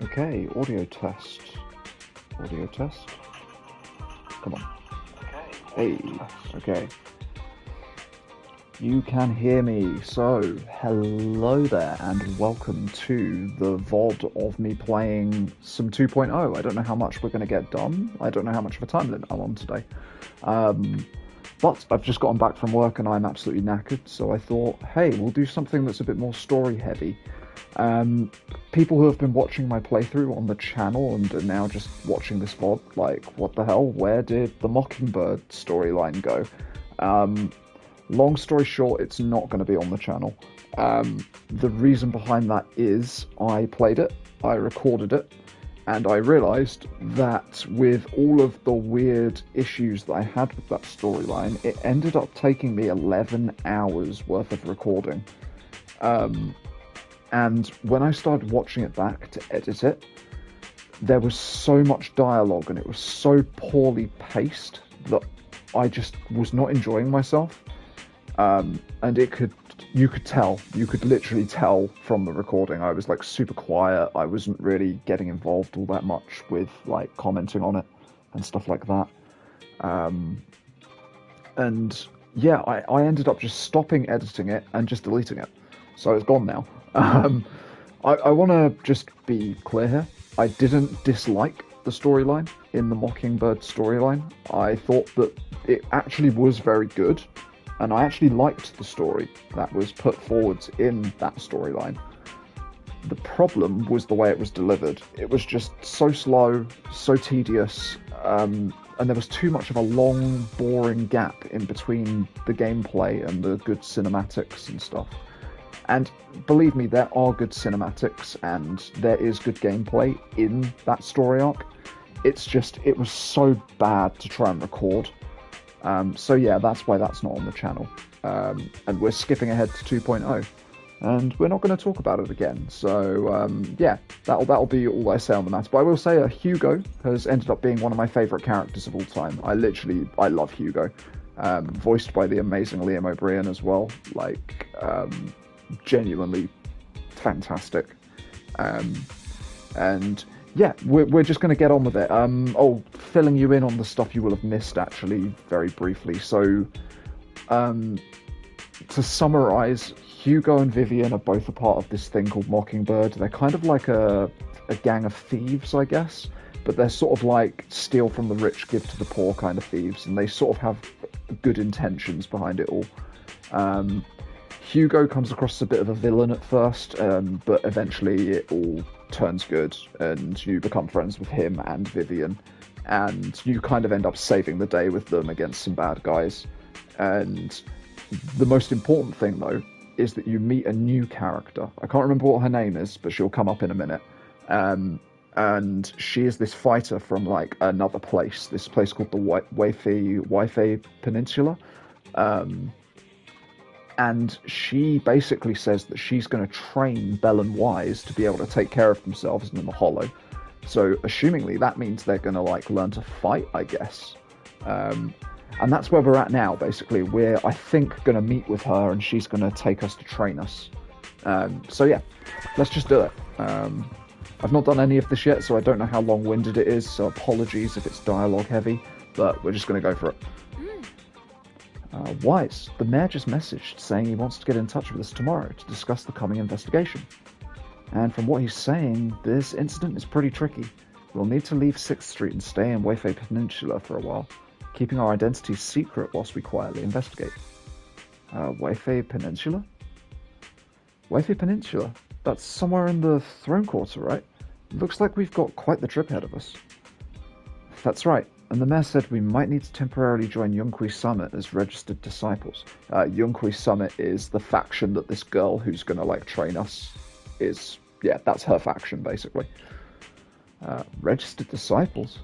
Okay, audio test. Audio test. Come on. Hey, okay. You can hear me. So, hello there, and welcome to the VOD of me playing some 2.0. I don't know how much we're going to get done. I don't know how much of a time limit I'm on today. But I've just gotten back from work and I'm absolutely knackered, so I thought, hey, we'll do something that's a bit more story heavy. People who have been watching my playthrough on the channel and are now just watching this VOD, like, what the hell? Where did the Mockingbird storyline go? Long story short, it's not going to be on the channel. The reason behind that is I played it, I recorded it, and I realised that with all of the weird issues that I had with that storyline, it ended up taking me 11 hours worth of recording. And when I started watching it back to edit it, there was so much dialogue and it was so poorly paced that I just was not enjoying myself. And you could literally tell from the recording. I was like super quiet. I wasn't really getting involved all that much with like commenting on it and stuff like that. And yeah, I ended up just stopping editing it and just deleting it. So it's gone now. I want to just be clear here. I didn't dislike the storyline in the Mockingbird storyline. I thought that it actually was very good, and I actually liked the story that was put forward in that storyline. The problem was the way it was delivered. It was just so slow, so tedious, and there was too much of a long, boring gap in between the gameplay and the good cinematics and stuff. And believe me, there are good cinematics and there is good gameplay in that story arc. It's just, it was so bad to try and record. So yeah, that's why that's not on the channel. And we're skipping ahead to 2.0. And we're not going to talk about it again. So yeah, that'll be all I say on the matter. But I will say Hugo has ended up being one of my favourite characters of all time. I love Hugo. Voiced by the amazing Liam O'Brien as well. Like, genuinely fantastic. And yeah, we're just going to get on with it. Filling you in on the stuff you will have missed, actually, very briefly. So, to summarize, Hugo and Vivian are both a part of this thing called Mockingbird. They're kind of like a gang of thieves, I guess, but they're sort of like steal from the rich, give to the poor kind of thieves, and they sort of have good intentions behind it all. Hugo comes across as a bit of a villain at first, but eventually it all turns good, and you become friends with him and Vivian, and you kind of end up saving the day with them against some bad guys. And the most important thing, though, is that you meet a new character. I can't remember what her name is, but she'll come up in a minute. And she is this fighter from like another place, this place called the Waifei Peninsula. And she basically says that she's going to train Belle and Wise to be able to take care of themselves in the Hollow. So, assumingly, that means they're going to like learn to fight, I guess. And that's where we're at now. Basically, we're, I think, going to meet with her, and she's going to take us to train us. So yeah, let's just do it. I've not done any of this yet, so I don't know how long-winded it is. So apologies if it's dialogue heavy, but we're just going to go for it. Wise, the mayor just messaged saying he wants to get in touch with us tomorrow to discuss the coming investigation. And from what he's saying, this incident is pretty tricky. We'll need to leave 6th Street and stay in Waifei Peninsula for a while, keeping our identities secret whilst we quietly investigate. Waifei Peninsula? Waifei Peninsula? That's somewhere in the Throne Quarter, right? Looks like we've got quite the trip ahead of us. That's right. And the mayor said we might need to temporarily join Yunqui Summit as registered disciples. Yunqui Summit is the faction that this girl who's going to, like, train us is... Yeah, that's her faction, basically. Registered disciples?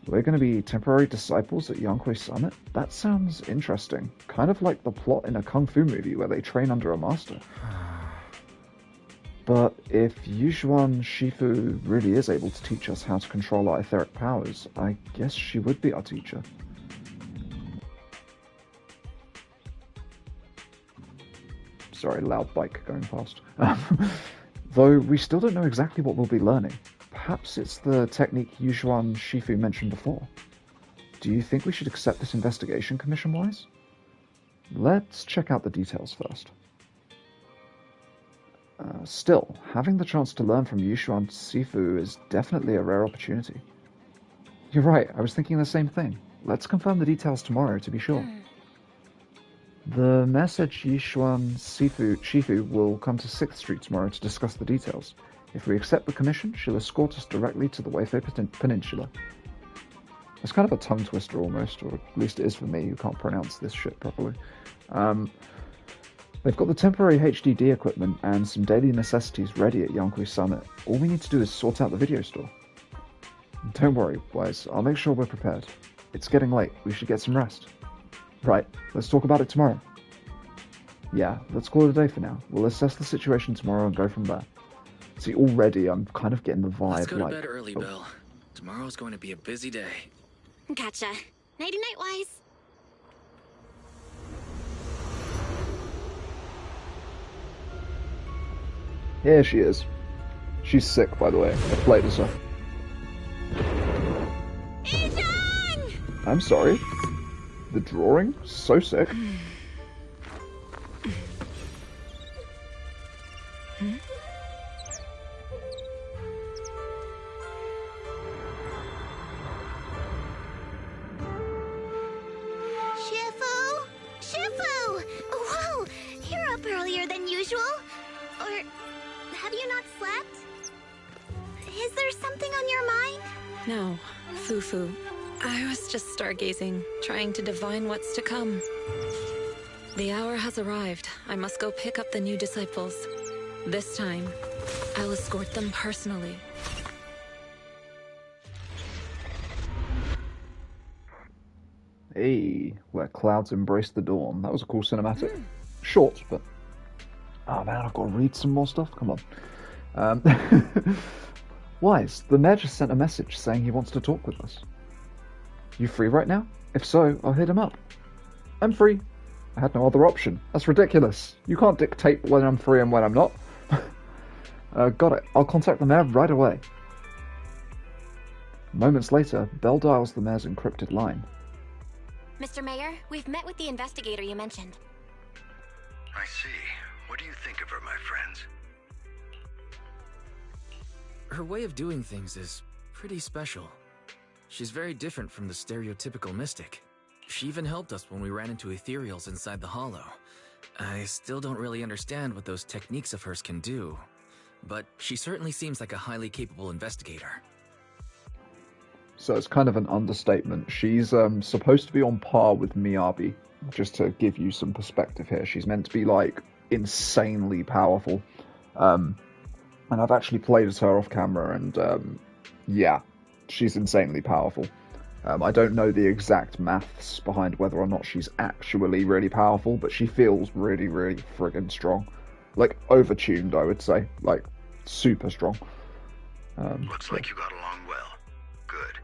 We're going to be temporary disciples at Yunqui Summit? That sounds interesting. Kind of like the plot in a kung fu movie where they train under a master. But if Yushuan Shifu really is able to teach us how to control our etheric powers, I guess she would be our teacher. Sorry, loud bike going past. Though we still don't know exactly what we'll be learning. Perhaps it's the technique Yushuan Shifu mentioned before. Do you think we should accept this investigation, Commission-wise? Let's check out the details first. Still, having the chance to learn from Yushuan Shifu is definitely a rare opportunity. You're right, I was thinking the same thing. Let's confirm the details tomorrow to be sure. The message Yishuan Shifu will come to 6th Street tomorrow to discuss the details. If we accept the commission, she'll escort us directly to the Weifei Peninsula. It's kind of a tongue twister almost, or at least it is for me who can't pronounce this shit properly. They've got the temporary HDD equipment and some daily necessities ready at Yonkui Summit. All we need to do is sort out the video store. Don't worry, boys. I'll make sure we're prepared. It's getting late. We should get some rest. Right, let's talk about it tomorrow. Yeah, let's call it a day for now. We'll assess the situation tomorrow and go from there. See, already I'm kind of getting the vibe. Let's go to bed early, Bill. Tomorrow's going to be a busy day. Gotcha. Nighty-night, Wise. Here she is. She's sick, by the way. I played as her. Ethan! I'm sorry. The drawing? So sick. Shifu! Whoa! You're up earlier than usual? Or have you not slept? Is there something on your mind? No, Fufu. I was just stargazing, trying to divine what's to come. The hour has arrived. I must go pick up the new disciples. This time, I'll escort them personally. Hey, where clouds embrace the dawn. That was a cool cinematic. Short, but... Oh man, I've got to read some more stuff. Come on. Wise, the mayor just sent a message saying he wants to talk with us. You free right now? If so, I'll hit him up. I'm free. I had no other option. That's ridiculous. You can't dictate when I'm free and when I'm not. Got it. I'll contact the mayor right away. Moments later, Bell dials the mayor's encrypted line. Mr. Mayor, we've met with the investigator you mentioned. I see. What do you think of her, my friends? Her way of doing things is pretty special. She's very different from the stereotypical mystic. She even helped us when we ran into ethereals inside the hollow. I still don't really understand what those techniques of hers can do, but she certainly seems like a highly capable investigator. So it's kind of an understatement. She's supposed to be on par with Miyabi, just to give you some perspective here. She's meant to be, like, insanely powerful. And I've actually played as her off camera, and yeah, she's insanely powerful. I don't know the exact maths behind whether or not she's actually really powerful, but she feels really, really friggin' strong. Like, overtuned, I would say. Like, super strong. Looks like you got along well. Good.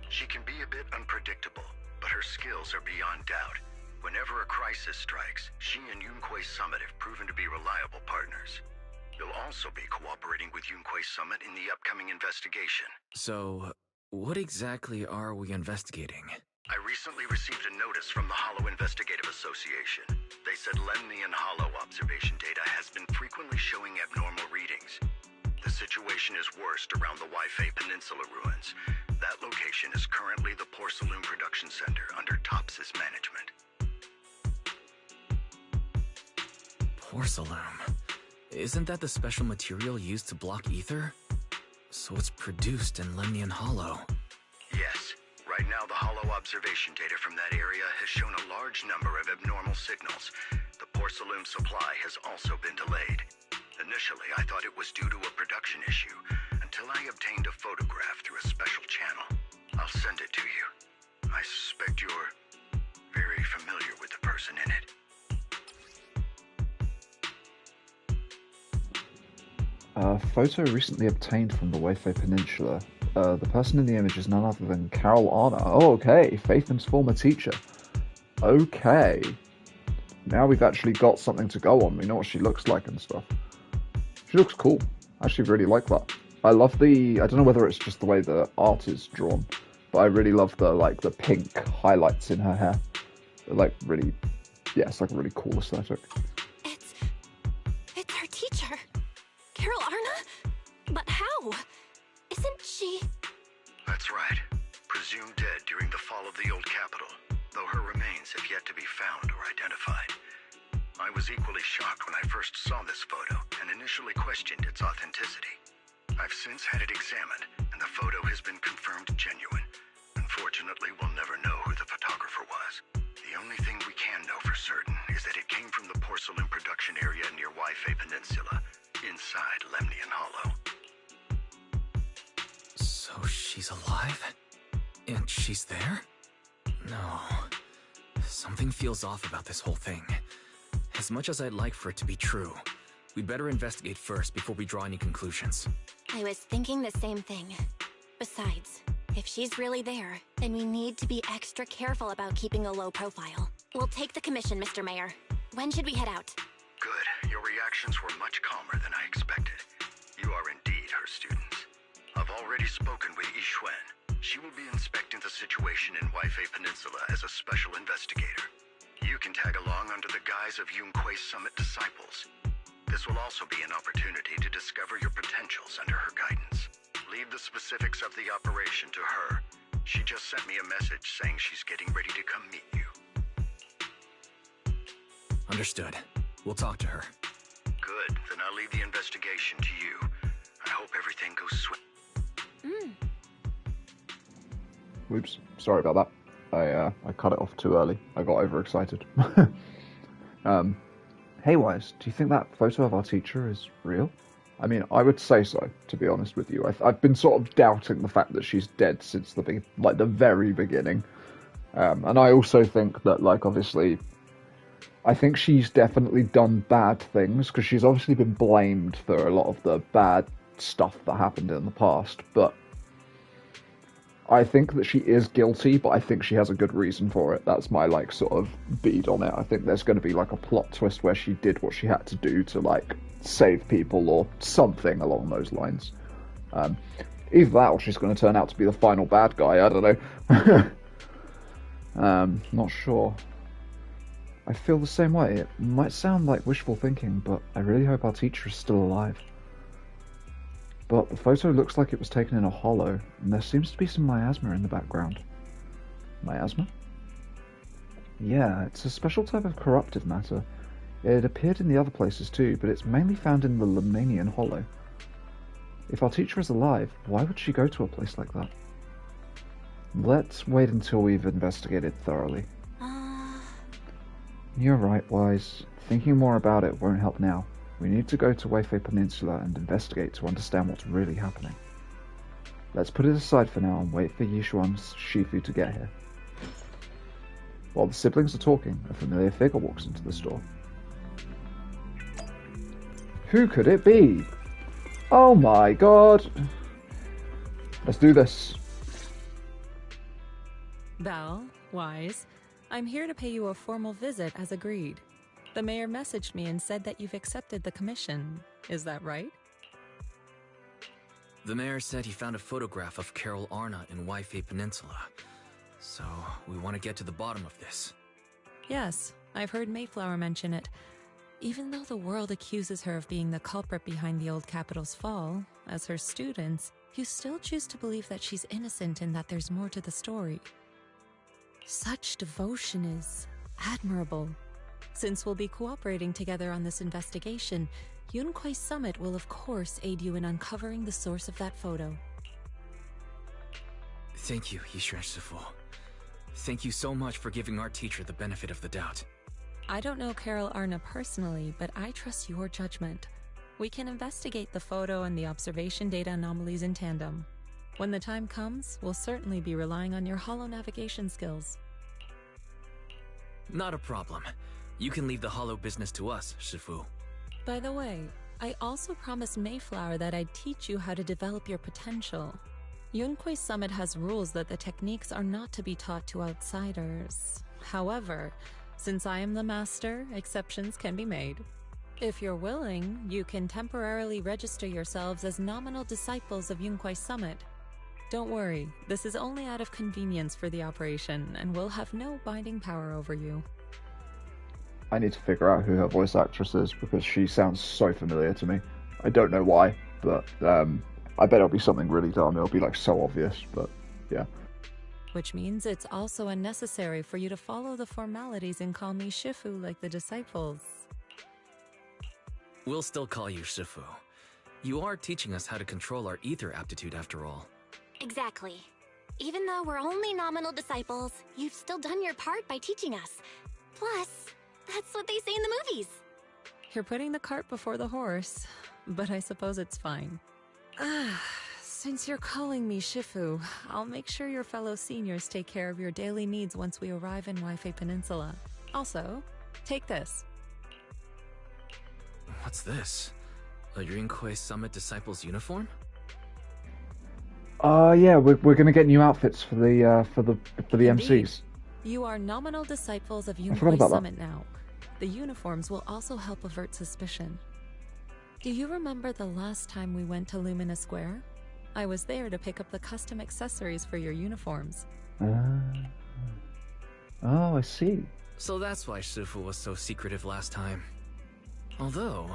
She can be a bit unpredictable, but her skills are beyond doubt. Whenever a crisis strikes, she and Yunquei Summit have proven to be reliable partners. You'll also be cooperating with Yunquei Summit in the upcoming investigation. So, what exactly are we investigating? I recently received a notice from the Hollow Investigative Association. They said Lemnian Hollow observation data has been frequently showing abnormal readings. The situation is worst around the Weifei Peninsula ruins. That location is currently the Porcelain Production Center under Tops's management. Porcelain? Isn't that the special material used to block ether? So it's produced in Lemnian Hollow. Yes. Right now, the Hollow observation data from that area has shown a large number of abnormal signals. The porcelain supply has also been delayed. Initially, I thought it was due to a production issue, until I obtained a photograph through a special channel. I'll send it to you. I suspect you're very familiar with the person in it. A photo recently obtained from the Weifei Peninsula. The person in the image is none other than Carol Arner. Oh, okay. Fatham's former teacher. Okay. Now we've actually got something to go on. We know what she looks like and stuff. She looks cool. I actually really like that. I love the. I don't know whether it's just the way the art is drawn, but I really love the pink highlights in her hair. They're like really, yeah, it's like a really cool aesthetic. It's our teacher, Carol Arna? But how? Isn't she? That's right. Presumed dead during the fall of the old capital, though her remains have yet to be found or identified. I was equally shocked when I first saw this photo and initially questioned its authenticity. I've since had it examined, and the photo has been confirmed genuine. Unfortunately, we'll never know who the photographer was. The only thing we can know for certain is that it came from the porcelain production area near Waifei Peninsula, inside Lemnian Hollow. So she's alive? And she's there? No. Something feels off about this whole thing. As much as I'd like for it to be true, we'd better investigate first before we draw any conclusions. I was thinking the same thing. Besides, if she's really there, then we need to be extra careful about keeping a low profile. We'll take the commission, Mr. Mayor. When should we head out? Good. Your reactions were much calmer than I expected. You are indeed her students. I've already spoken with Yixuan. She will be inspecting the situation in Waifei Peninsula as a special investigator. You can tag along under the guise of Yunque's Summit disciples. This will also be an opportunity to discover your potentials under her guidance. Leave the specifics of the operation to her. She just sent me a message saying she's getting ready to come meet you. Understood. We'll talk to her. Good. Then I'll leave the investigation to you. I hope everything goes swift. Oops, sorry about that. I cut it off too early. I got overexcited. Hey, Wise, do you think that photo of our teacher is real? I mean, I would say so, to be honest with you. I've been sort of doubting the fact that she's dead since the very beginning. And I also think that, like, obviously, I think she's definitely done bad things, because she's obviously been blamed for a lot of the bad stuff that happened in the past, but I think that she is guilty, but I think she has a good reason for it. That's my, like, sort of bead on it. I think there's going to be, like, a plot twist where she did what she had to do to, like, save people or something along those lines. Either that or she's going to turn out to be the final bad guy. I don't know. Not sure. I feel the same way. It might sound like wishful thinking, but I really hope our teacher is still alive. But the photo looks like it was taken in a hollow, and there seems to be some miasma in the background. Miasma? Yeah, it's a special type of corruptive matter. It appeared in the other places too, but it's mainly found in the Lemnian Hollow. If our teacher is alive, why would she go to a place like that? Let's wait until we've investigated thoroughly. You're right, Wise. Thinking more about it won't help now. We need to go to Waifei Peninsula and investigate to understand what's really happening. Let's put it aside for now and wait for Yixuan's Shifu to get here. While the siblings are talking, a familiar figure walks into the store. Who could it be? Oh my god! Let's do this. Belle, Wise, I'm here to pay you a formal visit as agreed. The mayor messaged me and said that you've accepted the commission. Is that right? The mayor said he found a photograph of Carol Arna in Waifei Peninsula. So, we want to get to the bottom of this. Yes, I've heard Mayflower mention it. Even though the world accuses her of being the culprit behind the old capital's fall, as her students, you still choose to believe that she's innocent and that there's more to the story. Such devotion is admirable. Since we'll be cooperating together on this investigation, Yunque's Summit will of course aid you in uncovering the source of that photo. Thank you, Yixuan Shifu. Thank you so much for giving our teacher the benefit of the doubt. I don't know Carol Arna personally, but I trust your judgment. We can investigate the photo and the observation data anomalies in tandem. When the time comes, we'll certainly be relying on your holo navigation skills. Not a problem. You can leave the holo business to us, Shifu. By the way, I also promised Mayflower that I'd teach you how to develop your potential. Yunque's Summit has rules that the techniques are not to be taught to outsiders. However, since I am the master, exceptions can be made. If you're willing, you can temporarily register yourselves as nominal disciples of Yunkwai Summit. Don't worry, this is only out of convenience for the operation and will have no binding power over you. I need to figure out who her voice actress is because she sounds so familiar to me. I don't know why, but I bet it'll be something really dumb. It'll be like so obvious, but yeah. Which means it's also unnecessary for you to follow the formalities and call me Shifu like the disciples. We'll still call you Shifu. You are teaching us how to control our ether aptitude after all. Exactly. Even though we're only nominal disciples, you've still done your part by teaching us. Plus, that's what they say in the movies. You're putting the cart before the horse, but I suppose it's fine. Since you're calling me Shifu, I'll make sure your fellow seniors take care of your daily needs once we arrive in Waifei Peninsula. Also, take this. What's this? A Yunkwei Summit Disciples uniform? Yeah, we're gonna get new outfits for the Indeed. MCs. You are nominal disciples of forgot Yunkwei about that. Summit now. The uniforms will also help avert suspicion. Do you remember the last time we went to Lumina Square? I was there to pick up the custom accessories for your uniforms. Oh, I see. So that's why Shifu was so secretive last time. Although,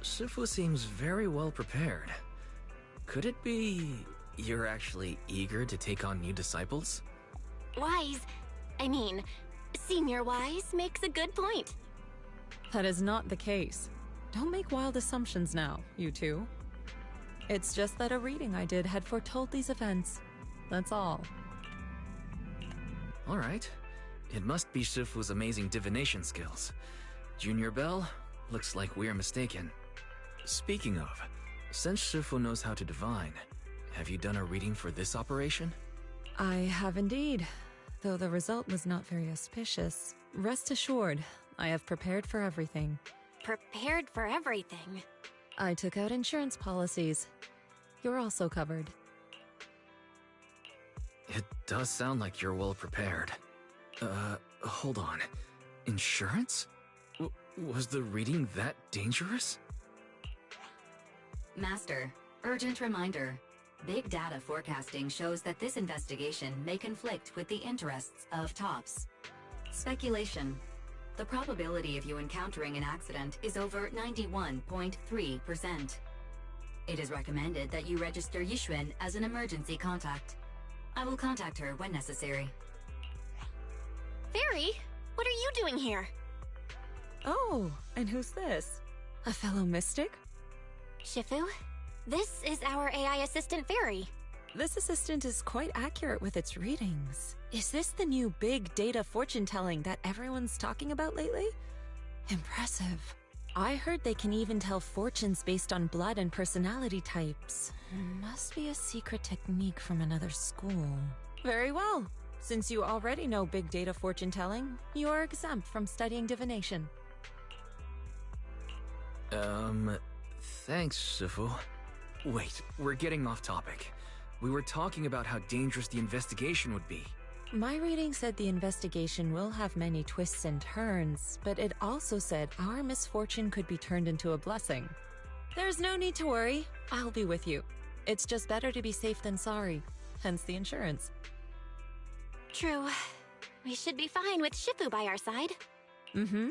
Shifu seems very well prepared. Could it be you're actually eager to take on new disciples? Senior Wise makes a good point. That is not the case. Don't make wild assumptions now, you two. It's just that a reading I did had foretold these events. That's all. Alright. It must be Shifu's amazing divination skills. Junior Bell, looks like we're mistaken. Speaking of, since Shifu knows how to divine, have you done a reading for this operation? I have indeed, though the result was not very auspicious. Rest assured, I have prepared for everything. Prepared for everything. I took out insurance policies. You're also covered. It does sound like you're well prepared. Hold on. Insurance? Was the reading that dangerous? Master, urgent reminder. Big data forecasting shows that this investigation may conflict with the interests of TOPS. Speculation. The probability of you encountering an accident is over 91.3%. It is recommended that you register Yixuan as an emergency contact. I will contact her when necessary. Fairy, what are you doing here? Oh, and who's this? A fellow mystic? Shifu, this is our AI assistant Fairy. This assistant is quite accurate with its readings. Is this the new big data fortune telling that everyone's talking about lately? Impressive. I heard they can even tell fortunes based on blood and personality types. Must be a secret technique from another school. Very well. Since you already know big data fortune telling, you are exempt from studying divination. Thanks, Shifu. Wait, we're getting off topic. We were talking about how dangerous the investigation would be. My reading said the investigation will have many twists and turns, but it also said our misfortune could be turned into a blessing. There's no need to worry. I'll be with you. It's just better to be safe than sorry, hence the insurance. True. We should be fine with Shifu by our side. Mm-hmm.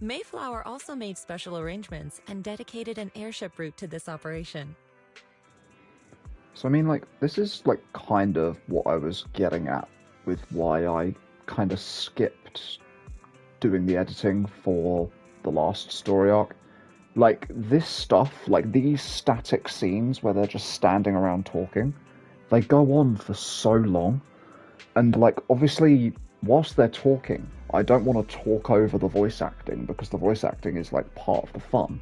Mayflower also made special arrangements and dedicated an airship route to this operation. So I mean, like, this is like kind of what I was getting at with why I kind of skipped doing the editing for the last story arc. Like, this stuff, like these static scenes where they're just standing around talking, they go on for so long. And, like, obviously, whilst they're talking, I don't want to talk over the voice acting because the voice acting is, like, part of the fun.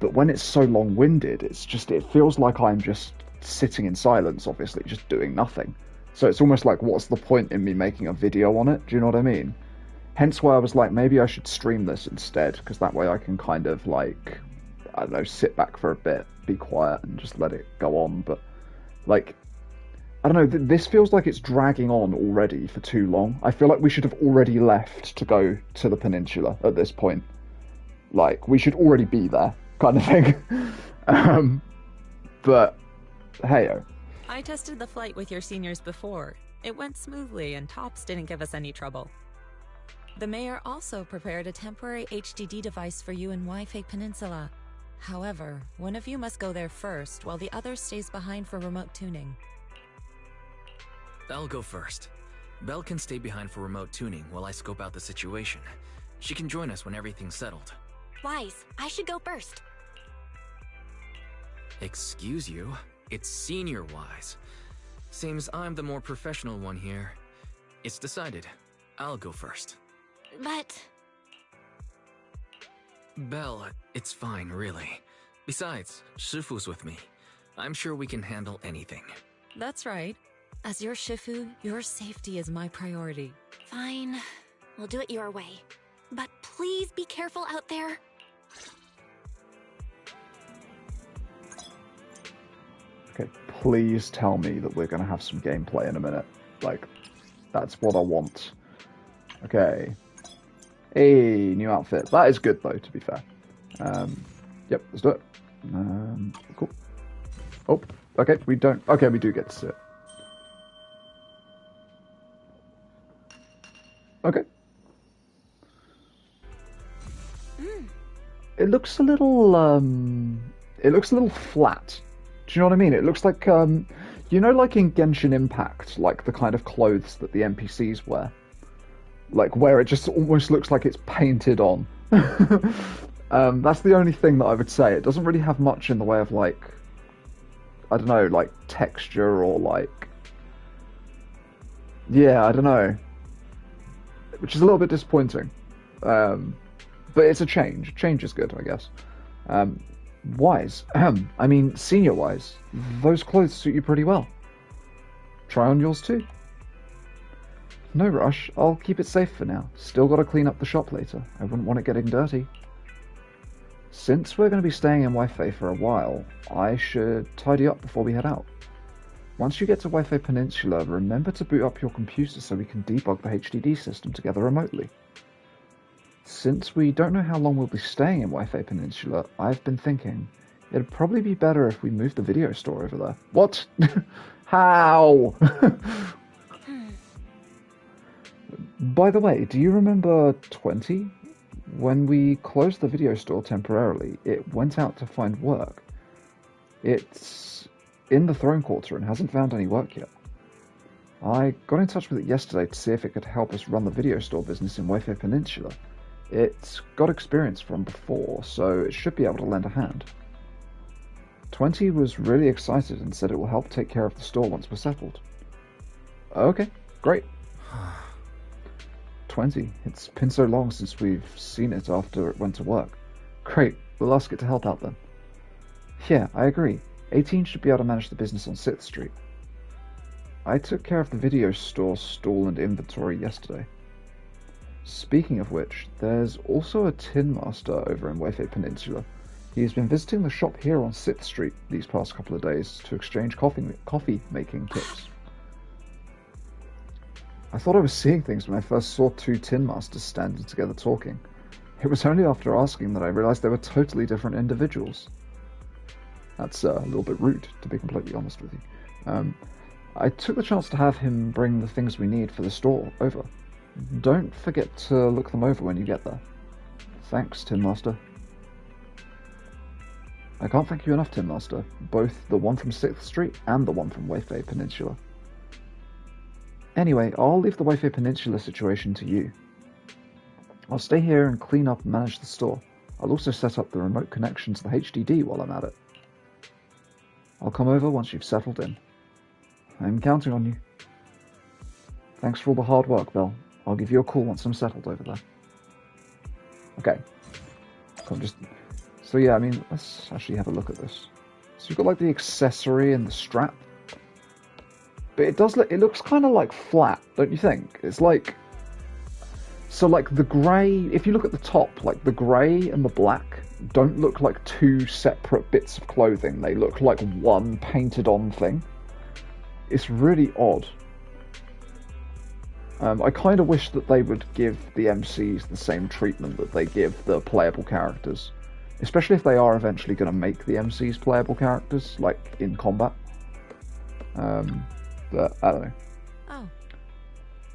But when it's so long-winded, it's just, it feels like I'm just sitting in silence, obviously, just doing nothing. So it's almost like, what's the point in me making a video on it? Do you know what I mean? Hence why I was like, maybe I should stream this instead, because that way I can kind of, like, I don't know, sit back for a bit, be quiet, and just let it go on. But, like, I don't know, this feels like it's dragging on already for too long. I feel like we should have already left to go to the peninsula at this point. Like, we should already be there, kind of thing. But, hey-o. I tested the flight with your seniors before. It went smoothly and Tops didn't give us any trouble. The mayor also prepared a temporary HDD device for you in Wi-Fi Peninsula. However, one of you must go there first while the other stays behind for remote tuning. I'll go first. Belle can stay behind for remote tuning while I scope out the situation. She can join us when everything's settled. Wise, I should go first. Excuse you? It's Senior Wise. Seems I'm the more professional one here. It's decided. I'll go first. But... Belle, it's fine, really. Besides, Shifu's with me. I'm sure we can handle anything. That's right. As your Shifu, your safety is my priority. Fine. We'll do it your way. But please be careful out there. Okay, please tell me that we're going to have some gameplay in a minute. Like, that's what I want. Okay. Hey, new outfit. That is good, though, to be fair. Yep, let's do it. Cool. Oh, okay, we don't... Okay, we do get to see it. Okay. It looks a little, it looks a little flat. Do you know what I mean? It looks like, you know, like in Genshin Impact, like the kind of clothes that the NPCs wear? Like, where it just almost looks like it's painted on. That's the only thing that I would say. It doesn't really have much in the way of, like, I don't know, like, texture or, like... Yeah, I don't know. Which is a little bit disappointing. But it's a change. Change is good, I guess. Wise. I mean, Senior Wise. Those clothes suit you pretty well. Try on yours too. No rush. I'll keep it safe for now. Still gotta clean up the shop later. I wouldn't want it getting dirty. Since we're going to be staying in Wi-Fi for a while, I should tidy up before we head out. Once you get to Wi-Fi Peninsula, remember to boot up your computer so we can debug the HDD system together remotely. Since we don't know how long we'll be staying in Wi-Fi Peninsula, I've been thinking it'd probably be better if we moved the video store over there. What? How? By the way, do you remember 20? When we closed the video store temporarily, it went out to find work. It's in the Throne Quarter and hasn't found any work yet. I got in touch with it yesterday to see if it could help us run the video store business in Wi-Fi Peninsula. It's got experience from before, so it should be able to lend a hand. 20 was really excited and said it will help take care of the store once we're settled. Okay, great. 20. It's been so long since we've seen it after it went to work. Great, we'll ask it to help out then. Yeah, I agree. 18 should be able to manage the business on 6th Street. I took care of the video store stall and inventory yesterday. Speaking of which, there's also a Tin Master over in Wi-Fi Peninsula. He's been visiting the shop here on 6th Street these past couple of days to exchange coffee making tips. I thought I was seeing things when I first saw two Tin Masters standing together talking. It was only after asking that I realized they were totally different individuals. That's a little bit rude, to be completely honest with you. I took the chance to have him bring the things we need for the store over. Don't forget to look them over when you get there. Thanks, Tin Master. I can't thank you enough, Tin Master. Both the one from 6th Street and the one from Wi-Fi Peninsula. Anyway, I'll leave the Wi-Fi Peninsula situation to you. I'll stay here and clean up and manage the store. I'll also set up the remote connection to the HDD while I'm at it. I'll come over once you've settled in. I'm counting on you. Thanks for all the hard work, Belle. I'll give you a call once I'm settled over there. Okay. So yeah, I mean, let's actually have a look at this. So you've got like the accessory and the strap. But it looks kind of like flat, don't you think? It's like... So like the grey, if you look at the top, like the grey and the black don't look like two separate bits of clothing. They look like one painted on thing. It's really odd. I kind of wish that they would give the MCs the same treatment that they give the playable characters. Especially if they are eventually going to make the MCs playable characters, like in combat. But I don't know.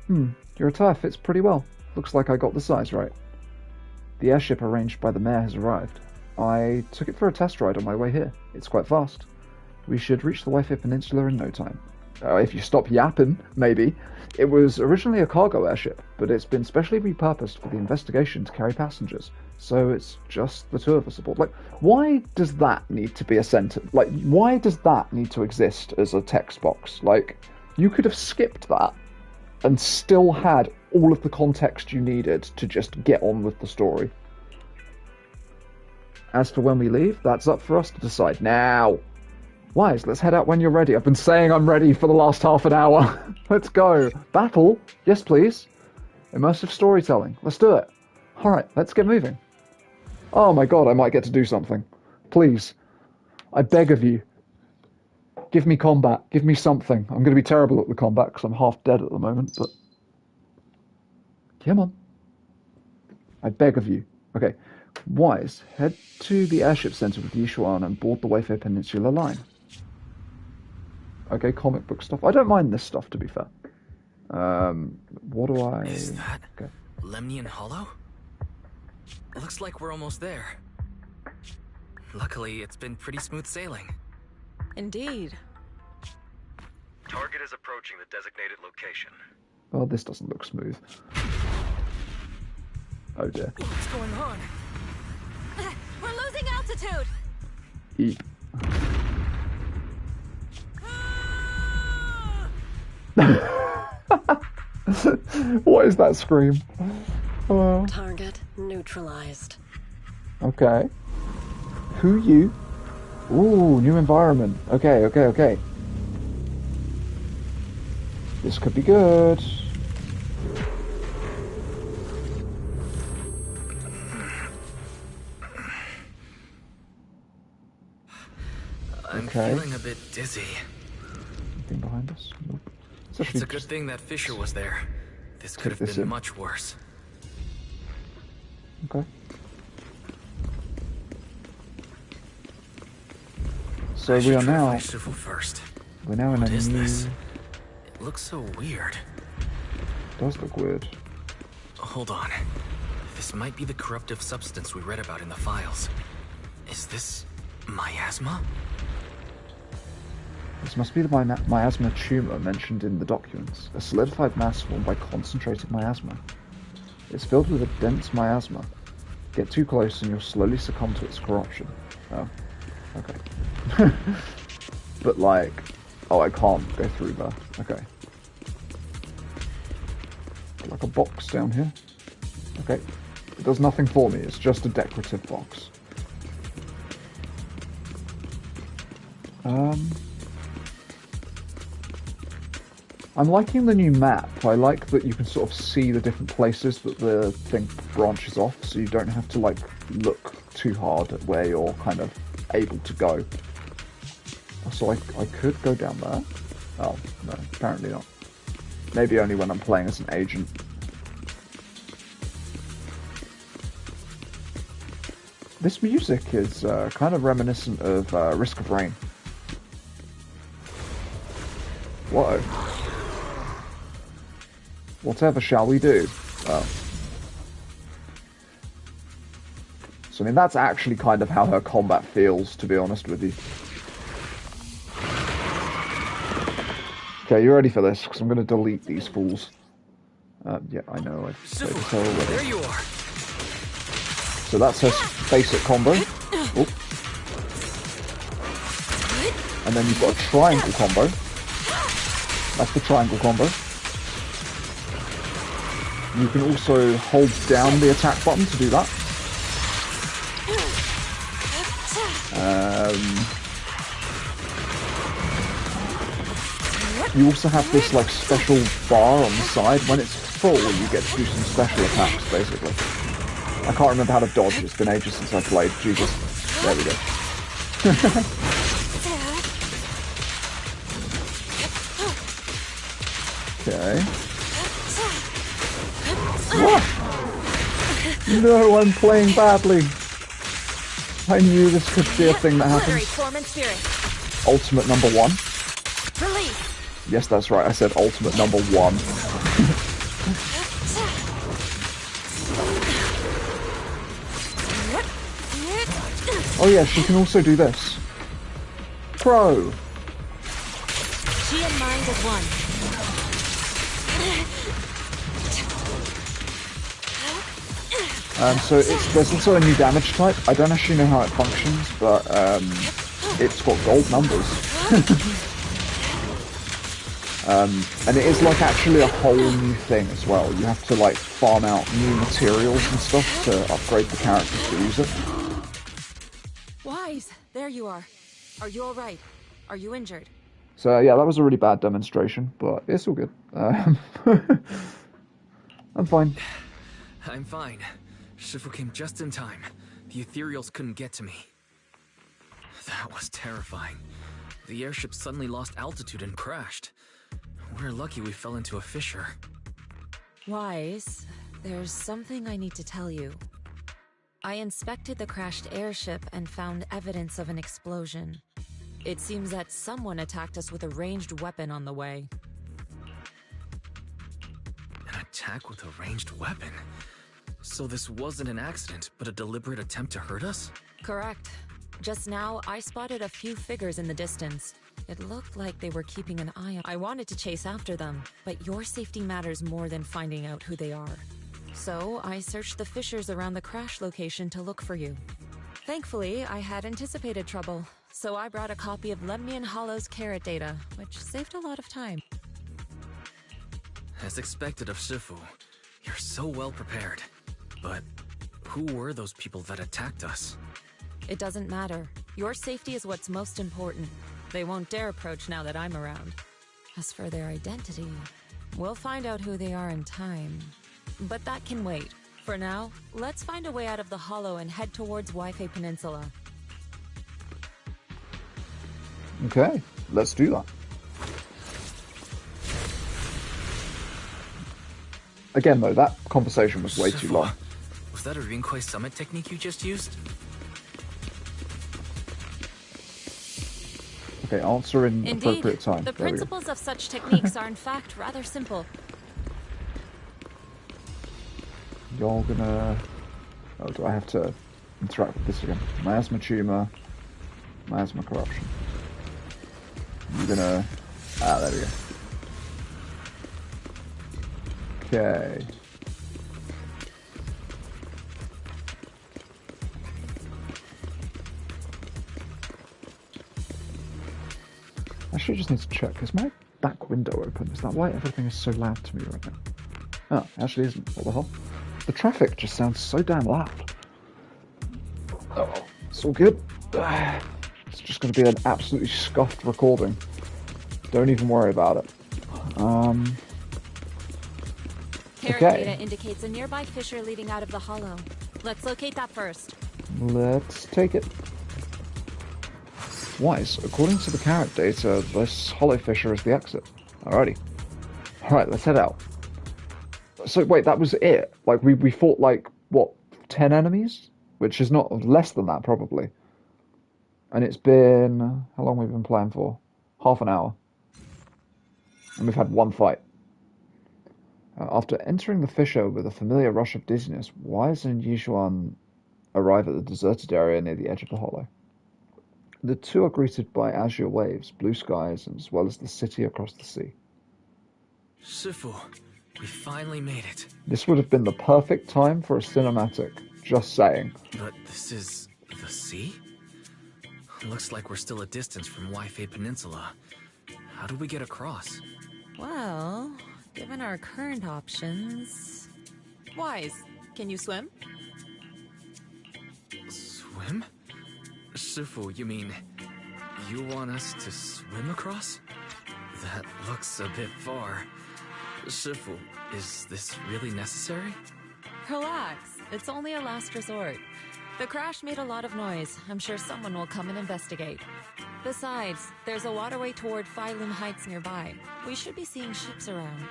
Oh. Your attire fits pretty well. Looks like I got the size right. The airship arranged by the mayor has arrived. I took it for a test ride on my way here. It's quite fast. We should reach the Wi-Fi Peninsula in no time. If you stop yapping, maybe. It was originally a cargo airship, but it's been specially repurposed for the investigation to carry passengers. So it's just the two of us aboard. Like, why does that need to be a sentence? Like, why does that need to exist as a text box? Like, you could have skipped that and still had all of the context you needed to just get on with the story. As for when we leave, that's up for us to decide now. Wise, let's head out when you're ready. I've been saying I'm ready for the last half an hour. Let's go. Battle? Yes, please. Immersive storytelling. Let's do it. Alright, let's get moving. Oh my god, I might get to do something. Please. I beg of you. Give me combat. Give me something. I'm going to be terrible at the combat because I'm half dead at the moment, but... Come on. I beg of you. Okay. Wise, head to the airship center with Yishuan and board the Wi-Fi Peninsula line. Okay, comic book stuff. I don't mind this stuff, to be fair. What do I... Is that okay. Lemnian Hollow? Looks like we're almost there. Luckily, it's been pretty smooth sailing. Indeed. Target is approaching the designated location. Oh, this doesn't look smooth. Oh dear. What's going on? We're losing altitude! Eep. What is that scream? Target neutralized. Okay. Who you? Ooh, new environment. Okay. This could be good. I'm Okay. feeling a bit dizzy. Anything behind us? Nope. It's a good thing that Fisher was there. This could have this been in. much worse. Okay. So we are now. Shifu first. We're now in What a is new. this? It looks so weird. Does look weird. Hold on. This might be the corruptive substance we read about in the files. Is this miasma? This must be the miasma tumor mentioned in the documents. A solidified mass formed by concentrated miasma. It's filled with a dense miasma. Get too close and you'll slowly succumb to its corruption. Oh. Okay. But like... Oh, I can't go through there. Okay. Like a box down here. Okay. It does nothing for me, it's just a decorative box. I'm liking the new map. I like that you can sort of see the different places that the thing branches off, so you don't have to like look too hard at where you're kind of able to go. So I could go down there. Oh, no, apparently not. Maybe only when I'm playing as an agent. This music is kind of reminiscent of Risk of Rain. Whoa. Whatever shall we do? Oh. So I mean, that's actually kind of how her combat feels, to be honest with you. Okay, you ready for this? Because I'm going to delete these fools. Yeah, I know, I've played this already. There you are. So that's her basic combo. Oh. And then you've got a triangle combo. That's the triangle combo. You can also hold down the attack button to do that. You also have this like special bar on the side. When it's full, you get to do some special attacks, basically. I can't remember how to dodge. It's been ages since I played. Jesus. There we go. Okay. No, I'm playing badly. I knew this could be a thing that Obliterate happens. form and spirit. Ultimate number 1. Release. Yes, that's right. I said ultimate number 1. Oh yeah, she can also do this. Crow. She and mind as one. So there's also a new damage type. I don't actually know how it functions, but it's got gold numbers. And it is like actually a whole new thing as well. You have to like farm out new materials and stuff to upgrade the characters to use it. Wise, there you are. Are you alright? Are you injured? So yeah, that was a really bad demonstration, but it's all good. I'm fine. I'm fine. Shifu came just in time. The ethereals couldn't get to me. That was terrifying. The airship suddenly lost altitude and crashed. We're lucky we fell into a fissure. Wise, there's something I need to tell you. I inspected the crashed airship and found evidence of an explosion. It seems that someone attacked us with a ranged weapon on the way. An attack with a ranged weapon? So this wasn't an accident, but a deliberate attempt to hurt us? Correct. Just now, I spotted a few figures in the distance. It looked like they were keeping an eye on. I wanted to chase after them, but your safety matters more than finding out who they are. So, I searched the fissures around the crash location to look for you. Thankfully, I had anticipated trouble, so I brought a copy of Lemnian Hollow's carrot data, which saved a lot of time. As expected of Shifu, you're so well prepared. But who were those people that attacked us? It doesn't matter. Your safety is what's most important. They won't dare approach now that I'm around. As for their identity, we'll find out who they are in time. But that can wait. For now, let's find a way out of the hollow and head towards Waifei Peninsula. Okay, let's do that. Again, though, that conversation was way too Shifu, long. Was that a Rinkwei summit technique you just used? Okay, answer in Indeed, appropriate time. the There we go. principles of such techniques are in fact rather simple. You're gonna... Oh, do I have to interact with this again? Miasma tumor, miasma corruption. You're gonna... Ah, there we go. Okay. Actually, I just need to check. Is my back window open? Is that why everything is so loud to me right now? Oh, it actually isn't. What the hell? The traffic just sounds so damn loud. Oh, it's all good. It's just going to be an absolutely scuffed recording. Don't even worry about it. Carrot Okay. data indicates a nearby fissure leading out of the hollow. Let's locate that first. Let's take it. Wise, according to the carrot data, this hollow fissure is the exit. Alrighty. Alright, let's head out. So wait, that was it? Like, we fought like, what, 10 enemies? Which is not less than that, probably. And it's been... How long have we been playing for? Half an hour. And we've had one fight. After entering the fissure with a familiar rush of dizziness, Wise and Yishuan arrive at the deserted area near the edge of the hollow. The two are greeted by azure waves, blue skies, as well as the city across the sea. Shifu, we finally made it. This would have been the perfect time for a cinematic, just saying. But this is the sea? Looks like we're still a distance from Waifei Peninsula. How do we get across? Well, given our current options... Wise, can you swim? Swim? Shifu, you mean you want us to swim across? That looks a bit far. Shifu, is this really necessary? Relax, it's only a last resort. The crash made a lot of noise. I'm sure someone will come and investigate. Besides, there's a waterway toward Phylum Heights nearby. We should be seeing ships around.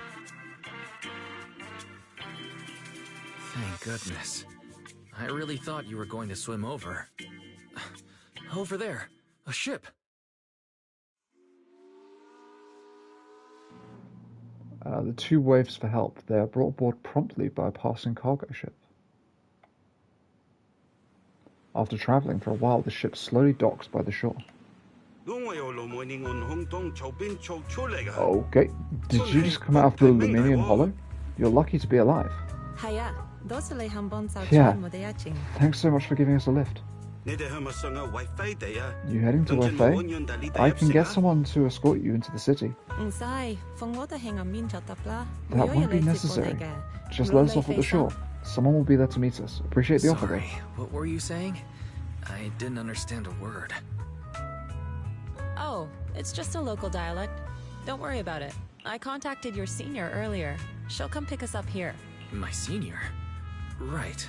Thank goodness. I really thought you were going to swim over. Over there, a ship. The two waves for help. They are brought aboard promptly by a passing cargo ship. After traveling for a while, the ship slowly docks by the shore. Okay. Did you just come out of the Luminian Hollow? You're lucky to be alive. Yeah. Thanks so much for giving us a lift. You heading to Weifei? I can get someone to escort you into the city. That won't be necessary. Just let us off at the shore. Someone will be there to meet us. Appreciate the offer, though. Sorry, what were you saying? I didn't understand a word. Oh, it's just a local dialect. Don't worry about it. I contacted your senior earlier. She'll come pick us up here. My senior? Right.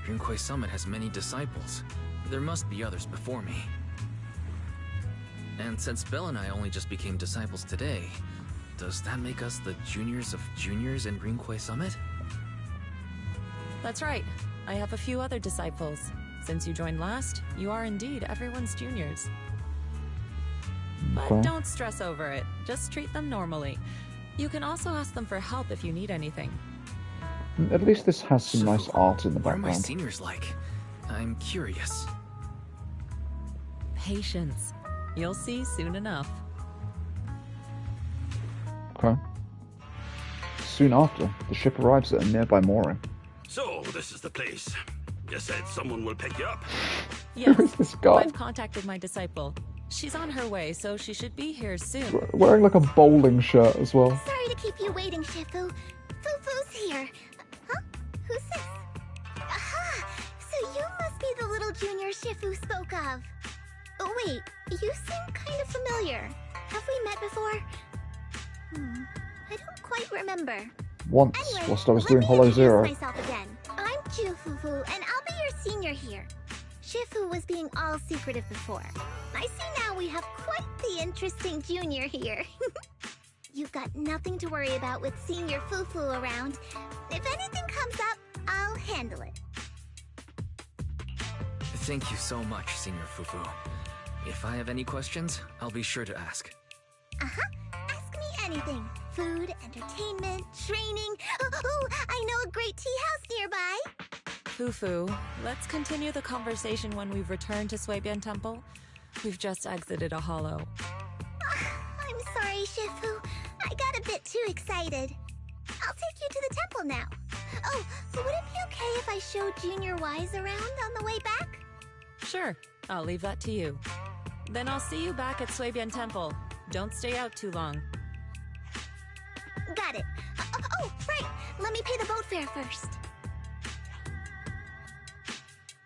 Rinkwei Summit has many disciples. There must be others before me. And since Belle and I only just became disciples today, does that make us the juniors of juniors in Rinkwei Summit? That's right. I have a few other disciples. Since you joined last, you are indeed everyone's juniors. But don't stress over it. Just treat them normally. You can also ask them for help if you need anything. At least this has some nice art in the background. What are my seniors like? I'm curious. Patience. You'll see soon enough. Okay. Soon after, the ship arrives at a nearby mooring. So, this is the place. You said someone will pick you up? Yes. Who is this guy? I've contacted my disciple. She's on her way, so she should be here soon. Wearing like a bowling shirt as well. Sorry to keep you waiting, Shifu. Fufu's here. Huh? Who's this? Aha! So you must be the little junior Shifu spoke of. Oh, wait, you seem kind of familiar. Have we met before? I don't quite remember. Once, Anyway, whilst I was let doing me Hollow introduce Zero. myself again. I'm Fufu, and I'll be your senior here. Shifu was being all secretive before. I see now we have quite the interesting junior here. You've got nothing to worry about with senior Fufu around. If anything comes up, I'll handle it. Thank you so much, Senior Fufu. If I have any questions, I'll be sure to ask. Uh-huh. Ask me anything. Food, entertainment, training. Oh, I know a great tea house nearby. Fufu, let's continue the conversation when we've returned to Suibian Temple. We've just exited a hollow. I'm sorry, Shifu. I got a bit too excited. I'll take you to the temple now. Oh, would it be okay if I showed Junior Wise around on the way back? Sure, I'll leave that to you. Then I'll see you back at Suibian Temple. Don't stay out too long. Got it. Oh, right. Let me pay the boat fare first.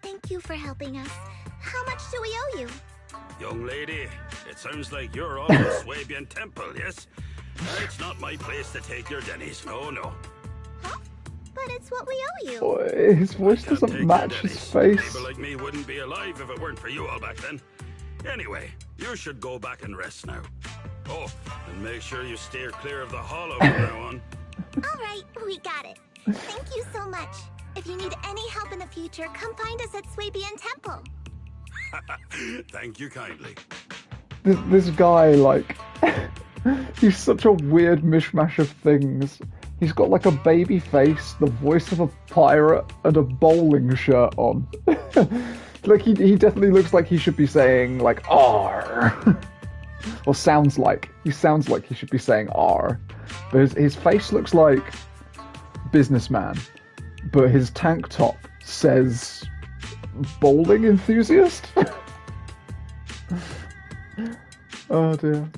Thank you for helping us. How much do we owe you? Young lady, it sounds like you're off to Suibian Temple, yes? It's not my place to take your dennies, no. Huh? But it's what we owe you. Boy, his voice doesn't match his face. People like me wouldn't be alive if it weren't for you all back then. Anyway, you should go back and rest now. Oh, and make sure you steer clear of the hollow from now on. All right, we got it. Thank you so much. If you need any help in the future, come find us at Suibian Temple. Thank you kindly. This guy, like, he's such a weird mishmash of things. He's got like a baby face, the voice of a pirate, and a bowling shirt on. Like, he definitely looks like he should be saying, like, R. Or sounds like. He sounds like he should be saying R. But his face looks like businessman. But his tank top says bowling enthusiast? Oh dear.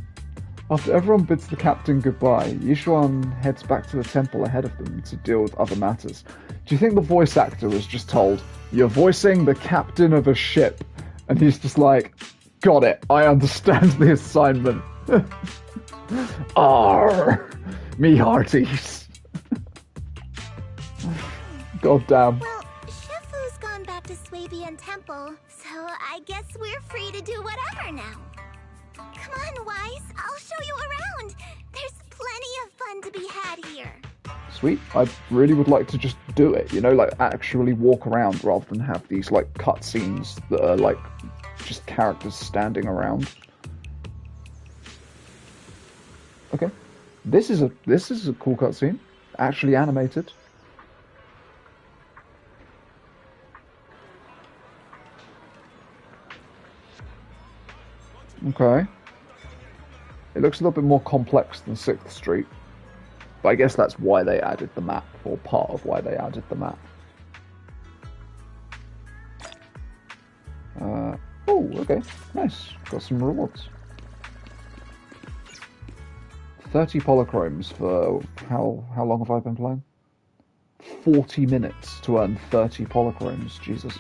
After everyone bids the captain goodbye, Yishuan heads back to the temple ahead of them to deal with other matters. Do you think the voice actor was just told, "You're voicing the captain of a ship," and he's just like, "Got it, I understand the assignment." Arr, me hearties. God damn. Well, Shifu's gone back to Suibian Temple, so I guess we're free to do whatever now. Come on, Wise, I'll show you around. There's plenty of fun to be had here. sweet. I really would like to just do it, you know, like actually walk around rather than have these like cutscenes that are like just characters standing around. Okay, this is a cool cutscene, actually animated. Okay. It looks a little bit more complex than 6th Street. But I guess that's why they added the map, or part of why they added the map. Oh, okay. Nice. Got some rewards. 30 polychromes for... How long have I been playing? 40 minutes to earn 30 polychromes. Jesus.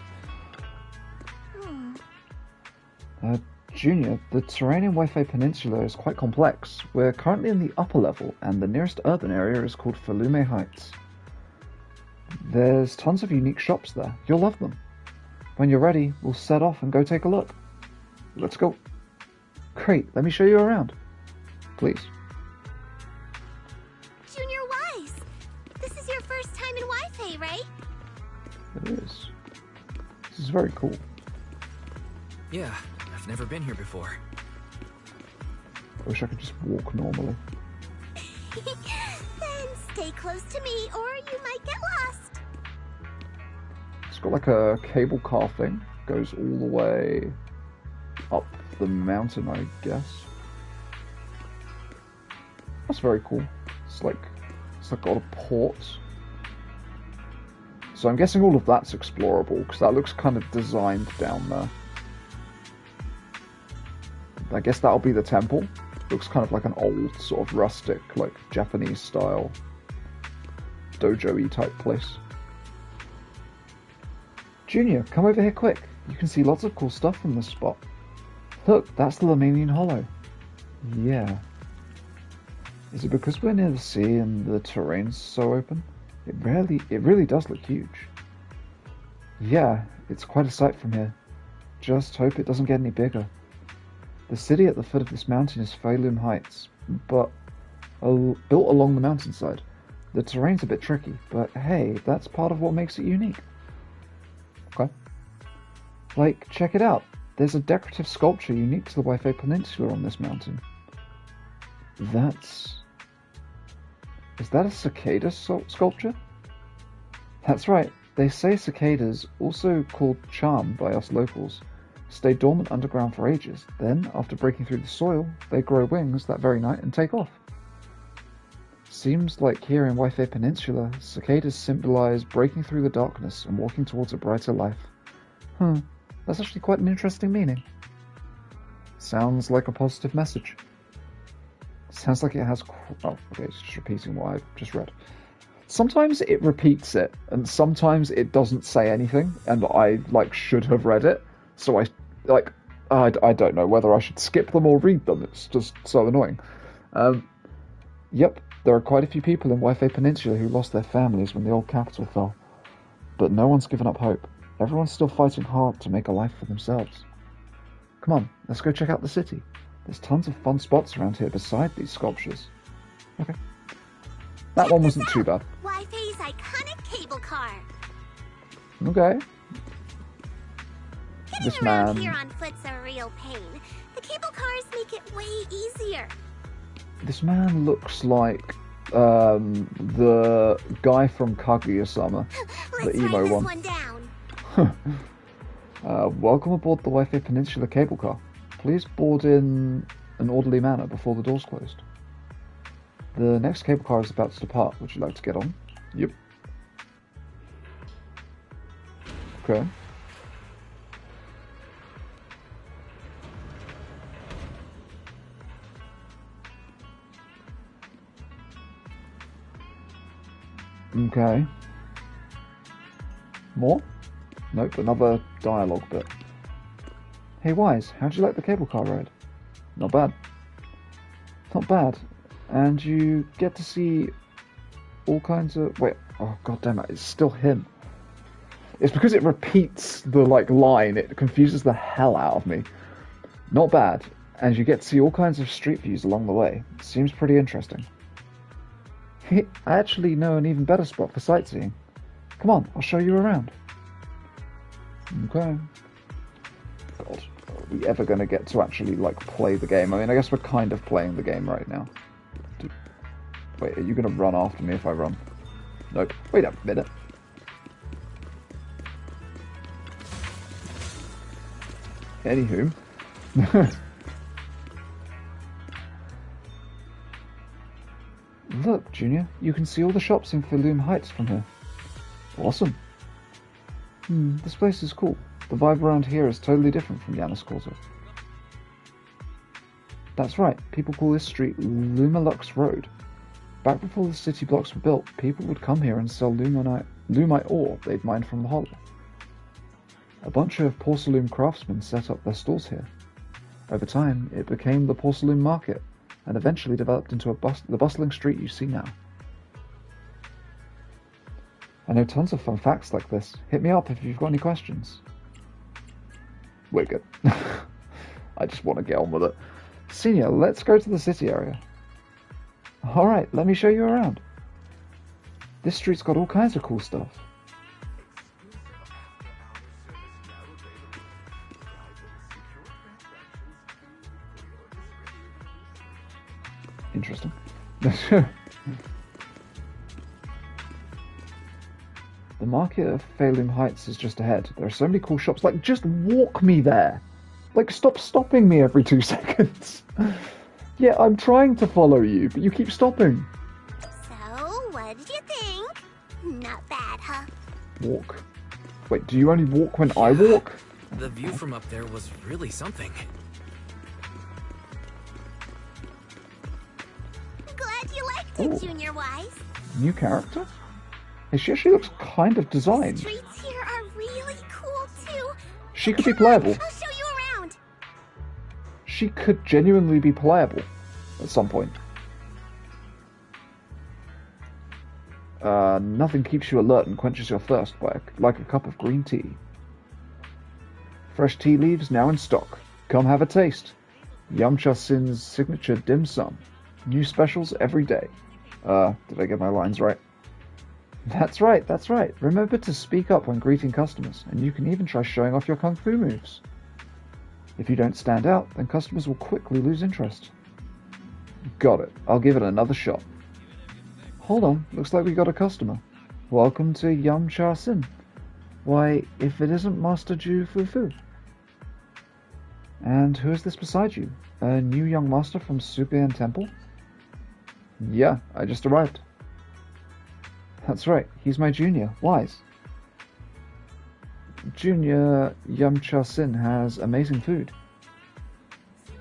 Junior, the terrain in Wi-Fi Peninsula is quite complex. We're currently in the upper level, and the nearest urban area is called Falume Heights. There's tons of unique shops there. You'll love them. When you're ready, we'll set off and go take a look. Let's go. Great, let me show you around. Please. Junior Wise, this is your first time in Wi-Fi, right? It is. This is very cool. Yeah, I've never been here before. I wish I could just walk normally. Then stay close to me or you might get lost. It's got like a cable car thing. Goes all the way up the mountain, I guess. That's very cool. It's like got a port. So I'm guessing all of that's explorable, because that looks kind of designed down there. I guess that'll be the temple. Looks kind of like an old, sort of rustic, like Japanese style dojo-y type place. Junior, come over here quick. You can see lots of cool stuff from this spot. Look, that's the Lemanian Hollow. Yeah. Is it because we're near the sea and the terrain's so open? It really does look huge. Yeah, it's quite a sight from here. Just hope it doesn't get any bigger. The city at the foot of this mountain is Failum Heights, but built along the mountainside. The terrain's a bit tricky, but hey, that's part of what makes it unique. Okay. Like, check it out. There's a decorative sculpture unique to the Wi-Fi Peninsula on this mountain. Is that a cicada sculpture? That's right. They say cicadas, also called charm by us locals, stay dormant underground for ages. Then, after breaking through the soil, they grow wings that very night and take off. Seems like here in Wi-Fi Peninsula, cicadas symbolize breaking through the darkness and walking towards a brighter life. That's actually quite an interesting meaning. Sounds like a positive message. Sounds like it has... Oh, okay, it's just repeating what I've just read. Sometimes it repeats it, and sometimes it doesn't say anything, and I, should have read it. So I don't know whether I should skip them or read them. It's just so annoying. Yep, there are quite a few people in Wi-Fi Peninsula who lost their families when the old capital fell. But no one's given up hope. Everyone's still fighting hard to make a life for themselves. Come on, let's go check out the city. There's tons of fun spots around here beside these sculptures. Okay. That one wasn't too bad. Wi-Fi's iconic cable car. Okay. Getting around here on foot's a real pain. The cable cars make it way easier. This man looks like the guy from Kaguya-sama, the emo one. One down. Welcome aboard the Wi-Fi Peninsula cable car. Please board in an orderly manner before the doors closed. The next cable car is about to depart. Would you like to get on? Yep. Okay. Okay. More? Nope, another dialogue bit. Hey Wise, how'd you like the cable car ride? Not bad. Not bad. And you get to see all kinds of... Wait, oh god damn it, it's still him. It's because it repeats the, line, it confuses the hell out of me. Not bad. And you get to see all kinds of street views along the way. Seems pretty interesting. Hey, I actually know an even better spot for sightseeing. Come on, I'll show you around. Okay. God, are we ever going to get to actually, like, play the game? I mean, I guess we're kind of playing the game right now. Wait, are you going to run after me if I run? Nope. Wait a minute. Anywho. Look, Junior, you can see all the shops in Falloum Heights from here. Awesome. This place is cool. The vibe around here is totally different from Yanis Quarter. That's right, people call this street Lumalux Road. Back before the city blocks were built, people would come here and sell lumite ore they'd mined from the hollow. A bunch of porcelain craftsmen set up their stalls here. Over time, it became the porcelain market, and eventually developed into the bustling street you see now. I know tons of fun facts like this. Hit me up if you've got any questions. We're good. I just want to get on with it. Senior, let's go to the city area. Alright, let me show you around. This street's got all kinds of cool stuff. Interesting. The market of Falloum Heights is just ahead. There are so many cool shops. Like, just walk me there. Like, stop stopping me every 2 seconds. Yeah, I'm trying to follow you, but you keep stopping. So, what did you think? Not bad, huh? Walk. Wait, do you only walk when I walk? The view from up there was really something. Glad you liked it, Junior Wise. New character? Hey, she actually looks kind of designed. The streets here are really cool, too. She could be playable. I'll show you around. She could genuinely be playable at some point. Nothing keeps you alert and quenches your thirst like a cup of green tea. Fresh tea leaves now in stock. Come have a taste. Yamcha Sin's signature dim sum. New specials every day. Did I get my lines right? That's right, that's right. Remember to speak up when greeting customers, and you can even try showing off your kung fu moves. If you don't stand out, then customers will quickly lose interest. Got it. I'll give it another shot. Hold on, looks like we got a customer. Welcome to Yamcha Sin. Why, if it isn't Master Ju Fufu. And who is this beside you? A new young master from Supian Temple? Yeah, I just arrived. That's right, he's my junior, Wise. Junior Yamcha Sin has amazing food.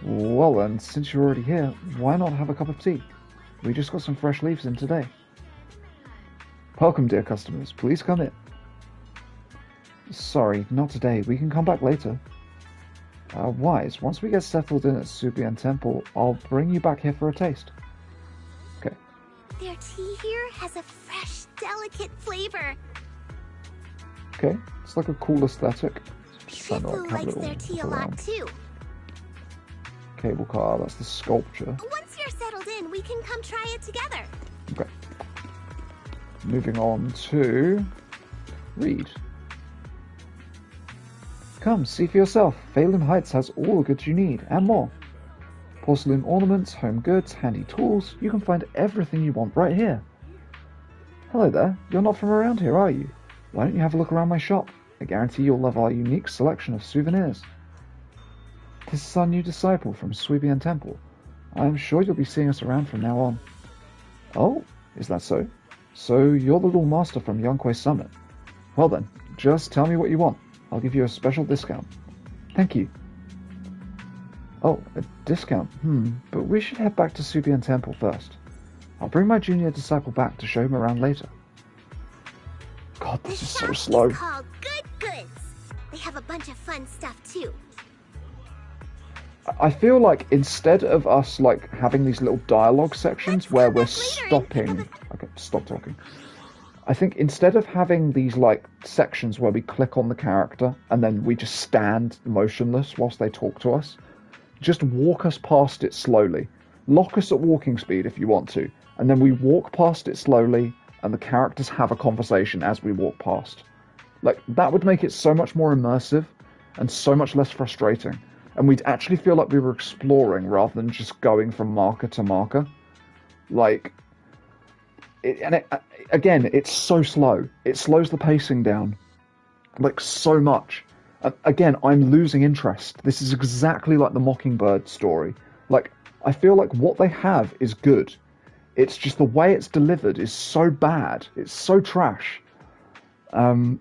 Well then, since you're already here, why not have a cup of tea? We just got some fresh leaves in today. Welcome, dear customers. Please come in. Sorry, not today. We can come back later. Wise, once we get settled in at Supian Temple, I'll bring you back here for a taste. Okay. Their tea here has a fresh, delicate flavor. Okay, it's like a cool aesthetic. Shifu likes their tea a lot too. Cable car, that's the sculpture. Once you're settled in, we can come try it together. Okay. Moving on to Reed. Come, see for yourself. Falloum Heights has all the goods you need, and more. Porcelain ornaments, home goods, handy tools. You can find everything you want right here. Hello there. You're not from around here, are you? Why don't you have a look around my shop? I guarantee you'll love our unique selection of souvenirs. This is our new disciple from Suibian Temple. I am sure you'll be seeing us around from now on. Oh, is that so? So you're the little master from Yonkwei Summit. Well then, just tell me what you want. I'll give you a special discount. Thank you. Oh, a discount? But we should head back to Subian Temple first. I'll bring my junior disciple back to show him around later. God, this is so slow. It's called Good Goods. They have a bunch of fun stuff too. I feel like instead of us like having these little dialogue sections where we're stopping... Okay, stop talking. I think instead of having these like sections where we click on the character and then we just stand motionless whilst they talk to us, just walk us past it slowly. Lock us at walking speed if you want to, and then we walk past it slowly, and the characters have a conversation as we walk past. Like, that would make it so much more immersive and so much less frustrating. And we'd actually feel like we were exploring rather than just going from marker to marker. Like, again, it's so slow. It slows the pacing down, like, so much. Again, I'm losing interest. This is exactly like the Mockingbird story. Like, I feel like what they have is good. It's just the way it's delivered is so bad. It's so trash. And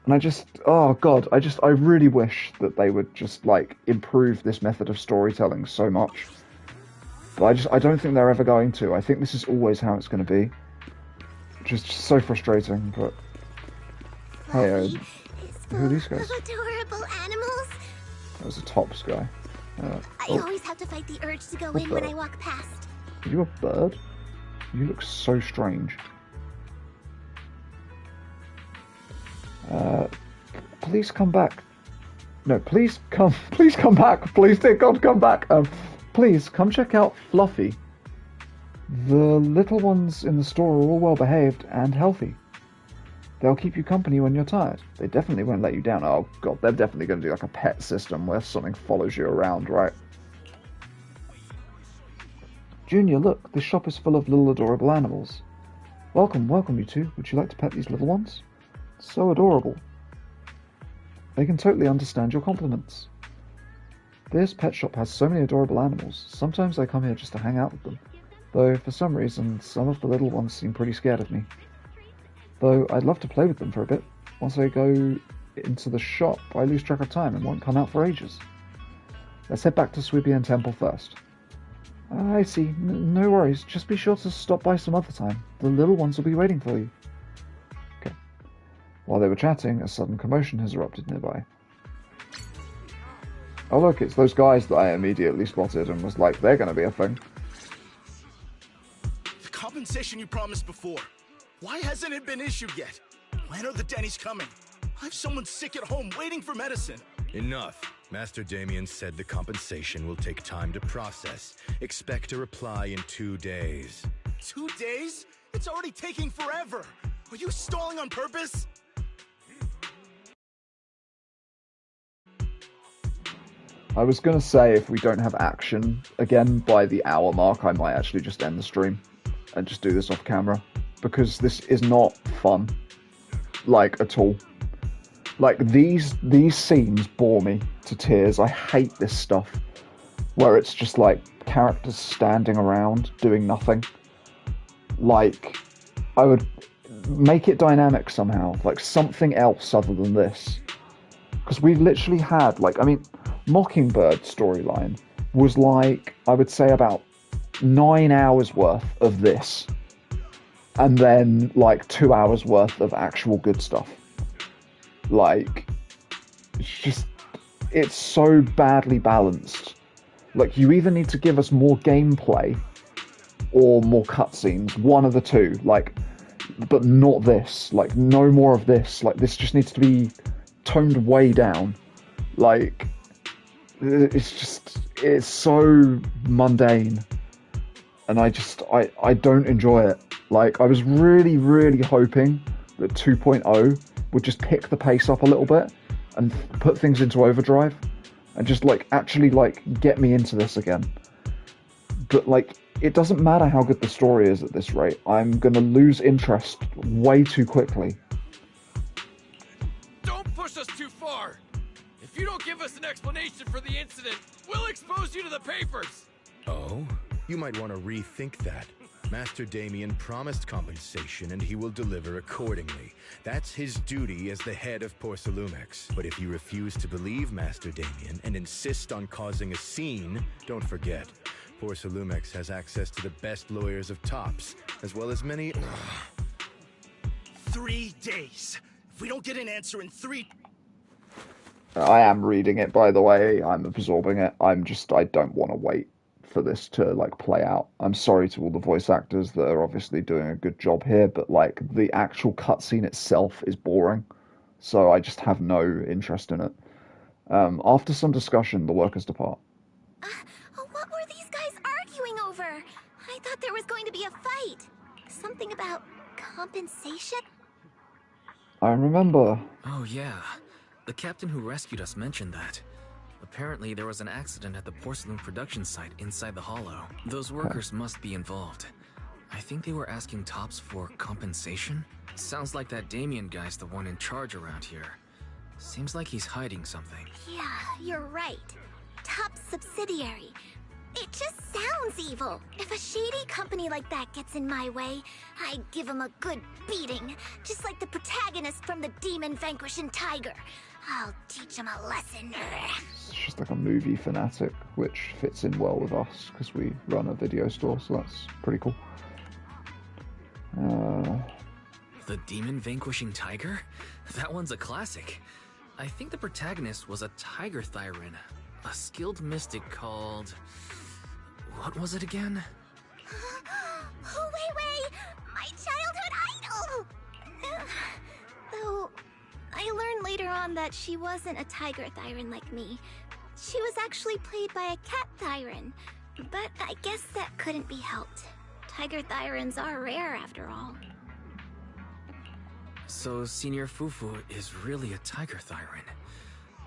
I just, oh god, I really wish that they would just, like, improve this method of storytelling so much. But I don't think they're ever going to. I think this is always how it's going to be. Just so frustrating, but... Hey, who are these guys? Adorable animals. That was a Tops guy. I always have to fight the urge to go in when I walk past. Are you a bird? You look so strange. Please come back. No, please come back. Please, dear God, come back. Please, come check out Fluffy. The little ones in the store are all well behaved and healthy. They'll keep you company when you're tired. They definitely won't let you down. Oh god, they're definitely going to do like a pet system where something follows you around, right? Junior, look, this shop is full of little adorable animals. Welcome, welcome you two. Would you like to pet these little ones? So adorable. They can totally understand your compliments. This pet shop has so many adorable animals. Sometimes I come here just to hang out with them. Though, for some reason, some of the little ones seem pretty scared of me. Though, I'd love to play with them for a bit. Once I go into the shop, I lose track of time and won't come out for ages. Let's head back to Swibian Temple first. I see. No worries. Just be sure to stop by some other time. The little ones will be waiting for you. Okay. While they were chatting, a sudden commotion has erupted nearby. Oh look, it's those guys that I immediately spotted and was like, they're going to be a thing. The compensation you promised before. Why hasn't it been issued yet? When are the Denny's coming? I have someone sick at home waiting for medicine. Enough. Master Damien said the compensation will take time to process. Expect a reply in 2 days. 2 days? It's already taking forever. Are you stalling on purpose? I was going to say if we don't have action again by the hour mark, I might actually just end the stream and just do this off camera. Because this is not fun. Like, at all. Like, these scenes bore me to tears. I hate this stuff. Where it's just, like, characters standing around doing nothing. Like, I would make it dynamic somehow. Like, something else other than this. Because we've literally had, like, I mean, Mockingbird storyline was, like, I would say about 9 hours worth of this. And then, like, 2 hours worth of actual good stuff. Like, it's so badly balanced. Like, you either need to give us more gameplay or more cutscenes. One of the two. Like, but not this. Like, no more of this. Like, this just needs to be toned way down. Like, it's so mundane. And I don't enjoy it. Like, I was really, really hoping that 2.0 would just pick the pace up a little bit and put things into overdrive and just, like, actually, like, get me into this again. But, like, it doesn't matter how good the story is at this rate. I'm gonna lose interest way too quickly. Don't push us too far! If you don't give us an explanation for the incident, we'll expose you to the papers! Oh? You might want to rethink that. Master Damien promised compensation and he will deliver accordingly. That's his duty as the head of Porcelumex. But if you refuse to believe Master Damien and insist on causing a scene, don't forget, Porcelumex has access to the best lawyers of Tops, as well as many... 3 days. If we don't get an answer in 3... I am reading it, by the way. I'm absorbing it. I don't want to wait for this to, like, play out. I'm sorry to all the voice actors that are obviously doing a good job here, but, like, the actual cutscene itself is boring, so I just have no interest in it. After some discussion, the workers depart. What were these guys arguing over? I thought there was going to be a fight. something about compensation? I remember. Oh yeah, the captain who rescued us mentioned that. Apparently there was an accident at the porcelain production site inside the hollow. Those workers must be involved. I think they were asking Tops for compensation? Sounds like that Damien guy's the one in charge around here. Seems like he's hiding something. Yeah, you're right. Top subsidiary. It just sounds evil. If a shady company like that gets in my way, I'd give him a good beating. Just like the protagonist from the Demon Vanquishing Tiger. I'll teach him a lesson. It's just like a movie fanatic, which fits in well with us, because we run a video store, so that's pretty cool. The Demon Vanquishing Tiger? That one's a classic. I think the protagonist was a Tiger Thyran, a skilled mystic called... What was it again? Oh, wait! My childhood idol! Though, I learned later on that she wasn't a Tiger Thyran like me. She was actually played by a Cat Thyran. But I guess that couldn't be helped. Tiger Thyrans are rare after all. So Senior Fufu is really a Tiger Thyran.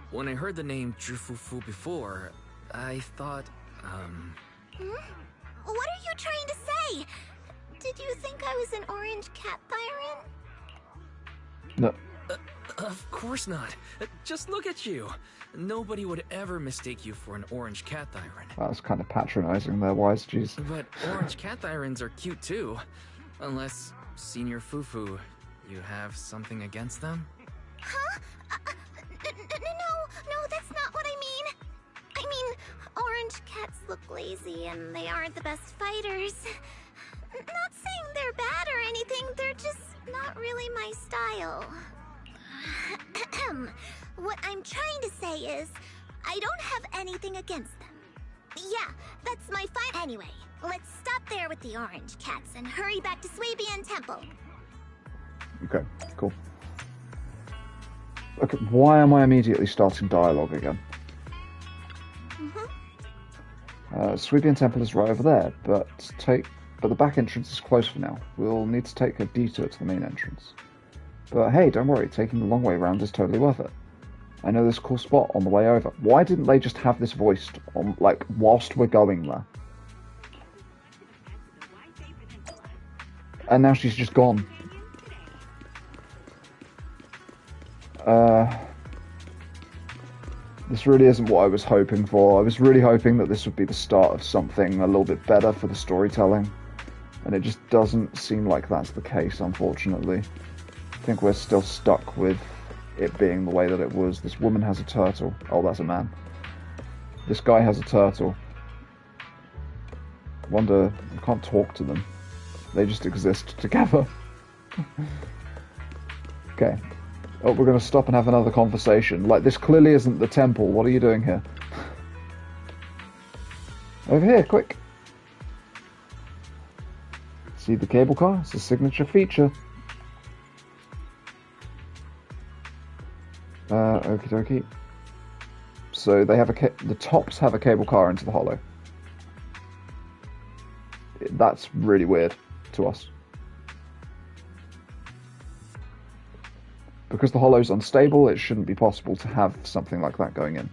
When I heard the name Jufufu before, I thought, What are you trying to say? Did you think I was an orange cat Thyran? No. Of course not. Just look at you. Nobody would ever mistake you for an orange cat Thyran. That was kind of patronizing there, Wise. Jeez. But orange cat Thyrans are cute too. Unless, Senior Fufu, you have something against them? Huh? No, that's not what I mean. I mean, orange cats look lazy and they aren't the best fighters. Not saying they're bad or anything, they're just not really my style. What I'm trying to say is, I don't have anything against them. Yeah, that's my fine. Anyway, let's stop there with the orange cats and hurry back to Swabian Temple. Okay, cool. Okay, why am I immediately starting dialogue again? Swabian Temple is right over there, but the back entrance is closed for now. We'll need to take a detour to the main entrance. But hey, don't worry, taking the long way around is totally worth it. I know this cool spot on the way over. Why didn't they just have this voiced on, like, whilst we're going there? And now she's just gone. This really isn't what I was hoping for. I was really hoping that this would be the start of something a little bit better for the storytelling. And it just doesn't seem like that's the case, unfortunately. I think we're still stuck with it being the way that it was. This woman has a turtle. Oh, that's a man. This guy has a turtle. I wonder, I can't talk to them. They just exist together. Okay. Oh, we're going to stop and have another conversation. Like, this clearly isn't the temple. What are you doing here? Over here, quick. See the cable car? It's a signature feature. Okie dokie. So they have the Tops have a cable car into the hollow. That's really weird to us. Because the hollow's unstable, it shouldn't be possible to have something like that going in.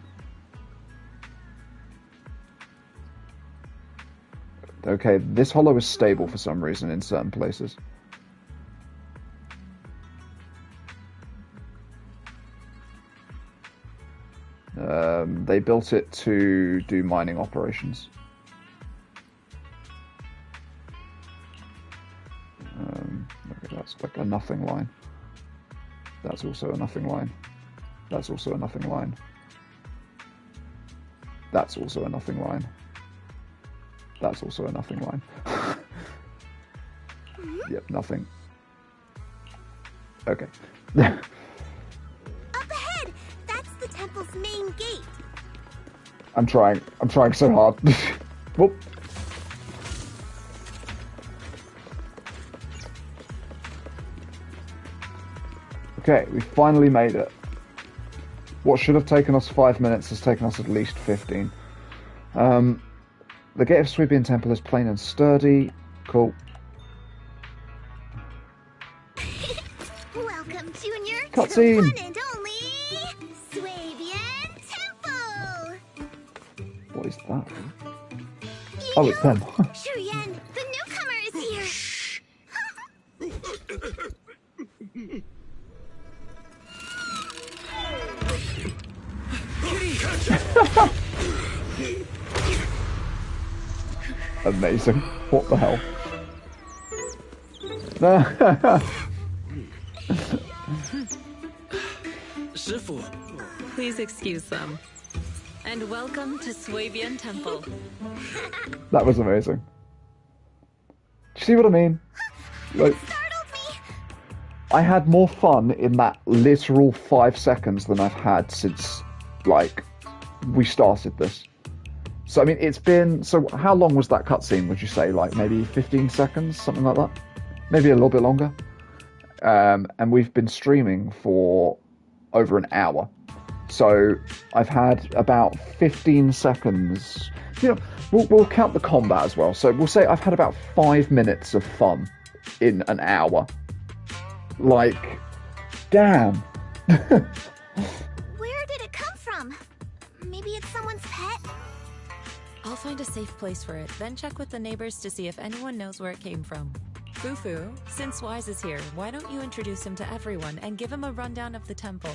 Okay, this hollow is stable for some reason in certain places. They built it to do mining operations. Okay, that's like a nothing line. That's also a nothing line. That's also a nothing line. That's also a nothing line. That's also a nothing line. Yep, nothing. Okay. Up ahead! That's the temple's main gate. I'm trying so hard. Whoop. Okay, we finally made it. What should have taken us 5 minutes has taken us at least 15. The gate of Swabian Temple is plain and sturdy. Cool. Welcome, Junior, to the Cutscene. one and only Swabian Temple! What is that? Oh, it's them. Shuyen, the newcomer is here! Amazing. What the hell? Shifu. Please excuse them. And welcome to Swabian Temple. That was amazing. Do you see what I mean? Like, Startled me! I had more fun in that literal 5 seconds than I've had since, like, we started this. So, I mean, it's been... So, how long was that cutscene, would you say? Like, maybe 15 seconds? Something like that? Maybe a little bit longer? And we've been streaming for over an hour. So, I've had about 15 seconds... You know, we'll count the combat as well. So, we'll say I've had about 5 minutes of fun in an hour. Like, damn. Where did it come from? Maybe it's someone's pet? I'll find a safe place for it, then check with the neighbors to see if anyone knows where it came from. Fufu, since Wise is here, why don't you introduce him to everyone and give him a rundown of the temple?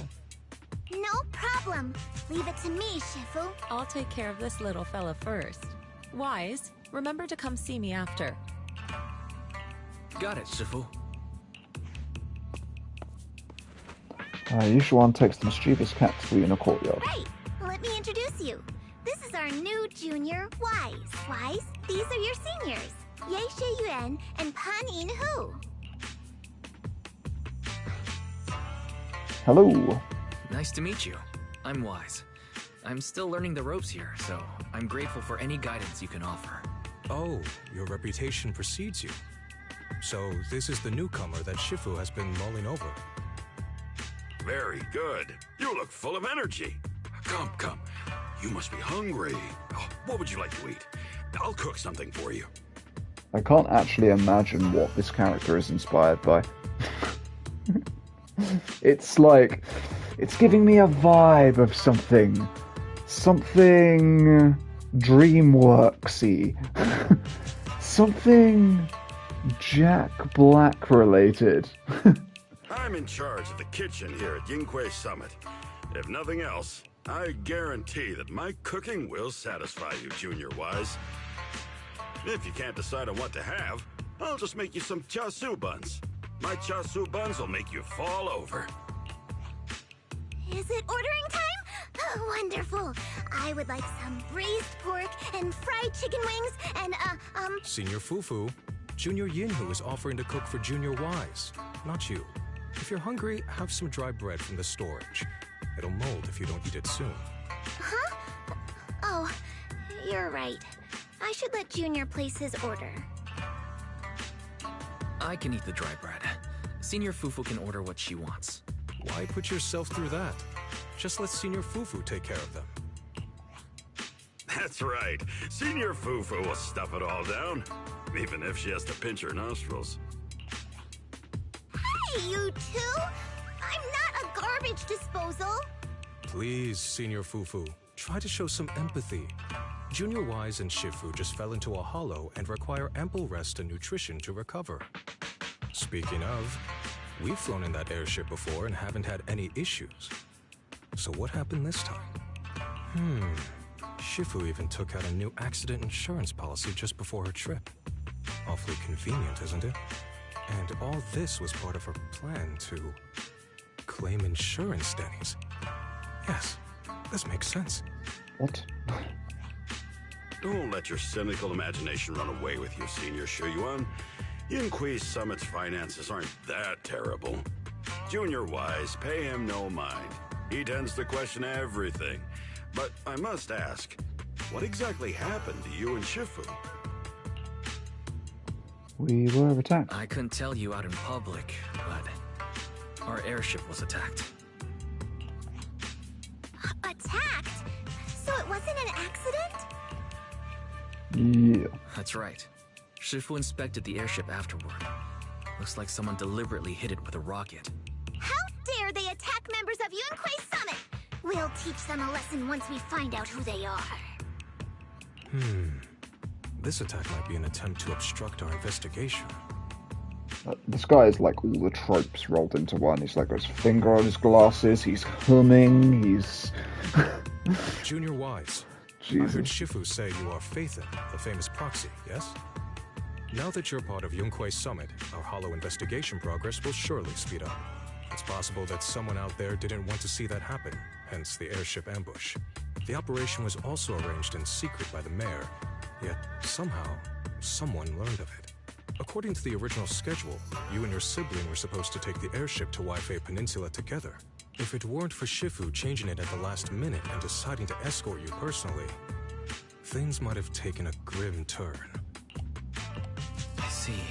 No problem. Leave it to me, Shifu. I'll take care of this little fella first. Wise, remember to come see me after. Got it, Shifu. Yushuan takes the mischievous cat to the inner courtyard. Right. Let me introduce you. This is our new junior, Wise. Wise, these are your seniors. Ye Yuan and Pan In Hu. Hello. Nice to meet you. I'm Wise. I'm still learning the ropes here, so I'm grateful for any guidance you can offer. Oh, your reputation precedes you. So this is the newcomer that Shifu has been mulling over. Very good. You look full of energy. Come. You must be hungry. Oh, what would you like to eat? I'll cook something for you. I can't actually imagine what this character is inspired by. It's like... It's giving me a vibe of something DreamWorksy. Something Jack Black related. I'm in charge of the kitchen here at Yinghui Summit. If nothing else, I guarantee that my cooking will satisfy you, Junior Wise. If you can't decide on what to have, I'll just make you some chasu buns. My chasu buns will make you fall over. Is it ordering time? Oh, wonderful. I would like some braised pork and fried chicken wings and, Senior Fufu, Junior Yinhu is offering to cook for Junior Wise, not you. If you're hungry, have some dry bread from the storage. It'll mold if you don't eat it soon. Huh? Oh, you're right. I should let Junior place his order. I can eat the dry bread. Senior Fufu can order what she wants. Why put yourself through that? Just let Senior Fufu take care of them. That's right. Senior Fufu will stuff it all down, even if she has to pinch her nostrils. Hey, you two! I'm not a garbage disposal! Please, Senior Fufu, try to show some empathy. Junior Wise and Shifu just fell into a hollow and require ample rest and nutrition to recover. Speaking of, we've flown in that airship before and haven't had any issues. So what happened this time? Shifu even took out a new accident insurance policy just before her trip. Awfully convenient, isn't it? And all this was part of her plan to claim insurance, Denny's. Yes, this makes sense. What? Don't let your cynical imagination run away with you, Senior Shuyuan. Yinghui Summit's finances aren't that terrible. Junior Wise, pay him no mind. He tends to question everything. But I must ask, what exactly happened to you and Shifu? We were attacked. I couldn't tell you out in public, but our airship was attacked. Attacked? So it wasn't an accident? Yeah. That's right. Shifu inspected the airship afterward. Looks like someone deliberately hit it with a rocket. dare they attack members of Yunquei Summit? We'll teach them a lesson once we find out who they are. This attack might be an attempt to obstruct our investigation. This guy is like all the tropes rolled into one. He's like got his finger on his glasses, he's humming, he's... Junior Wise, Jesus. I heard Shifu say you are Phaethon, the famous proxy, yes? Now that you're part of Yunquei Summit, our hollow investigation progress will surely speed up. It's possible that someone out there didn't want to see that happen, hence the airship ambush. The operation was also arranged in secret by the mayor, yet somehow, someone learned of it. According to the original schedule, you and your sibling were supposed to take the airship to Waifei Peninsula together. If it weren't for Shifu changing it at the last minute and deciding to escort you personally, things might have taken a grim turn. I see.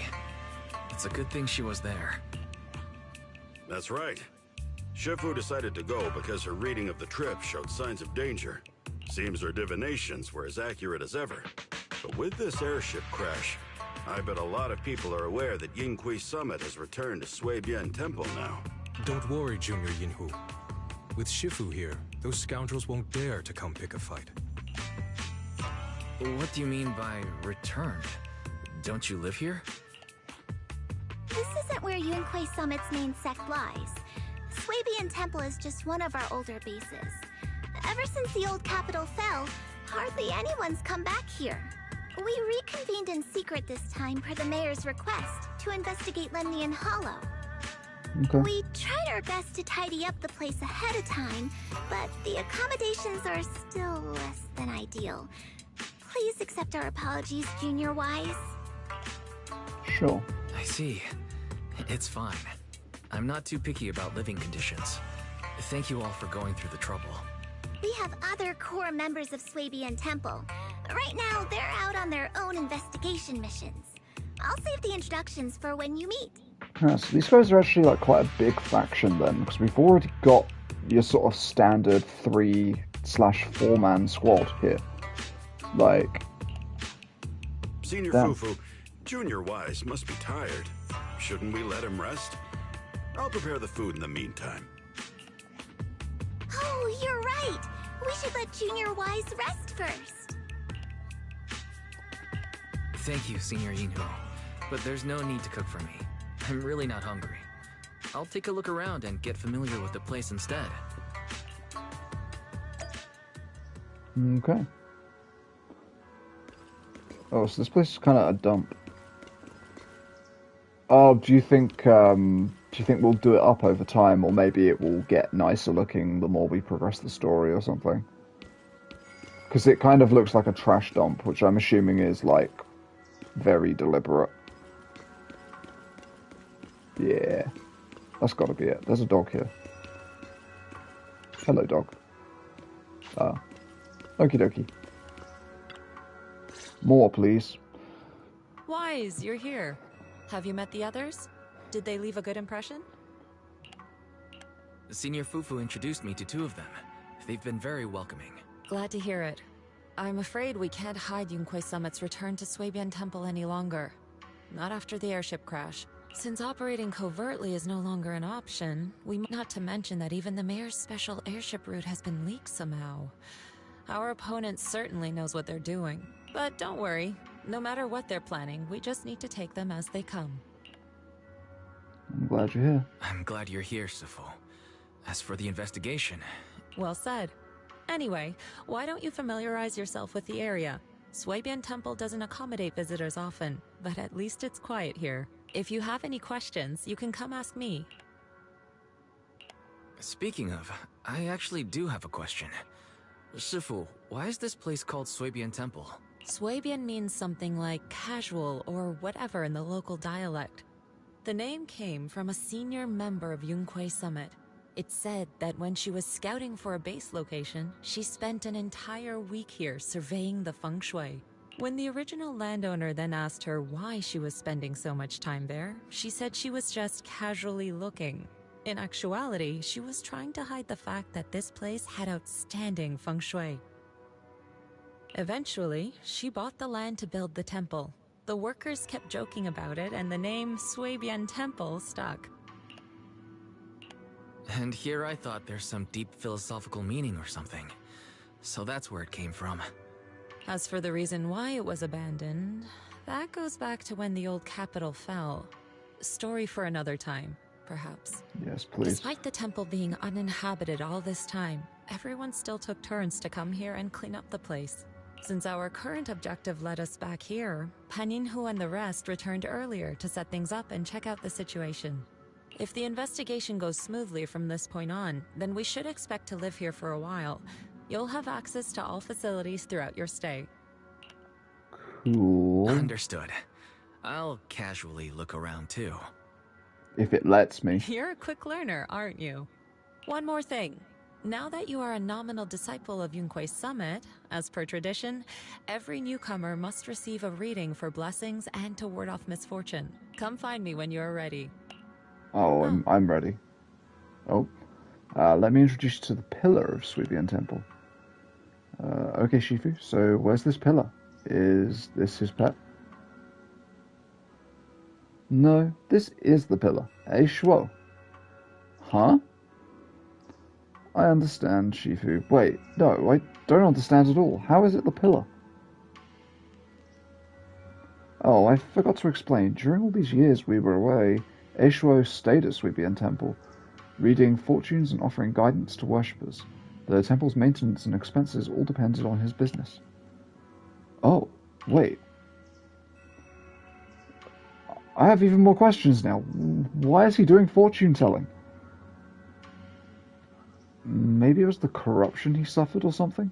It's a good thing she was there. That's right. Shifu decided to go because her reading of the trip showed signs of danger. Seems her divinations were as accurate as ever. But with this airship crash, I bet a lot of people are aware that Yinghui Summit has returned to Suibian Temple now. Don't worry, Junior Yinhu. With Shifu here, those scoundrels won't dare to come pick a fight. What do you mean by returned? Don't you live here? This isn't where Yunquei Summit's main sect lies. Suibian Temple is just one of our older bases. Ever since the old capital fell, hardly anyone's come back here. We reconvened in secret this time per the mayor's request to investigate Lemnian Hollow. Okay. We tried our best to tidy up the place ahead of time, but the accommodations are still less than ideal. Please accept our apologies, Junior Wise. Sure. I see. It's fine. I'm not too picky about living conditions. Thank you all for going through the trouble. We have other core members of Suibian Temple. Right now, they're out on their own investigation missions. I'll save the introductions for when you meet. Yeah, so these guys are actually like quite a big faction then, because we've already got your sort of standard 3/4-man squad here. Like... Senior Damn. Fufu, Junior Wise must be tired. Shouldn't we let him rest? I'll prepare the food in the meantime. Oh, you're right. We should let Junior Wise rest first. Thank you, Senior Yinhu. But there's no need to cook for me. I'm really not hungry. I'll take a look around and get familiar with the place instead. Okay. Oh, so this place is kind of a dump. Oh, do you think we'll do it up over time, or maybe it will get nicer looking the more we progress the story or something? Because it kind of looks like a trash dump, which I'm assuming is, like, very deliberate. Yeah. That's gotta be it. There's a dog here. Hello, dog. Okie dokie. More, please. Wise, you're here. Have you met the others? Did they leave a good impression? Senior Fufu introduced me to two of them. They've been very welcoming. Glad to hear it. I'm afraid we can't hide Yunquei Summit's return to Suibian Temple any longer. Not after the airship crash. Since operating covertly is no longer an option, not to mention that even the mayor's special airship route has been leaked somehow. Our opponent certainly knows what they're doing. But don't worry, no matter what they're planning, we just need to take them as they come. I'm glad you're here. I'm glad you're here, Sifu. As for the investigation... Well said. Anyway, why don't you familiarize yourself with the area? Suibian Temple doesn't accommodate visitors often, but at least it's quiet here. If you have any questions, you can come ask me. Speaking of, I actually do have a question. Shifu, why is this place called Suibian Temple? Suibian means something like casual or whatever in the local dialect. The name came from a senior member of Yunquei Summit. It's said that when she was scouting for a base location, she spent an entire week here surveying the feng shui. When the original landowner then asked her why she was spending so much time there, she said she was just casually looking. In actuality, she was trying to hide the fact that this place had outstanding feng shui. Eventually, she bought the land to build the temple. The workers kept joking about it, and the name Suibian Temple stuck. And here I thought there's some deep philosophical meaning or something. So that's where it came from. As for the reason why it was abandoned, that goes back to when the old capital fell. Story for another time, perhaps. Yes, please. Despite the temple being uninhabited all this time, everyone still took turns to come here and clean up the place. Since our current objective led us back here, Paninhu and the rest returned earlier to set things up and check out the situation. If the investigation goes smoothly from this point on, then we should expect to live here for a while. You'll have access to all facilities throughout your stay. Cool. Understood. I'll casually look around too. If it lets me. You're a quick learner, aren't you? One more thing. Now that you are a nominal disciple of Yunque's summit, as per tradition, every newcomer must receive a reading for blessings and to ward off misfortune. Come find me when you're ready. Oh, I'm ready. Oh, let me introduce you to the pillar of Suibian Temple. Okay, Shifu, so where's this pillar? Is this his pet? No, this is the pillar. A Shuo. Huh? I understand, Shifu. Wait, no, I don't understand at all. How is it the pillar? Oh, I forgot to explain. During all these years we were away, Eishuo stayed at Suibian Temple, reading fortunes and offering guidance to worshippers. The temple's maintenance and expenses all depended on his business. Oh, wait. I have even more questions now. Why is he doing fortune telling? Maybe it was the corruption he suffered or something?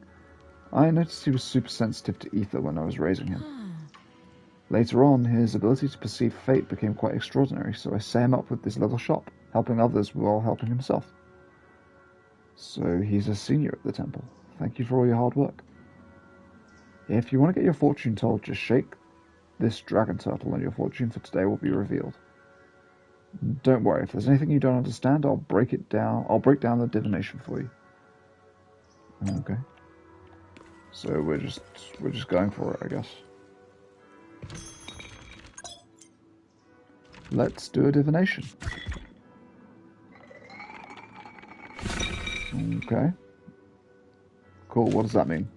I noticed he was super sensitive to ether when I was raising him. Later on, his ability to perceive fate became quite extraordinary, so I set him up with this little shop, helping others while helping himself. So he's a senior at the temple. Thank you for all your hard work. If you want to get your fortune told, just shake this dragon turtle and your fortune for today will be revealed. Don't worry, if there's anything you don't understand, I'll break down the divination for you. Okay. So we're just going for it, I guess. Let's do a divination. Okay. Cool, what does that mean?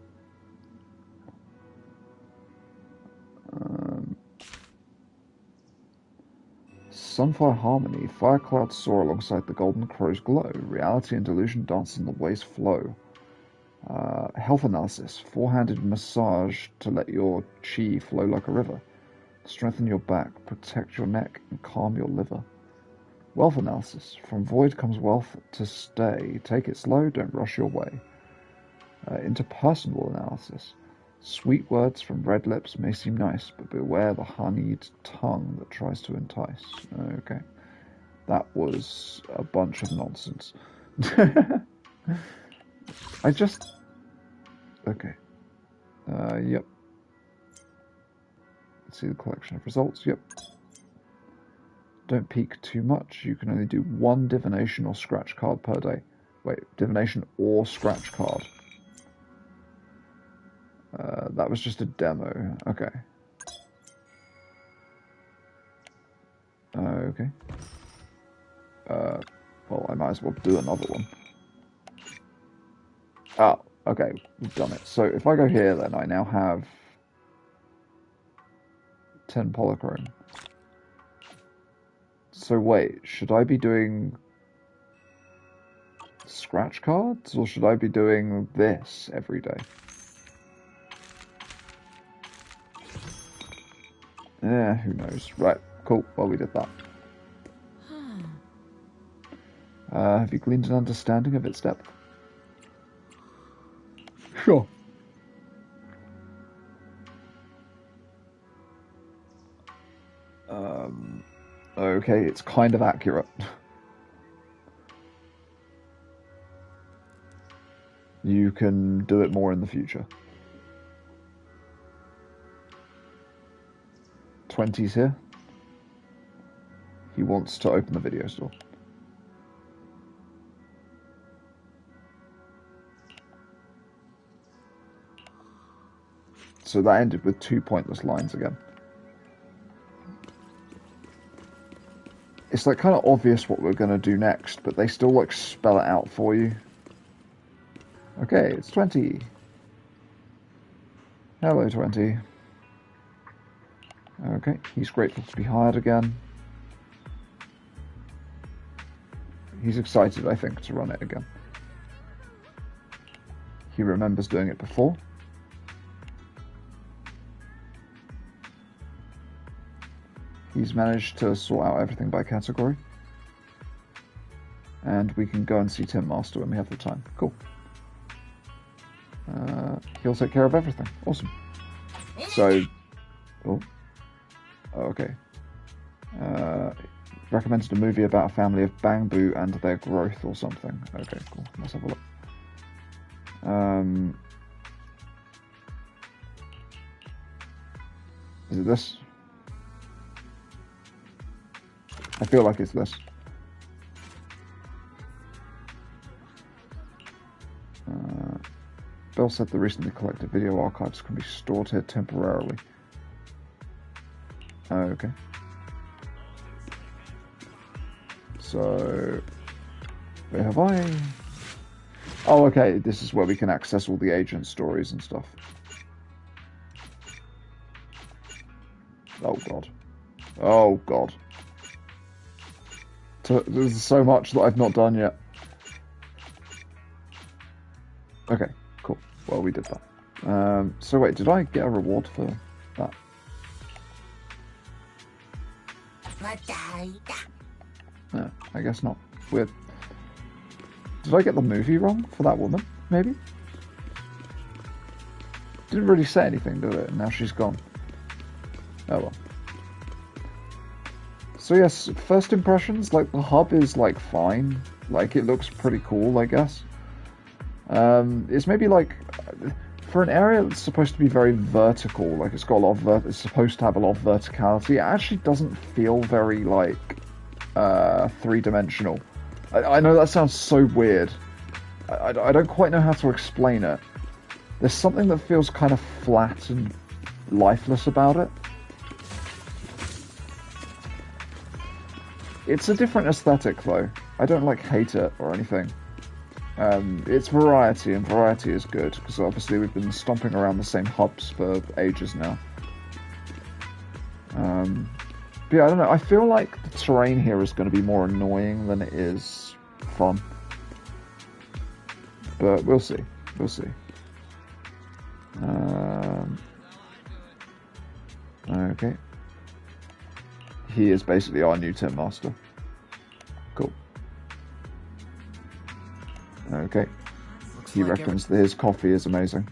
Sunfire Harmony. Fire clouds soar alongside the golden crow's glow. Reality and delusion dance in the way's flow. Health analysis. Four-handed massage to let your chi flow like a river. Strengthen your back, protect your neck, and calm your liver. Wealth analysis. From void comes wealth to stay. Take it slow, don't rush your way. Interpersonal analysis. Sweet words from red lips may seem nice, but beware the honeyed tongue that tries to entice. Okay. That was a bunch of nonsense. Okay. Yep. Let's see the collection of results. Yep. Don't peek too much. You can only do one divination or scratch card per day. Wait, divination or scratch card. That was just a demo. Okay. Okay. Well, I might as well do another one. Oh, okay. We've done it. So if I go here, then I now have 10 polychrome. So wait, should I be doing scratch cards, or should I be doing this every day? Yeah, who knows. Right, cool. Well, we did that. Have you gleaned an understanding of its depth? Sure. Okay, it's kind of accurate. You can do it more in the future. 20's here. He wants to open the video store. So that ended with 2 pointless lines again. it's like kind of obvious what we're gonna do next, but they still like spell it out for you. Okay, it's 20. Hello, 20. Okay, he's grateful to be hired again. He's excited, I think, to run it again. He remembers doing it before. He's managed to sort out everything by category. And we can go and see Tim Master when we have the time. Cool. He'll take care of everything. Awesome. So... Oh. Okay. Recommended a movie about a family of bamboo and their growth or something. Okay, cool. Let's have a look. Is it this? I feel like it's this. Bill said the recently collected video archives can be stored here temporarily. Okay. So, where have I? Oh, okay. This is where we can access all the agent stories and stuff. Oh god. Oh god. There's so much that I've not done yet. Okay, cool. Well, we did that. So wait, did I get a reward for that? No, I guess not. Weird. Did I get the movie wrong for that woman? Maybe? Didn't really say anything, did it? And now she's gone. Oh well. So yes, first impressions, like the hub is like fine. Like it looks pretty cool, I guess. It's maybe like for an area that's supposed to be very vertical, like it's got a lot of it's supposed to have a lot of verticality. It actually doesn't feel very like three-dimensional. I know that sounds so weird. I don't quite know how to explain it. There's something that feels kind of flat and lifeless about it. It's a different aesthetic though. I don't like hate it or anything. It's variety, and variety is good, because obviously we've been stomping around the same hubs for ages now. But yeah, I don't know, I feel like the terrain here is going to be more annoying than it is fun. But we'll see, we'll see. Okay. He is basically our new Tin Master. Cool. Okay. He reckons that his coffee is amazing.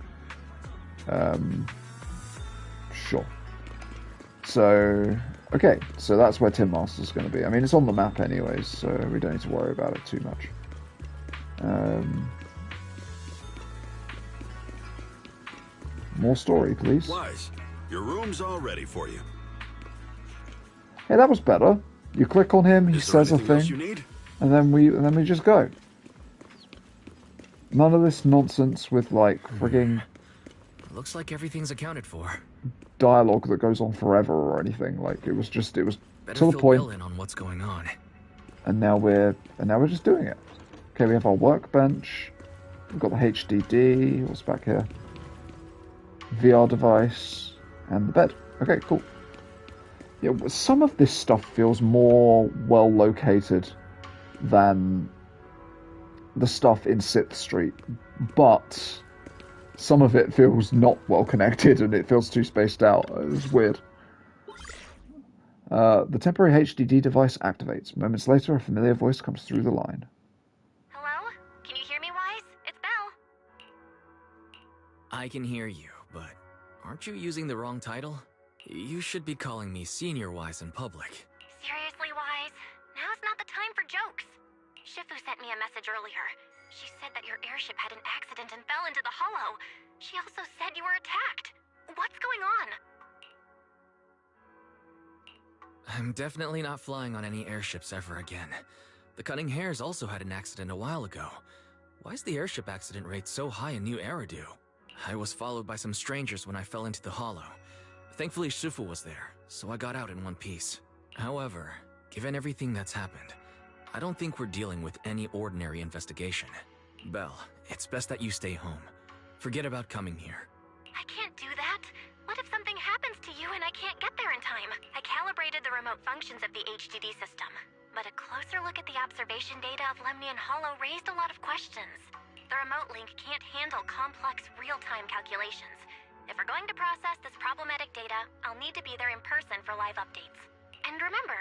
Sure. So, okay. So that's where Tin Master's going to be. I mean, it's on the map anyways, so we don't need to worry about it too much. More story, please. Wise, your room's all ready for you. Hey, that was better. You click on him, he says a thing, and then we just go. None of this nonsense with like frigging. Looks like everything's accounted for. Dialogue that goes on forever or anything. Like it was to the point. Bill in on what's going on. And now we're just doing it. Okay, we have our workbench. We've got the HDD. What's back here? VR device and the bed. Okay, cool. Yeah, some of this stuff feels more well located than the stuff in 6th Street, but some of it feels not well connected and it feels too spaced out. It's weird. The temporary HDD device activates. Moments later, a familiar voice comes through the line. Hello? Can you hear me, Wise? It's Belle. I can hear you, but aren't you using the wrong title? You should be calling me Senior Wise in public. Seriously, Wise? Now's not the time for jokes. Shifu sent me a message earlier. She said that your airship had an accident and fell into the hollow. She also said you were attacked. What's going on? I'm definitely not flying on any airships ever again. The Cunning Hares also had an accident a while ago. Why is the airship accident rate so high in New Eridu? I was followed by some strangers when I fell into the hollow. Thankfully, Shifu was there, so I got out in one piece. However, Given everything that's happened, I don't think we're dealing with any ordinary investigation. Belle, it's best that you stay home. Forget about coming here. I can't do that. What if something happens to you and I can't get there in time? I calibrated the remote functions of the HDD system, but a closer look at the observation data of Lemnian Hollow raised a lot of questions. The remote link can't handle complex real-time calculations. If we're going to process this problematic data, I'll need to be there in person for live updates. And remember,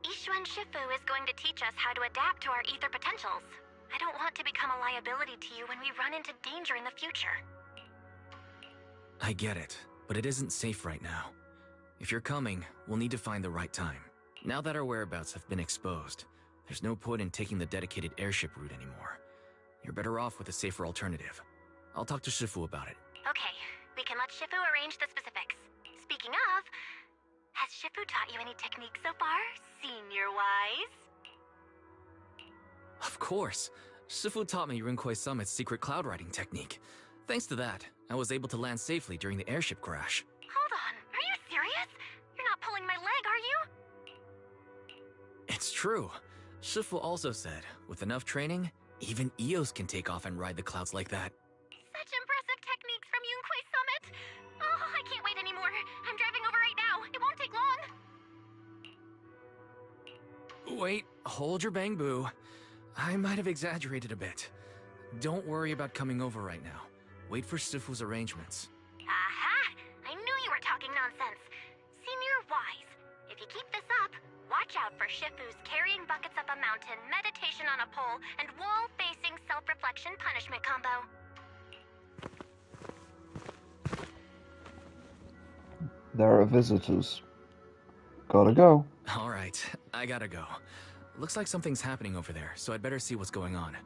Yixuan Shifu is going to teach us how to adapt to our ether potentials. I don't want to become a liability to you when we run into danger in the future. I get it, but it isn't safe right now. If you're coming, we'll need to find the right time. Now that our whereabouts have been exposed, there's no point in taking the dedicated airship route anymore. You're better off with a safer alternative. I'll talk to Shifu about it. Okay, we can let Shifu arrange the specifics. Speaking of, has Shifu taught you any techniques so far, senior-wise? Of course. Shifu taught me Rinkwei Summit's secret cloud riding technique. Thanks to that, I was able to land safely during the airship crash. Hold on, are you serious? You're not pulling my leg, are you? It's true. Shifu also said, with enough training, even Eos can take off and ride the clouds like that. Such impressive techniques from Yunkwei Summit! Oh, I can't wait anymore. I'm driving over right now. It won't take long. Wait, hold your bang boo. I might have exaggerated a bit. Don't worry about coming over right now. Wait for Shifu's arrangements. Aha! I knew you were talking nonsense. Senior-wise, if you keep this up, watch out for Shifu's carrying buckets up a mountain, meditation on a pole, and wall-facing self-reflection punishment combo. There are visitors. Gotta go. Alright, I gotta go. Looks like something's happening over there, so I'd better see what's going on.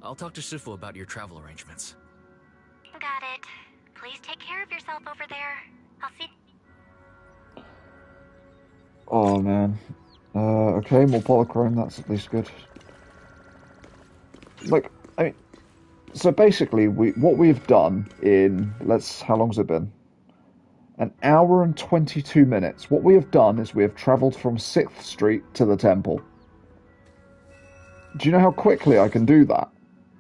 I'll talk to Shifu about your travel arrangements. Got it. Please take care of yourself over there. I'll see. Oh man. Okay, more polychrome, that's at least good. Like, I mean, so basically, what we've done in, how long's it been? An hour and 22 minutes. What we have done is we have travelled from 6th Street to the temple. Do you know how quickly I can do that?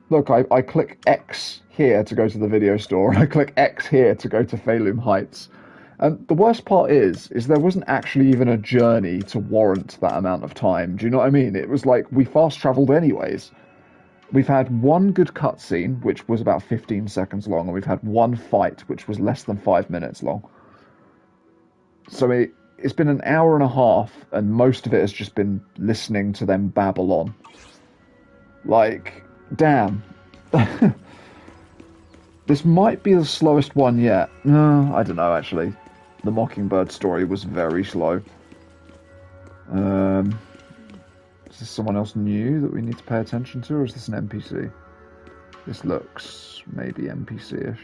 Look, I click X here to go to the video store, and I click X here to go to Feilum Heights. And the worst part is there wasn't actually even a journey to warrant that amount of time. Do you know what I mean? It was like, we fast-travelled anyways. We've had one good cutscene, which was about 15 seconds long, and we've had one fight, which was less than 5 minutes long. So it's been an hour and a half, and most of it has just been listening to them babble on. Like, damn. This might be the slowest one yet. No, I don't know, actually. The Mockingbird story was very slow. Is this someone else new that we need to pay attention to, or is this an NPC? This looks maybe NPC-ish.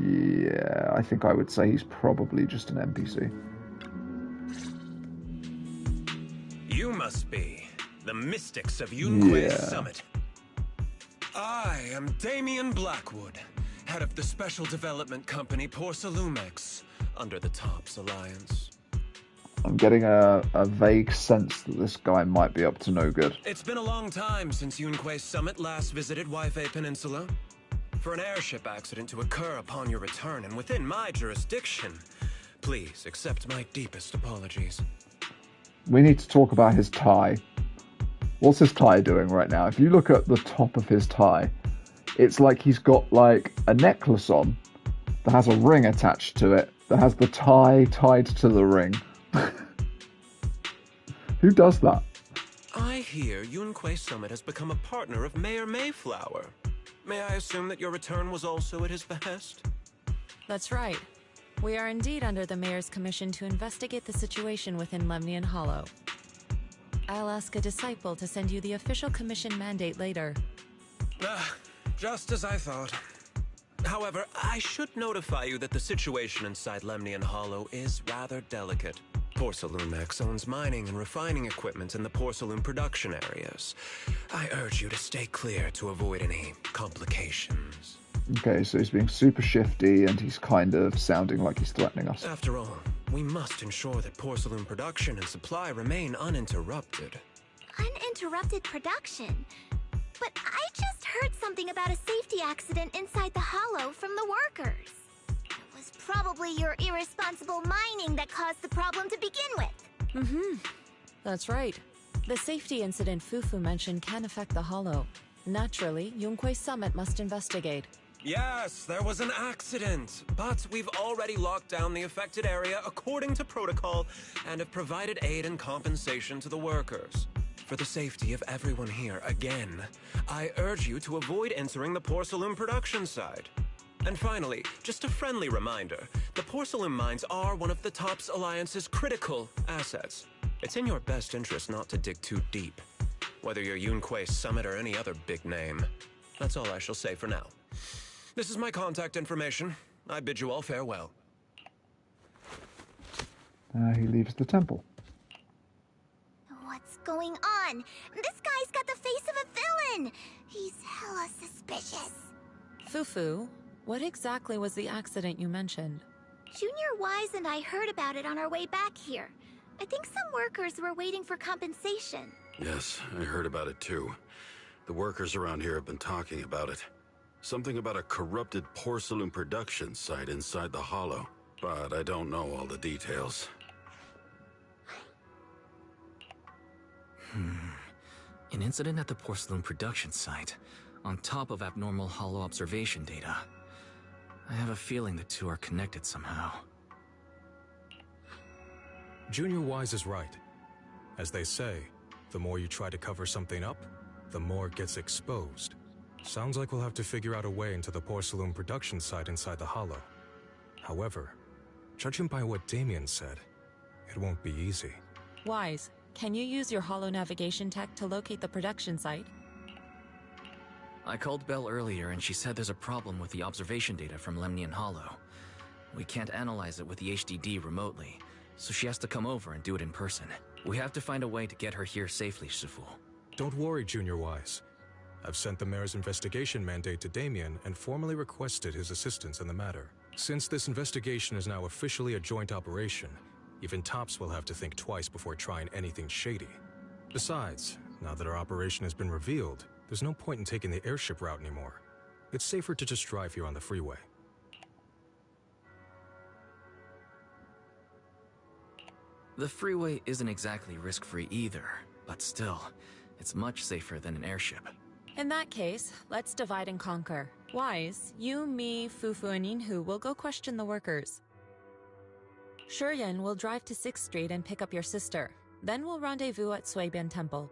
Yeah, I think I would say he's probably just an NPC. You must be the mystics of Yunkwei Yeah. Summit. I am Damien Blackwood, head of the special development company Porcelumex, under the Tops Alliance. I'm getting a vague sense that this guy might be up to no good. It's been a long time since Yunkwei Summit last visited Waifei Peninsula. For an airship accident to occur upon your return and within my jurisdiction, please accept my deepest apologies. We need to talk about his tie. What's his tie doing right now? If you look at the top of his tie, it's like he's got like a necklace on that has a ring attached to it that has the tie tied to the ring. Who does that? I hear Yunkwei Summit has become a partner of Mayor Mayflower. May I assume that your return was also at his behest? That's right. We are indeed under the Mayor's commission to investigate the situation within Lemnian Hollow. I'll ask a disciple to send you the official commission mandate later. Just as I thought. However, I should notify you that the situation inside Lemnian Hollow is rather delicate. Porcelumex owns mining and refining equipment in the porcelain production areas. I urge you to stay clear to avoid any complications. Okay, so he's being super shifty and he's kind of sounding like he's threatening us. After all, we must ensure that porcelain production and supply remain uninterrupted. Uninterrupted production? But I just heard something about a safety accident inside the hollow from the workers. It was probably your irresponsible mining that caused the problem to begin with. That's right. The safety incident Fufu mentioned can affect the hollow. Naturally, Yunquei Summit must investigate. Yes, there was an accident, but we've already locked down the affected area according to protocol and have provided aid and compensation to the workers. For the safety of everyone here, again, I urge you to avoid entering the porcelain production side. And finally, just a friendly reminder, the porcelain mines are one of the TOPS Alliance's critical assets. It's in your best interest not to dig too deep, whether you're Yunquei Summit or any other big name. That's all I shall say for now. This is my contact information. I bid you all farewell. He leaves the temple. What's going on? This guy's got the face of a villain! He's hella suspicious. Fufu, what exactly was the accident you mentioned? Junior Wise and I heard about it on our way back here. I think some workers were waiting for compensation. Yes, I heard about it too. The workers around here have been talking about it. Something about a corrupted porcelain production site inside the hollow, but I don't know all the details. An incident at the porcelain production site, on top of abnormal hollow observation data. I have a feeling the two are connected somehow. Junior Wise is right. As they say, the more you try to cover something up, the more it gets exposed. Sounds like we'll have to figure out a way into the porcelain production site inside the hollow. However, judging by what Damien said, it won't be easy. Wise, can you use your hollow navigation tech to locate the production site? I called Belle earlier and she said there's a problem with the observation data from Lemnian Hollow. We can't analyze it with the HDD remotely, so she has to come over and do it in person. We have to find a way to get her here safely, Shifu. Don't worry, Junior Wise. I've sent the mayor's investigation mandate to Damien and formally requested his assistance in the matter. Since this investigation is now officially a joint operation, even TOPS will have to think twice before trying anything shady. Besides, now that our operation has been revealed, there's no point in taking the airship route anymore. It's safer to just drive here on the freeway. The freeway isn't exactly risk-free either, but still, it's much safer than an airship. In that case, let's divide and conquer. Wise, you, me, Fufu, and Yinhu will go question the workers. Shuryen will drive to 6th Street and pick up your sister. Then we'll rendezvous at Suibian Temple.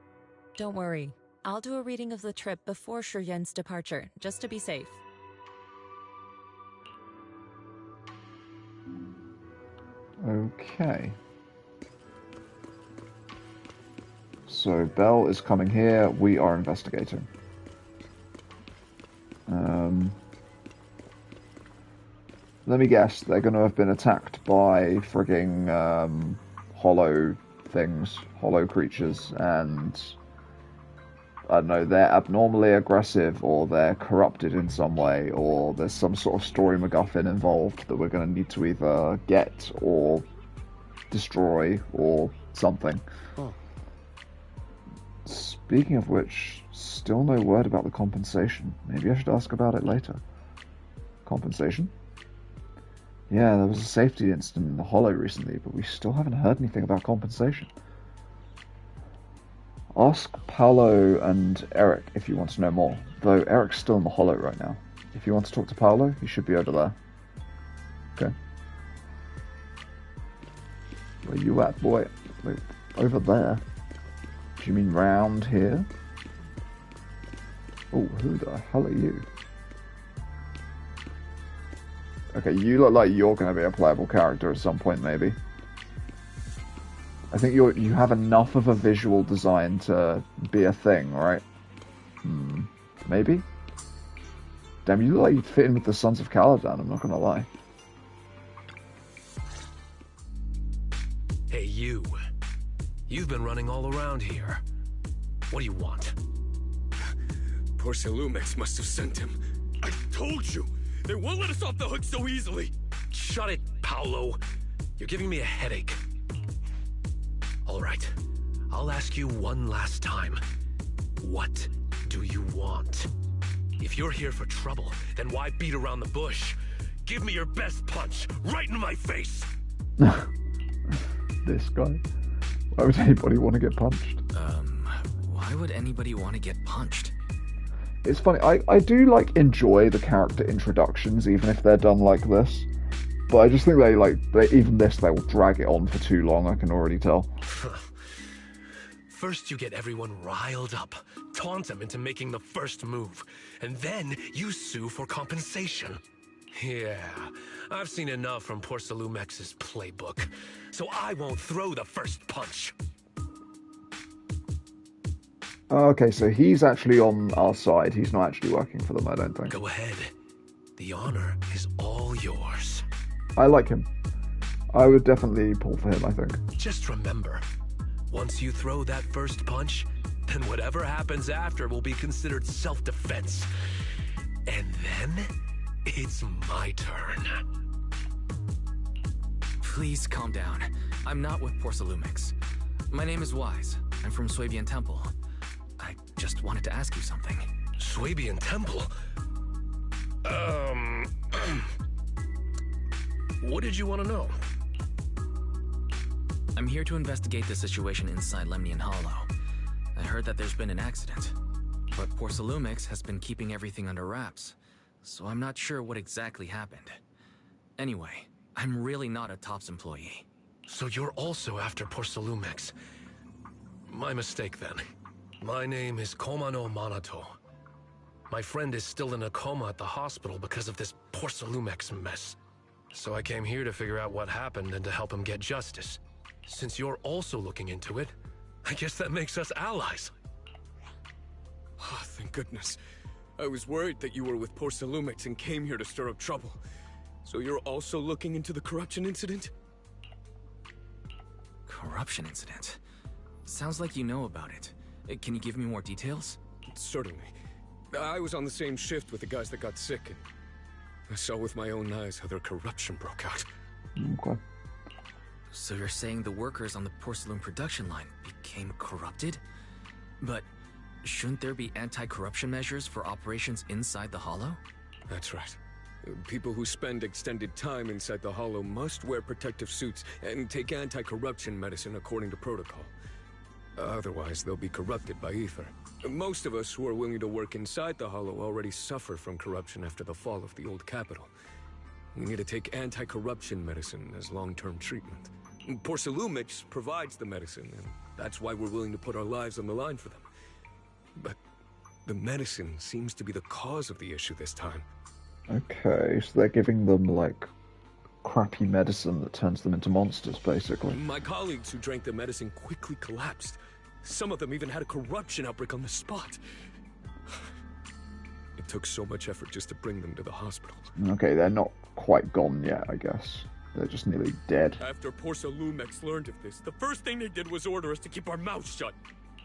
Don't worry, I'll do a reading of the trip before Shuryen's departure, just to be safe. Okay. So Belle is coming here, we are investigating. Let me guess, they're going to have been attacked by frigging hollow things, hollow creatures, and I don't know, they're abnormally aggressive, or they're corrupted in some way, or there's some sort of story MacGuffin involved that we're going to need to either get, or destroy, or something. Oh. Speaking of which, still no word about the compensation. Maybe I should ask about it later. Compensation? Yeah, there was a safety incident in the hollow recently, but we still haven't heard anything about compensation. Ask Paolo and Eric if you want to know more, though Eric's still in the hollow right now. If you want to talk to Paolo, he should be over there. Okay. Where you at, boy? Wait, over there? Do you mean round here? Oh, who the hell are you? Okay, you look like you're going to be a playable character at some point, maybe. I think you have enough of a visual design to be a thing, right? Maybe? Damn, you look like you'd fit in with the Sons of Caladan, I'm not going to lie. Hey, you. You've been running all around here. What do you want? Porcelumex must have sent him. I told you! They won't let us off the hook so easily! Shut it, Paolo. You're giving me a headache. All right, I'll ask you one last time. What do you want? If you're here for trouble, then why beat around the bush? Give me your best punch, right in my face! This guy. Why would anybody want to get punched? Why would anybody want to get punched? It's funny, I do, like, enjoy the character introductions, even if they're done like this. But I just think even this, they will drag it on for too long, I can already tell. First you get everyone riled up, taunt them into making the first move, and then you sue for compensation. Yeah, I've seen enough from Porcelumex's playbook, so I won't throw the first punch. Okay, so he's actually on our side. He's not actually working for them, I don't think. Go ahead. The honor is all yours. I like him. I would definitely pull for him, I think. Just remember, once you throw that first punch, then whatever happens after will be considered self-defense. And then, it's my turn. Please calm down. I'm not with Porcelumex. My name is Wise. I'm from Swabian Temple. I just wanted to ask you something. Swabian Temple? What did you want to know? I'm here to investigate the situation inside Lemnian Hollow. I heard that there's been an accident, but Porcelumex has been keeping everything under wraps, so I'm not sure what exactly happened. Anyway, I'm really not a TOPS employee. So you're also after Porcelumex. My mistake then. My name is Komano Manato. My friend is still in a coma at the hospital because of this Porcelumex mess. So I came here to figure out what happened and to help him get justice. Since you're also looking into it, I guess that makes us allies. Oh, thank goodness. I was worried that you were with Porcelumex and came here to stir up trouble. So you're also looking into the corruption incident? Corruption incident? Sounds like you know about it. Can you give me more details? Certainly. I was on the same shift with the guys that got sick, and I saw with my own eyes how their corruption broke out. Okay. So you're saying the workers on the porcelain production line became corrupted? But shouldn't there be anti-corruption measures for operations inside the Hollow? That's right. People who spend extended time inside the Hollow must wear protective suits and take anti-corruption medicine according to protocol. Otherwise, they'll be corrupted by ether. Most of us who are willing to work inside the Hollow already suffer from corruption after the fall of the old capital. We need to take anti-corruption medicine as long-term treatment. Porcelumex provides the medicine, and that's why we're willing to put our lives on the line for them. But the medicine seems to be the cause of the issue this time. Okay, so they're giving them, like, crappy medicine that turns them into monsters, basically. My colleagues who drank the medicine quickly collapsed. Some of them even had a corruption outbreak on the spot. It took so much effort just to bring them to the hospital. Okay, they're not quite gone yet, I guess. They're just nearly dead. After Porcelumex learned of this, the first thing they did was order us to keep our mouths shut.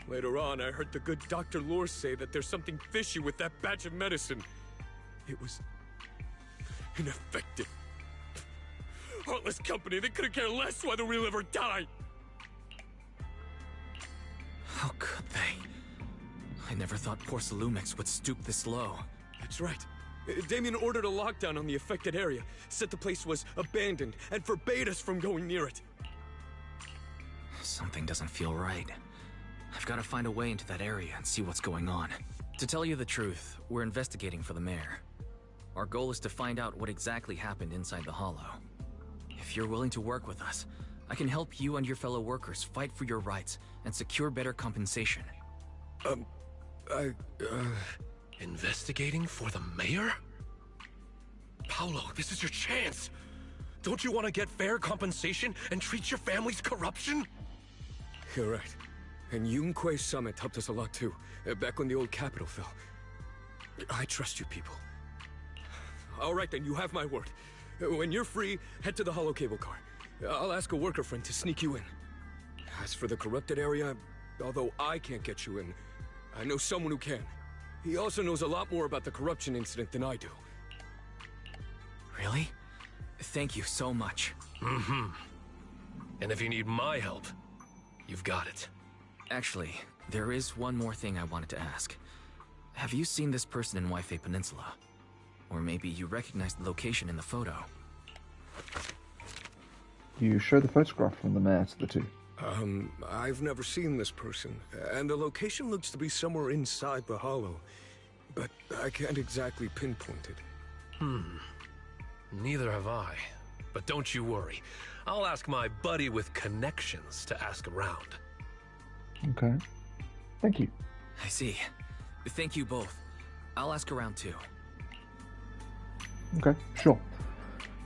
Later on, I heard the good Dr. Lore say that there's something fishy with that batch of medicine. It was ineffective. Heartless company, they couldn't care less whether we live or die. How could they? I never thought Porcelumex would stoop this low. That's right. Damien ordered a lockdown on the affected area, said the place was abandoned, and forbade us from going near it. Something doesn't feel right. I've got to find a way into that area and see what's going on. To tell you the truth, we're investigating for the mayor. Our goal is to find out what exactly happened inside the Hollow. If you're willing to work with us, I can help you and your fellow workers fight for your rights and secure better compensation. Investigating for the mayor? Paolo, this is your chance. Don't you want to get fair compensation and treat your family's corruption? You're right. And Yunque Summit helped us a lot too, back when the old capital fell. I trust you people. All right then, you have my word. When you're free, head to the Hollow Cable Car. I'll ask a worker friend to sneak you in. As for the corrupted area, although I can't get you in, I know someone who can. He also knows a lot more about the corruption incident than I do. Really? Thank you so much. And if you need my help, you've got it. Actually, there is one more thing I wanted to ask. Have you seen this person in Waifei Peninsula? Or maybe you recognize the location in the photo? You show the photograph from the mayor to the two. I've never seen this person, and the location looks to be somewhere inside the hollow, but I can't exactly pinpoint it. Neither have I. But don't you worry. I'll ask my buddy with connections to ask around. Okay. Thank you. I see. Thank you both. I'll ask around too. Okay, sure.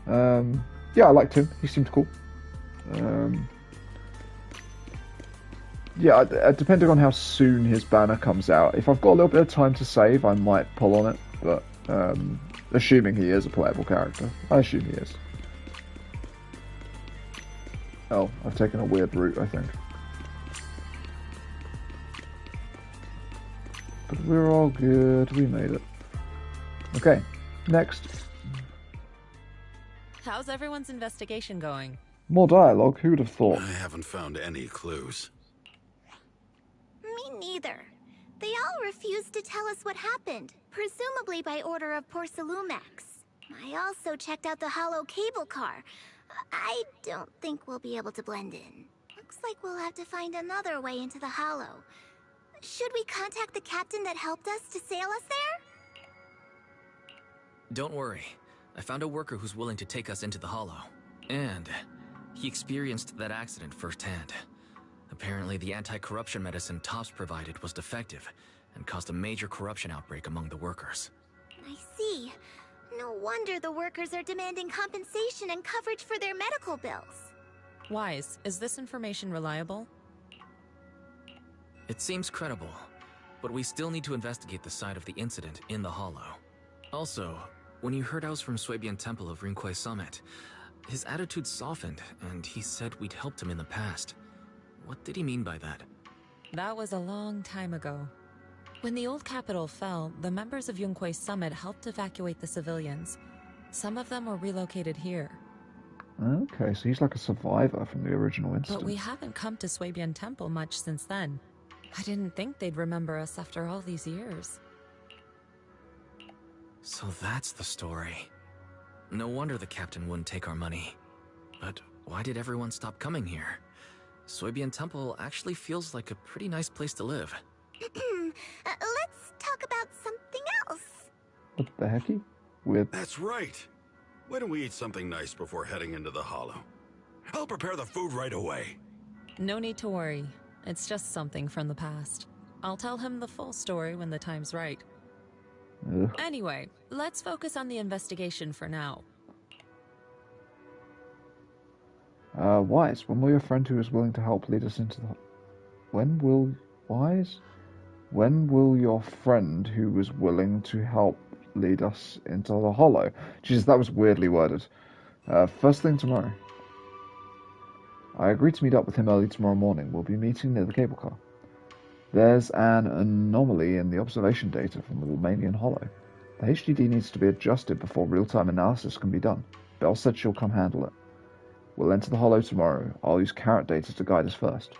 Yeah, I liked him. He seemed cool. Yeah, depending on how soon his banner comes out, if I've got a little bit of time to save, I might pull on it, but assuming he is a playable character. I assume he is. Oh, I've taken a weird route, I think. But we're all good, we made it. Okay, next. How's everyone's investigation going? More dialogue, who would have thought? I haven't found any clues. Me neither. They all refused to tell us what happened, presumably by order of Porcelumex. I also checked out the hollow cable car. I don't think we'll be able to blend in. Looks like we'll have to find another way into the hollow. Should we contact the captain that helped us to sail us there? Don't worry. I found a worker who's willing to take us into the hollow. And he experienced that accident firsthand. Apparently, the anti-corruption medicine Tops provided was defective and caused a major corruption outbreak among the workers. I see. No wonder the workers are demanding compensation and coverage for their medical bills. Wise, is this information reliable? It seems credible, but we still need to investigate the side of the incident in the hollow. Also, when you heard I was from Swabian Temple of Rinquay Summit, his attitude softened, and he said we'd helped him in the past. What did he mean by that? That was a long time ago. When the old capital fell, the members of Yunquay Summit helped evacuate the civilians. Some of them were relocated here. Okay, so he's like a survivor from the original incident. But we haven't come to Swabian Temple much since then. I didn't think they'd remember us after all these years. So that's the story. No wonder the captain wouldn't take our money. But why did everyone stop coming here? Swabian Temple actually feels like a pretty nice place to live. Let's talk about something else. What the hecky? Weird. That's right. Why don't we eat something nice before heading into the hollow? I'll prepare the food right away. No need to worry. It's just something from the past. I'll tell him the full story when the time's right. Ugh. Anyway, let's focus on the investigation for now. Wise, when will your friend who is willing to help lead us into the... When will... Wise? When will your friend who was willing to help lead us into the hollow? Jesus, that was weirdly worded. First thing tomorrow. I agreed to meet up with him early tomorrow morning. We'll be meeting near the cable car. There's an anomaly in the observation data from the Romanian hollow. The HDD needs to be adjusted before real-time analysis can be done. Belle said she'll come handle it. We'll enter the hollow tomorrow. I'll use carrot data to guide us first.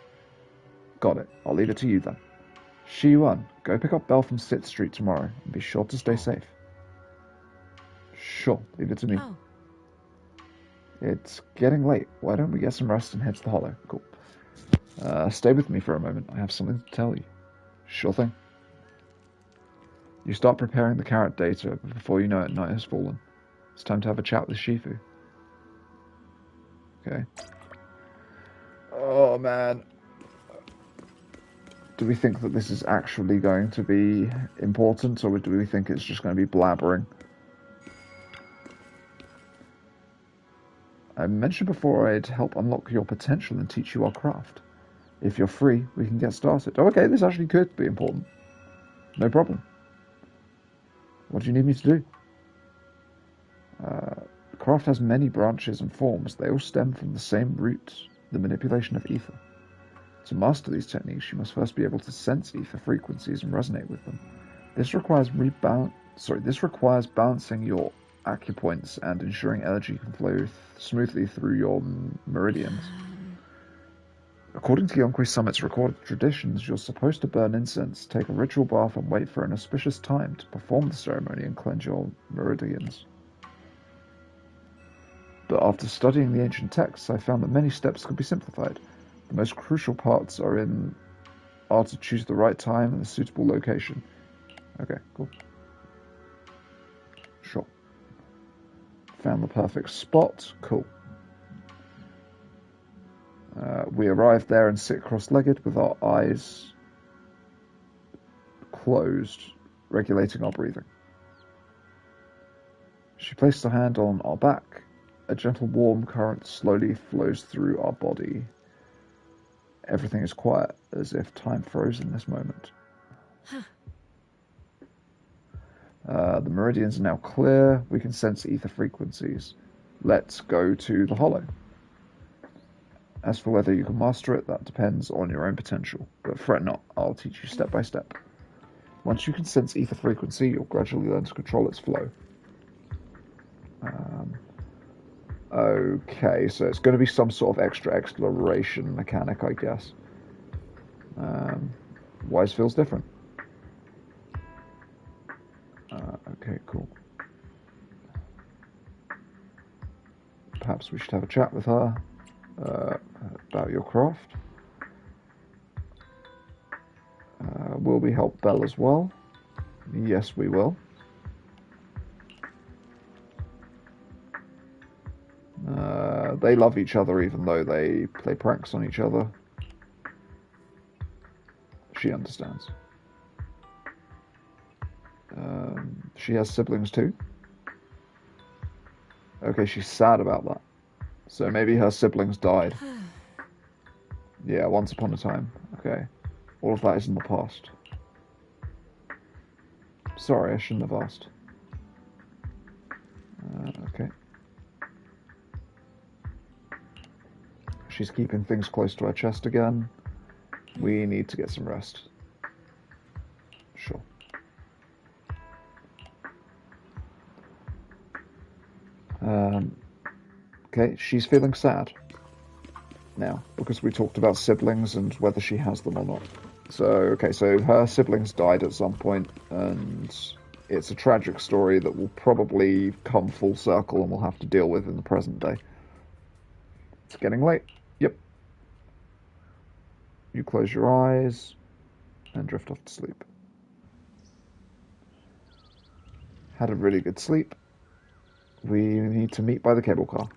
Got it. I'll leave it to you then. Shi-Yuan, go pick up Belle from 6th Street tomorrow and be sure to stay safe. Sure, leave it to me. Oh. It's getting late. Why don't we get some rest and head to the hollow? Cool. Stay with me for a moment. I have something to tell you. Sure thing. You start preparing the carrot data, but before you know it, night has fallen. It's time to have a chat with Shifu. Okay. Oh, man. Do we think that this is actually going to be important, or do we think it's just going to be blabbering? I mentioned before I'd help unlock your potential and teach you our craft. If you're free, we can get started. Oh, okay, this actually could be important. No problem. What do you need me to do? The craft has many branches and forms. They all stem from the same root, the manipulation of ether. To master these techniques, you must first be able to sense ether frequencies and resonate with them. This requires balancing your acupoints and ensuring energy can flow smoothly through your meridians. According to Yonkwei Summit's recorded traditions, you're supposed to burn incense, take a ritual bath, and wait for an auspicious time to perform the ceremony and cleanse your meridians. But after studying the ancient texts, I found that many steps could be simplified. The most crucial parts are to choose the right time and a suitable location. Okay, cool. Sure. Found the perfect spot. Cool. We arrive there and sit cross-legged with our eyes closed, regulating our breathing. She placed her hand on our back. A gentle warm current slowly flows through our body. Everything is quiet, as if time froze in this moment. The meridians are now clear. We can sense ether frequencies. Let's go to the hollow. As for whether you can master it, that depends on your own potential. But fret not, I'll teach you step by step. Once you can sense ether frequency, you'll gradually learn to control its flow. Okay, so it's going to be some sort of extra exploration mechanic, I guess. Wise feels different. Okay, cool. Perhaps we should have a chat with her about your craft. Will we help Belle as well? Yes, we will. They love each other even though they play pranks on each other. She understands. She has siblings too. Okay, she's sad about that. So maybe her siblings died. Yeah, once upon a time. Okay. All of that is in the past. Sorry, I shouldn't have asked. Okay. She's keeping things close to her chest again. We need to get some rest. Sure. Okay, she's feeling sad now because we talked about siblings and whether she has them or not. So, okay, so her siblings died at some point, and it's a tragic story that will probably come full circle and we'll have to deal with in the present day. It's getting late. Yep. You close your eyes and drift off to sleep. Had a really good sleep. We need to meet by the cable car.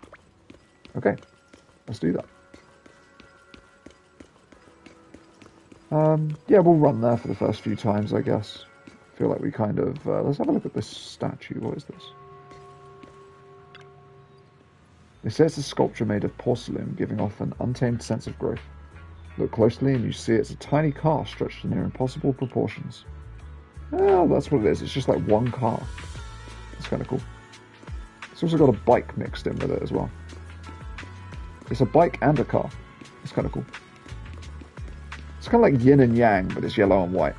Okay, let's do that. Yeah, we'll run there for the first few times, I guess. Feel like we kind of... let's have a look at this statue. What is this? They say it's a sculpture made of porcelain, giving off an untamed sense of growth. Look closely and you see it's a tiny car stretched to near impossible proportions. Oh, that's what it is. It's just like one car. It's kind of cool. It's also got a bike mixed in with it as well. It's a bike and a car. It's kind of cool. It's kind of like yin and yang, but it's yellow and white.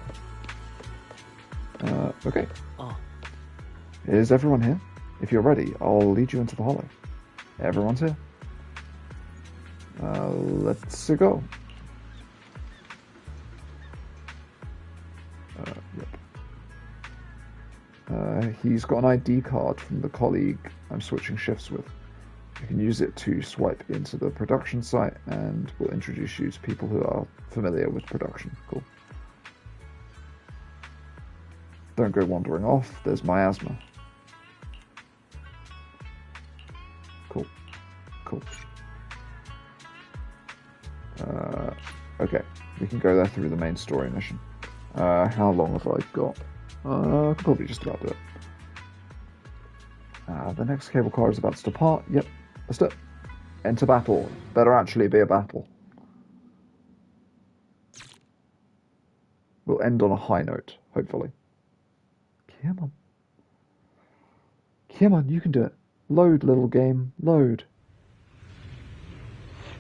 Okay. Is everyone here? If you're ready, I'll lead you into the hollow. Everyone's here. Let's go. Yep. He's got an ID card from the colleague I'm switching shifts with. You can use it to swipe into the production site and we'll introduce you to people who are familiar with production. Cool. Don't go wandering off, there's miasma. Cool. Cool. Okay, we can go there through the main story mission. How long have I got? I could probably just about do it. The next cable car is about to depart. Yep, let's do it. Enter battle. Better actually be a battle. We'll end on a high note, hopefully. Come on. Come on, you can do it. Load, little game. Load.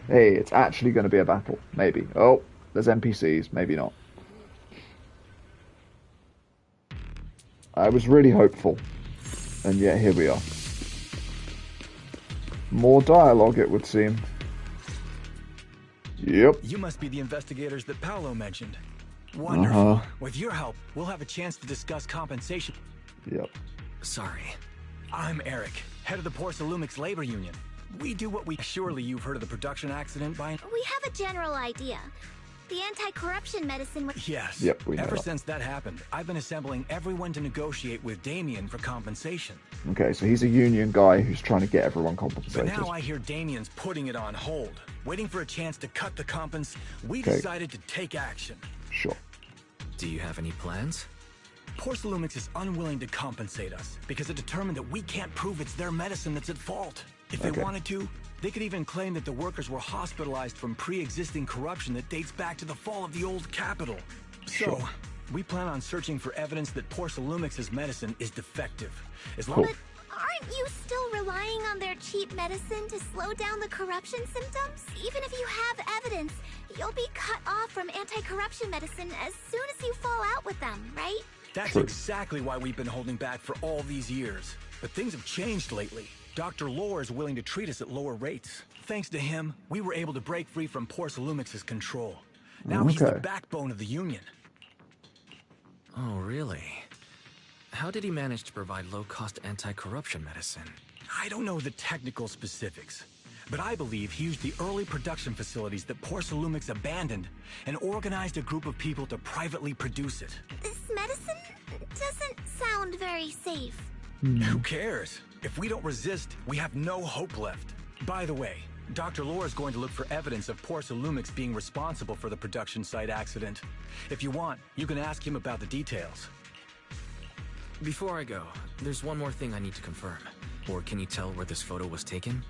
Hey, it's actually going to be a battle. Maybe. Oh, there's NPCs. Maybe not. I was really hopeful. And yet here we are. More dialogue, it would seem. Yep. You must be the investigators that Paolo mentioned. Wonderful. Uh-huh. With your help, we'll have a chance to discuss compensation. Yep. Sorry. I'm Eric, head of the Porcelumix Labor Union. We do what we... Surely you've heard of the production accident by... We have a general idea. The anti-corruption medicine was... Yes. Yep, we know Ever that. since that happened, I've been assembling everyone to negotiate with Damien for compensation. Okay, so he's a union guy who's trying to get everyone compensated. But now I hear Damien's putting it on hold, waiting for a chance to cut the compens. We Okay. decided to take action. Sure. Do you have any plans? Porcelumix is unwilling to compensate us because it determined that we can't prove it's their medicine that's at fault. If they Okay. wanted to, they could even claim that the workers were hospitalized from pre-existing corruption that dates back to the fall of the old capital. Sure. So, we plan on searching for evidence that Porcelumix's medicine is defective. As long Cool. as... Aren't you still relying on their cheap medicine to slow down the corruption symptoms? Even if you have evidence, you'll be cut off from anti-corruption medicine as soon as you fall out with them, right? That's True. exactly why we've been holding back for all these years. But things have changed lately. Dr. Lore is willing to treat us at lower rates. Thanks to him, we were able to break free from Porcelumix's control. Now he's the Okay. backbone of the union. Oh, really? How did he manage to provide low-cost anti-corruption medicine? I don't know the technical specifics, but I believe he used the early production facilities that Porcelumix abandoned and organized a group of people to privately produce it. This medicine doesn't sound very safe. Who cares? If we don't resist, we have no hope left. By the way, Dr. Lore is going to look for evidence of Porcelumix being responsible for the production site accident. If you want, you can ask him about the details. Before I go, there's one more thing I need to confirm. Or can you tell where this photo was taken?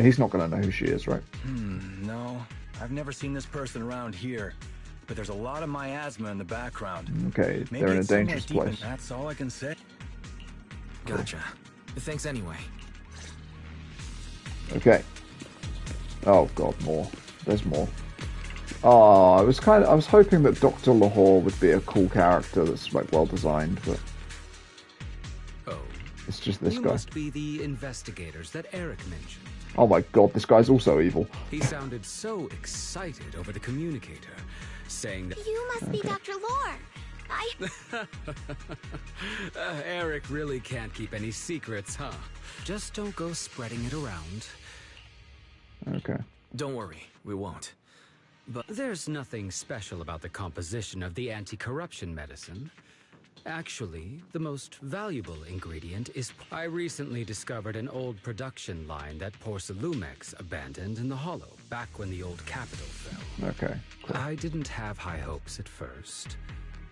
He's not going to know who she is, right? No. I've never seen this person around here. But there's a lot of miasma in the background. Okay, Maybe they're in a it's somewhere dangerous deep in- place. That's all I can say. Gotcha. Thanks anyway. Okay. Oh god, more. There's more. Oh, I was hoping that Dr. Lahore would be a cool character that's like well designed, but Oh, it's just this you guy. must be the investigators that Eric mentioned. Oh my god, this guy's also evil. He sounded so excited over the communicator, saying that You must be Dr. Lore. Eric really can't keep any secrets, huh? Just don't go spreading it around. Okay. Don't worry, we won't. But there's nothing special about the composition of the anti-corruption medicine. Actually, the most valuable ingredient is... I recently discovered an old production line that Porcelumix abandoned in the Hollow, back when the old capital fell. Okay. I didn't have high hopes at first,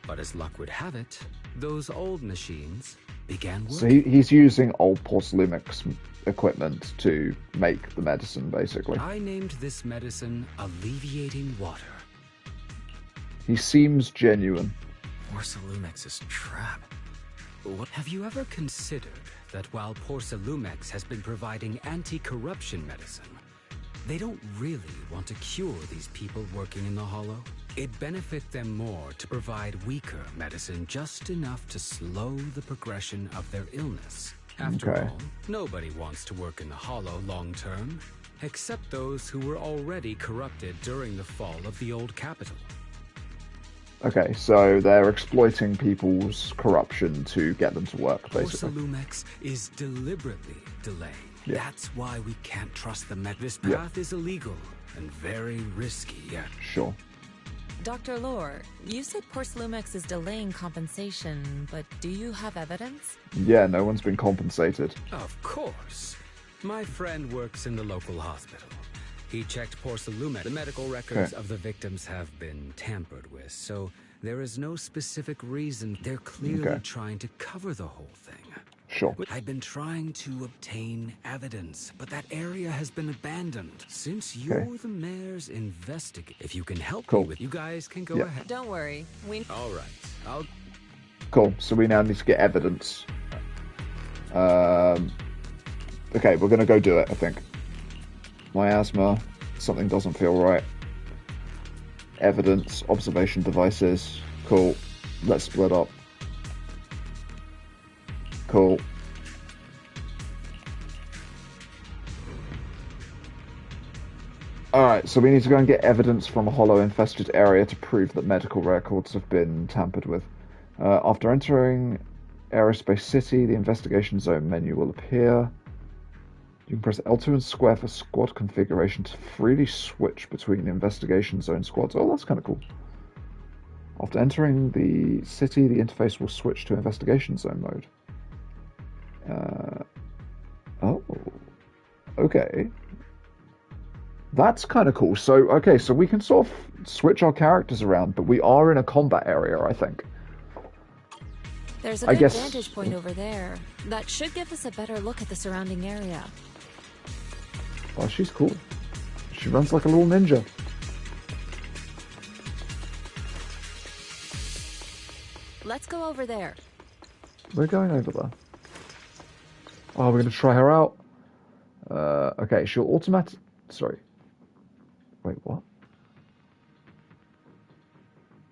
but as luck would have it, those old machines began working. So he's using old Porcelumix equipment to make the medicine, basically. I named this medicine Alleviating Water. He seems genuine. Porcelumix's trap. What? Have you ever considered that while Porcelumix has been providing anti-corruption medicine, they don't really want to cure these people working in the Hollow? It'd benefit them more to provide weaker medicine just enough to slow the progression of their illness. After Okay. all, nobody wants to work in the Hollow long term, except those who were already corrupted during the fall of the old capital. Okay, so they're exploiting people's corruption to get them to work, basically. Porcelumix is deliberately delaying. Yeah. That's why we can't trust the med. This Yeah. path is illegal and very risky. Yeah. Sure. Dr. Lore, you said Porcelumix is delaying compensation, but do you have evidence? Yeah, no one's been compensated. Of course. My friend works in the local hospital. He checked Porcelumix. The medical records Okay. of the victims have been tampered with, so there is no specific reason. They're clearly Okay. trying to cover the whole thing. Sure. I've been trying to obtain evidence, but that area has been abandoned. Since you're the mayor's investigator, if you can help Cool. me with, you guys can go Yeah. ahead. Don't worry, we... All right, I'll... Cool, so we now need to get evidence. Okay, we're gonna go do it, I think. Miasma, something doesn't feel right. Evidence, observation devices. Cool. Let's split up. Cool. Alright, so we need to go and get evidence from a hollow-infested area to prove that medical records have been tampered with. After entering Aerospace City, the investigation zone menu will appear. You can press L2 and square for squad configuration to freely switch between investigation zone squads. Oh, that's kind of cool. After entering the city, the interface will switch to investigation zone mode. Oh, okay. That's kind of cool. So, okay, so we can sort of switch our characters around, but we are in a combat area, I think. There's a good vantage point over there. That should give us a better look at the surrounding area. Oh, she's cool. She runs like a little ninja. Let's go over there. We're going over there. Oh, we're going to try her out. Okay, she'll automatic... Sorry. Wait, what?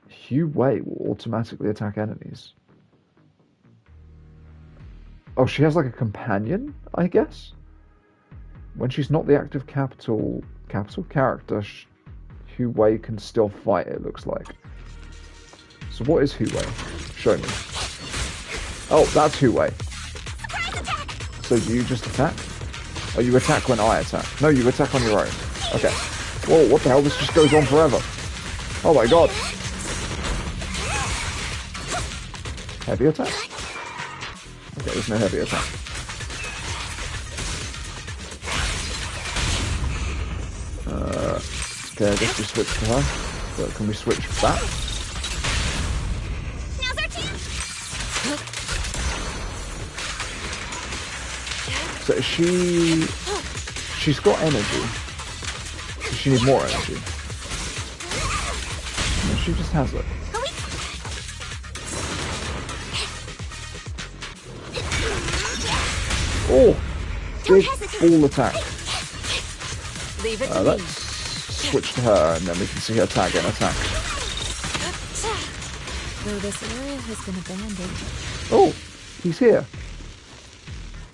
Hugh Wei will automatically attack enemies. Oh, she has like a companion, I guess? When she's not the active capital character, Hugh Wei can still fight, it looks like. So what is Hugh Wei? Show me. Oh, that's Hugh Wei. So do you just attack? Oh, you attack when I attack. No, you attack on your own. Okay. Whoa, what the hell? This just goes on forever. Oh my god. Heavy attack? Okay, there's no heavy attack. Okay, I guess we switch to her. But can we switch back? Now's our chance. So she's got energy. Does she need more energy? No, she just has it. Oh! Big ball attack. Leave it to me. Let's switch to her and then we can see her tag and attack. Though this area has been abandoned. Oh! He's here.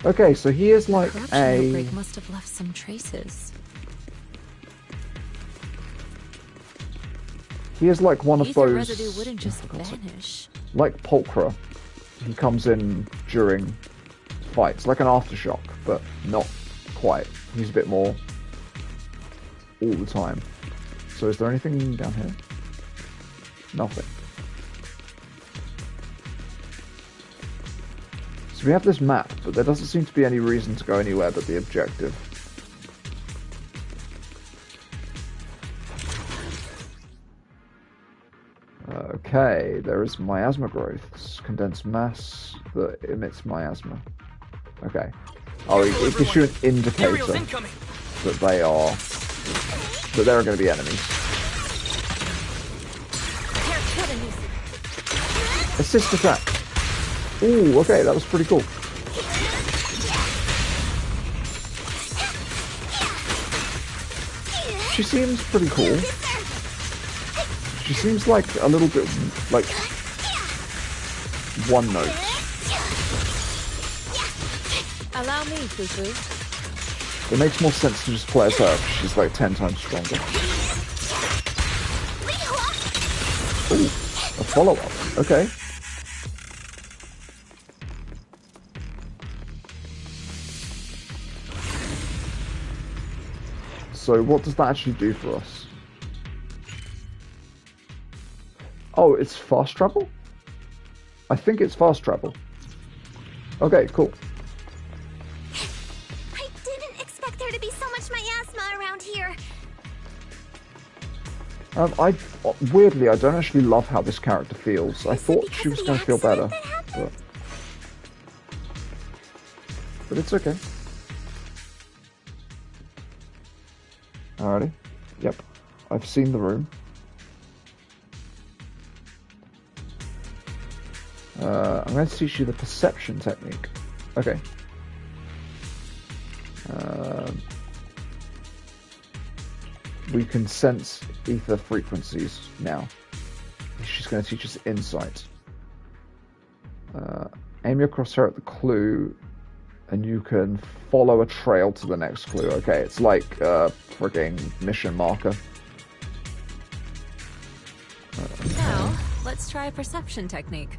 Okay, so he is like Corruption a... outbreak must have left some traces. He is like one of Ether those... residue wouldn't just vanish. Like Pulchra. He comes in during fights, like an aftershock, but not quite. He's a bit more all the time. So is there anything down here? Nothing. So we have this map, but there doesn't seem to be any reason to go anywhere but the objective. Okay, there is miasma growth. It's condensed mass that emits miasma. Okay. Oh, it gives you an indicator that they are... that there are going to be enemies. Assist attack. Ooh, okay, that was pretty cool. She seems pretty cool. She seems like a little bit like one note. Allow me, Fufu. It makes more sense to just play as her. She's like 10 times stronger. Ooh, a follow-up. Okay. So what does that actually do for us? Oh, it's fast travel? I think it's fast travel. Okay, cool. I didn't expect there to be so much miasma around here. Weirdly, I don't actually love how this character feels. I thought she was going to feel better, but it's okay. Alrighty. Yep. I've seen the room. I'm going to teach you the perception technique. Okay. We can sense ether frequencies now. She's going to teach us insight. Aim your crosshair at the clue and you can follow a trail to the next clue. Okay, it's like a frigging mission marker. Now, let's try a perception technique.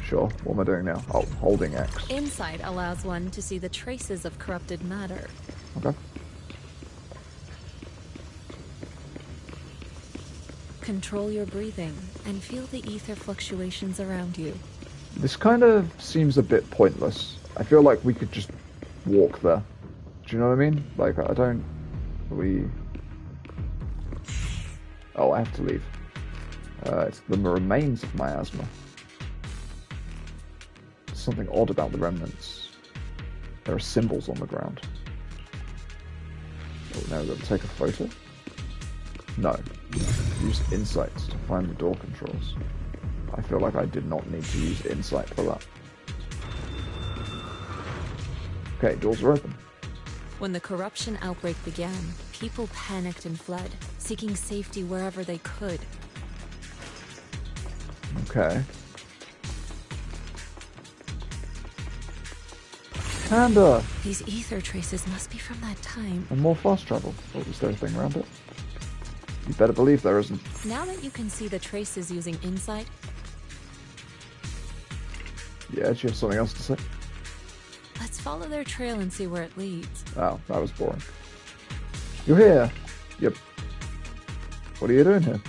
Sure, what am I doing now? Oh, holding X. Insight allows one to see the traces of corrupted matter. Okay. Control your breathing and feel the ether fluctuations around you. This kind of seems a bit pointless. I feel like we could just walk there. Do you know what I mean? Like, I don't... Oh, I have to leave. It's the remains of miasma. There's something odd about the remnants. There are symbols on the ground. Oh, now we've got to take a photo? No. Use insight to find the door controls. I feel like I did not need to use insight for that. Okay, doors are open. When the corruption outbreak began, people panicked and fled, seeking safety wherever they could. Okay. Panda! These ether traces must be from that time. And more fast travel. Oh, is there a thing around it? You better believe there isn't. Now that you can see the traces using insight... Yeah, do you have something else to say? Let's follow their trail and see where it leads. Oh, that was boring. You're here! Yep. What are you doing here?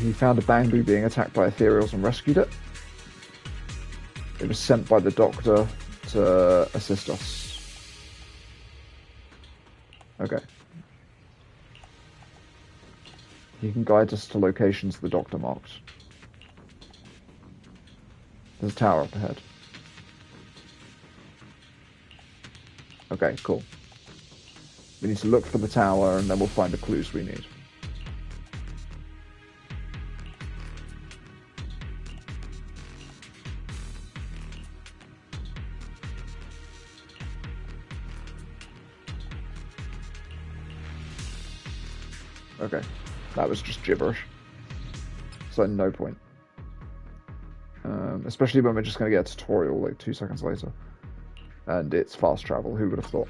He found a Bangbu being attacked by ethereals and rescued it. It was sent by the doctor to assist us. Okay. He can guide us to locations the doctor marked. There's a tower up ahead. Okay, cool. We need to look for the tower and then we'll find the clues we need. Okay, that was just gibberish. So no point. Especially when we're just going to get a tutorial like 2 seconds later. And it's fast travel, who would have thought?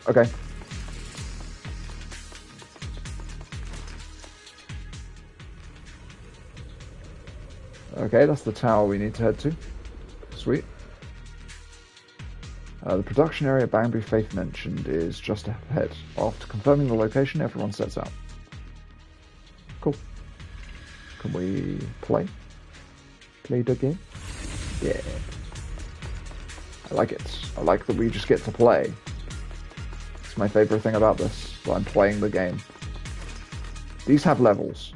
Okay. Okay, that's the tower we need to head to. Sweet. The production area Bangbu Faith mentioned is just ahead. After confirming the location, everyone sets out. Cool. Can we play? Play the game? Yeah. I like it. I like that we just get to play. It's my favorite thing about this. I'm playing the game. These have levels.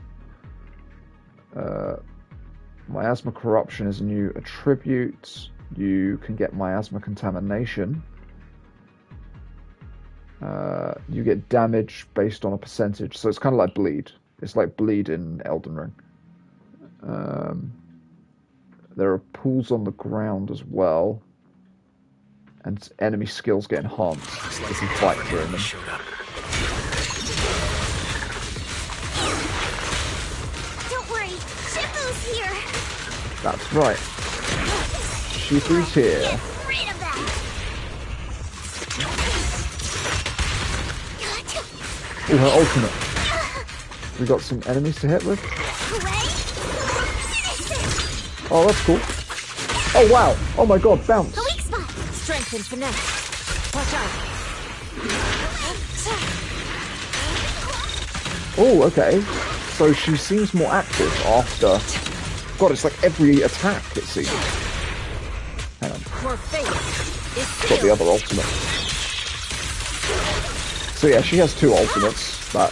Miasma Corruption is a new attribute. You can get miasma contamination. You get damage based on a percentage, so it's kind of like bleed. It's like bleed in Elden Ring. There are pools on the ground as well, and enemy skills get enhanced if you fight during them. Don't worry, Shifu's here. That's right. Shifu's here. Get rid of that. Ooh, her ultimate. We got some enemies to hit with. Oh, that's cool. Oh, wow. Oh my god, bounce. The weak spot. Strength and finesse. Watch out. Oh, okay. So she seems more active after... God, it's like every attack, it seems. Hang on. More faith. Got the other ultimate. So yeah, she has 2 ultimates. That,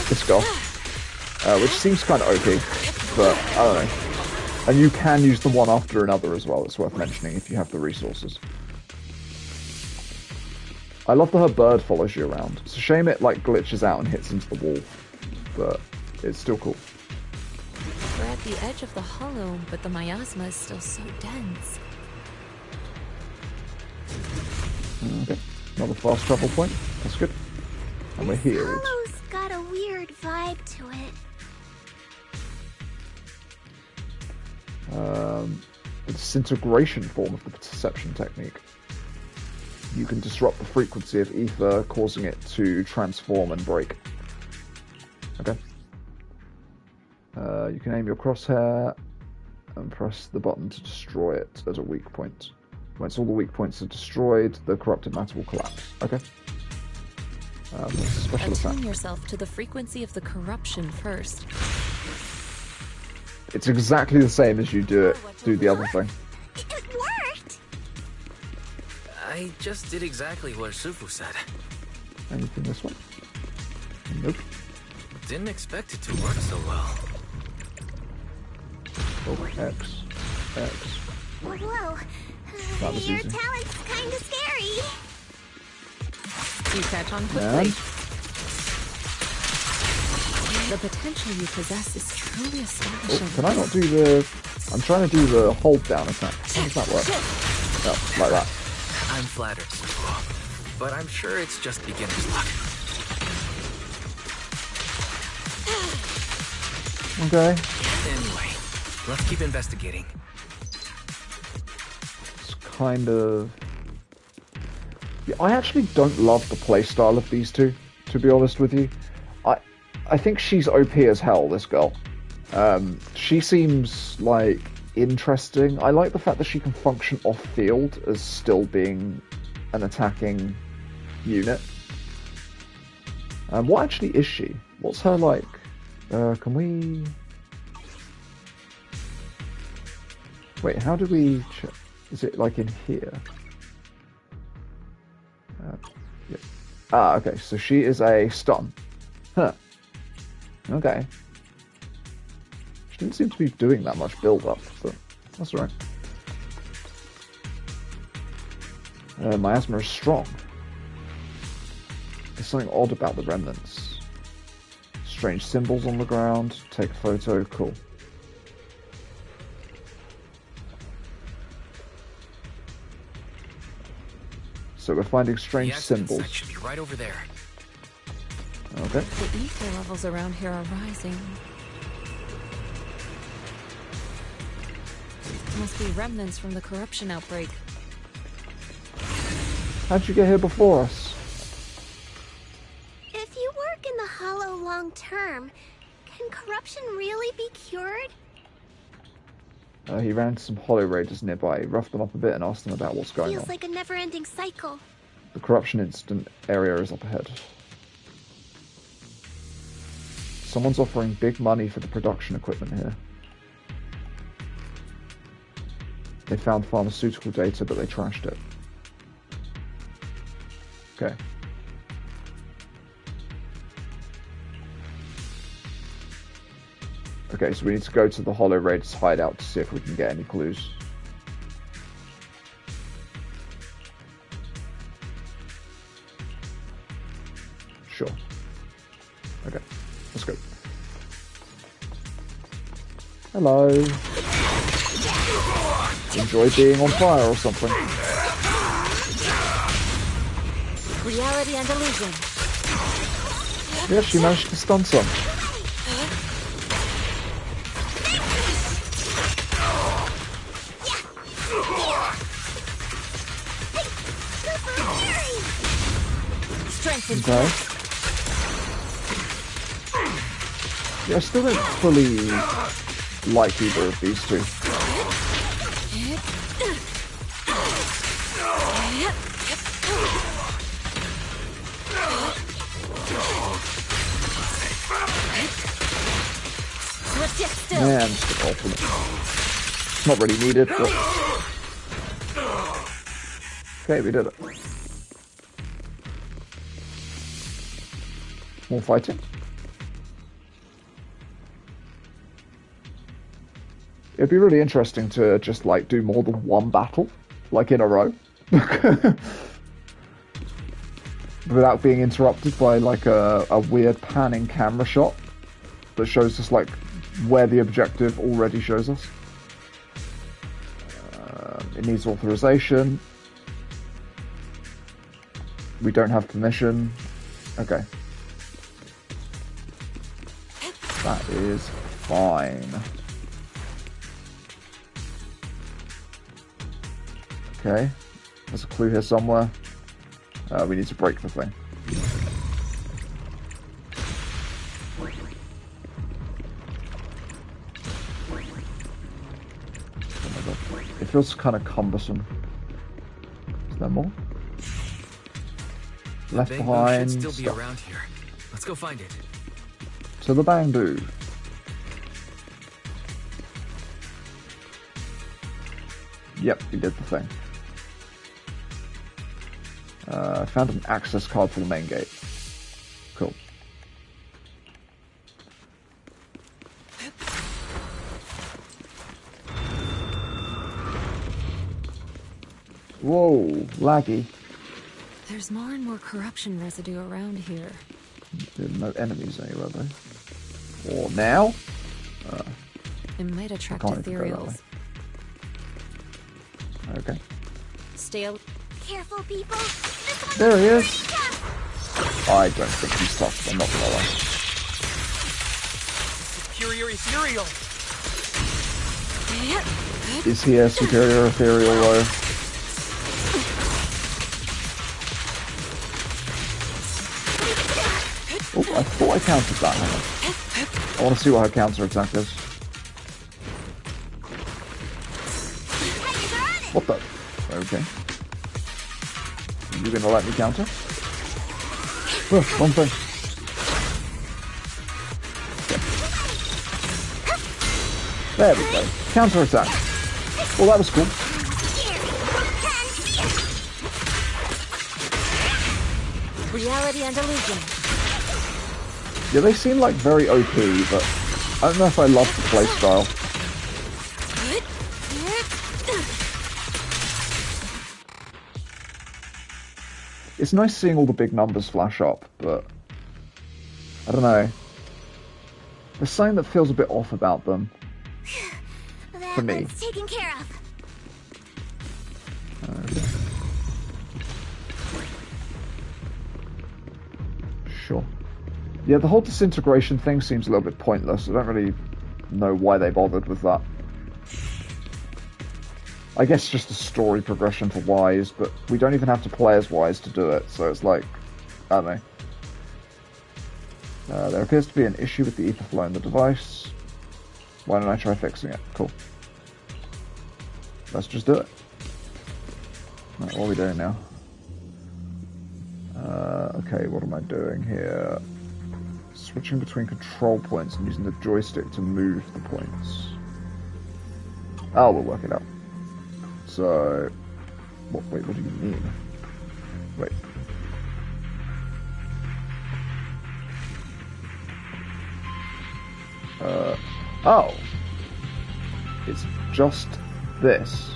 this girl. Which seems kind of OP, but I don't know. And you can use them one after another as well, it's worth mentioning if you have the resources. I love that her bird follows you around. It's a shame it like glitches out and hits into the wall, but it's still cool. We're at the edge of the hollow, but the miasma is still so dense. Okay, another fast travel point. That's good. And we're healed. Hollow's got a weird vibe to it. The disintegration form of the perception technique. You can disrupt the frequency of ether, causing it to transform and break. Okay. You can aim your crosshair and press the button to destroy it at a weak point. Once all the weak points are destroyed, the corrupted matter will collapse. Okay. Special Attune attack. yourself to the frequency of the corruption first. It's exactly the same as you do the other thing. It worked! I just did exactly what Shifu said. Anything this one? Nope. Didn't expect it to work so well. Oh, X. Whoa. That was Your easy. talent's kinda scary. You catch on quickly. And The potential you possess is truly oh, astonishing. can I not do the... I'm trying to do the hold down attack. How does that work? Oh, like that. I'm flattered, Shifu, but I'm sure it's just beginner's luck. Okay. Anyway, let's keep investigating. It's kind of... Yeah, I actually don't love the playstyle of these two, to be honest with you. I think she's OP as hell, this girl. She seems, like, interesting. I like the fact that she can function off-field as still being an attacking unit. What actually is she? What's her, like... can we... Wait, how do we... Is it, like, in here? Yeah. Ah, okay, so she is a stun. Huh. Okay. She didn't seem to be doing that much build-up, but that's alright. Miasma is strong. There's something odd about the remnants. Strange symbols on the ground. Take a photo. Cool. So we're finding strange The accident Oh. symbols. site should be right over there. Okay. The ether levels around here are rising. Must be remnants from the corruption outbreak. How'd you get here before us? If you work in the Hollow long term, can corruption really be cured? He ran into some Hollow Raiders nearby. He roughed them up a bit and asked them about what's going Feels on. like a never-ending cycle. The corruption incident area is up ahead. Someone's offering big money for the production equipment here. They found pharmaceutical data, but they trashed it. Okay. Okay, so we need to go to the Hollow Raiders hideout to see if we can get any clues. Sure. Okay, let's go. Hello. Enjoy being on fire or something. Reality and illusion. Yeah, she managed to stun some. Strength and Okay. Yeah, I still don't fully like either of these two. Man, the ultimate. It's not really needed, but... Okay, we did it. More fighting. It'd be really interesting to just, like, do more than one battle, like, in a row. Without being interrupted by, like, a weird panning camera shot that shows us, like, where the objective already shows us. It needs authorization. We don't have permission. Okay. That is fine. Okay. There's a clue here somewhere. We need to break the thing. Oh my god. It feels kind of cumbersome. Is there more? Left the bamboo behind. should still be Stuff. around here. Let's go find it. To the bamboo. Yep, we did the thing. Found an access card for the main gate. Cool. Whoa, laggy. There's more and more corruption residue around here. There are no enemies anywhere though. Or now? It might attract can't even go that ethereals. Okay. Stay Careful, people. There he is. I don't think he's tough, I'm not gonna lie. Superior ethereal. Is he a superior ethereal though? Oh, I thought I countered that. Hang on. I want to see what her counter attack is. What the? Okay. You gonna let me counter? Oh, wrong thing. Okay. There we go. Counter attack. Well, that was cool. Reality and illusion. Yeah, they seem like very OP, but I don't know if I love the playstyle. It's nice seeing all the big numbers flash up, but I don't know. There's something that feels a bit off about them. For me. That's taken care of. Okay. Sure. Yeah, the whole disintegration thing seems a little bit pointless. I don't really know why they bothered with that. I guess just a story progression for Wise, but we don't even have to play as Wise to do it, so it's like, I don't know. There appears to be an issue with the ether flow in the device. Why don't I try fixing it? Cool. Let's just do it. Right, what are we doing now? Okay, what am I doing here? Switching between control points and using the joystick to move the points. Oh, we'll work it out. So, wait, what do you mean? Wait. Oh! It's just this.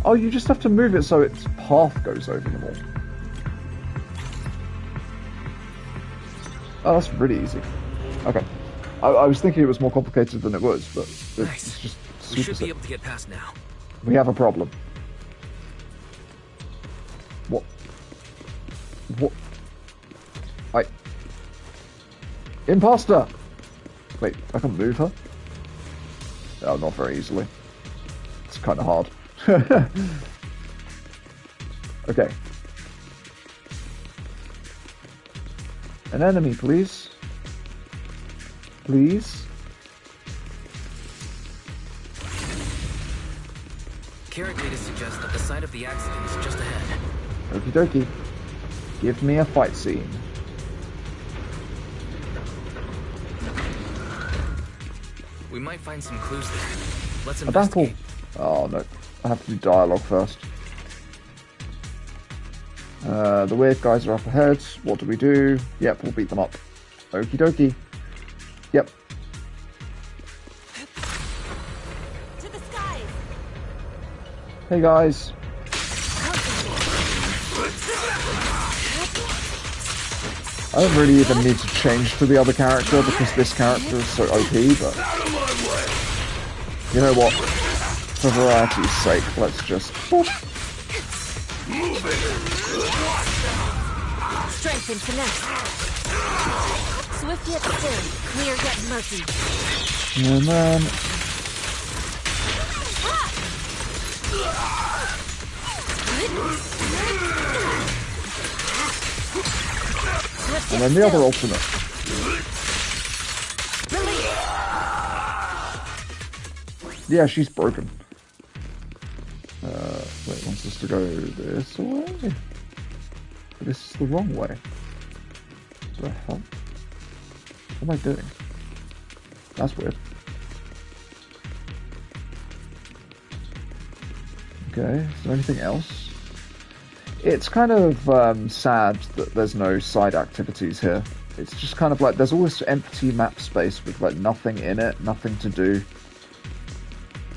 Oh, you just have to move it so its path goes over them all. Oh, that's really easy. Okay. I was thinking it was more complicated than it was, but it's just super We should be simple. able to get past now. We have a problem. What? Imposter! Wait, I can move her? Oh, not very easily. It's kind of hard. Okay. An enemy, please. Please. Carrot data suggests that the site of the accident is just ahead. Okie dokie. Give me a fight scene. We might find some clues there. Let's A investigate. battle. Oh no. I have to do dialogue first. The weird guys are up ahead. What do we do? Yep, we'll beat them up. Okie dokie. Yep. To the skies. Hey guys. I don't really even need to change to the other character because this character is so OP, but you know what? For variety's sake, let's just... Strength and finesse. Swift yet still, clear yet murky. And then... And then the other ultimate. Yeah, she's broken. Wait, wants us to go this way? This is the wrong way. What the hell? What am I doing? That's weird. Okay, is there anything else? It's kind of sad that there's no side activities here. It's just kind of like there's all this empty map space with like nothing in it, nothing to do.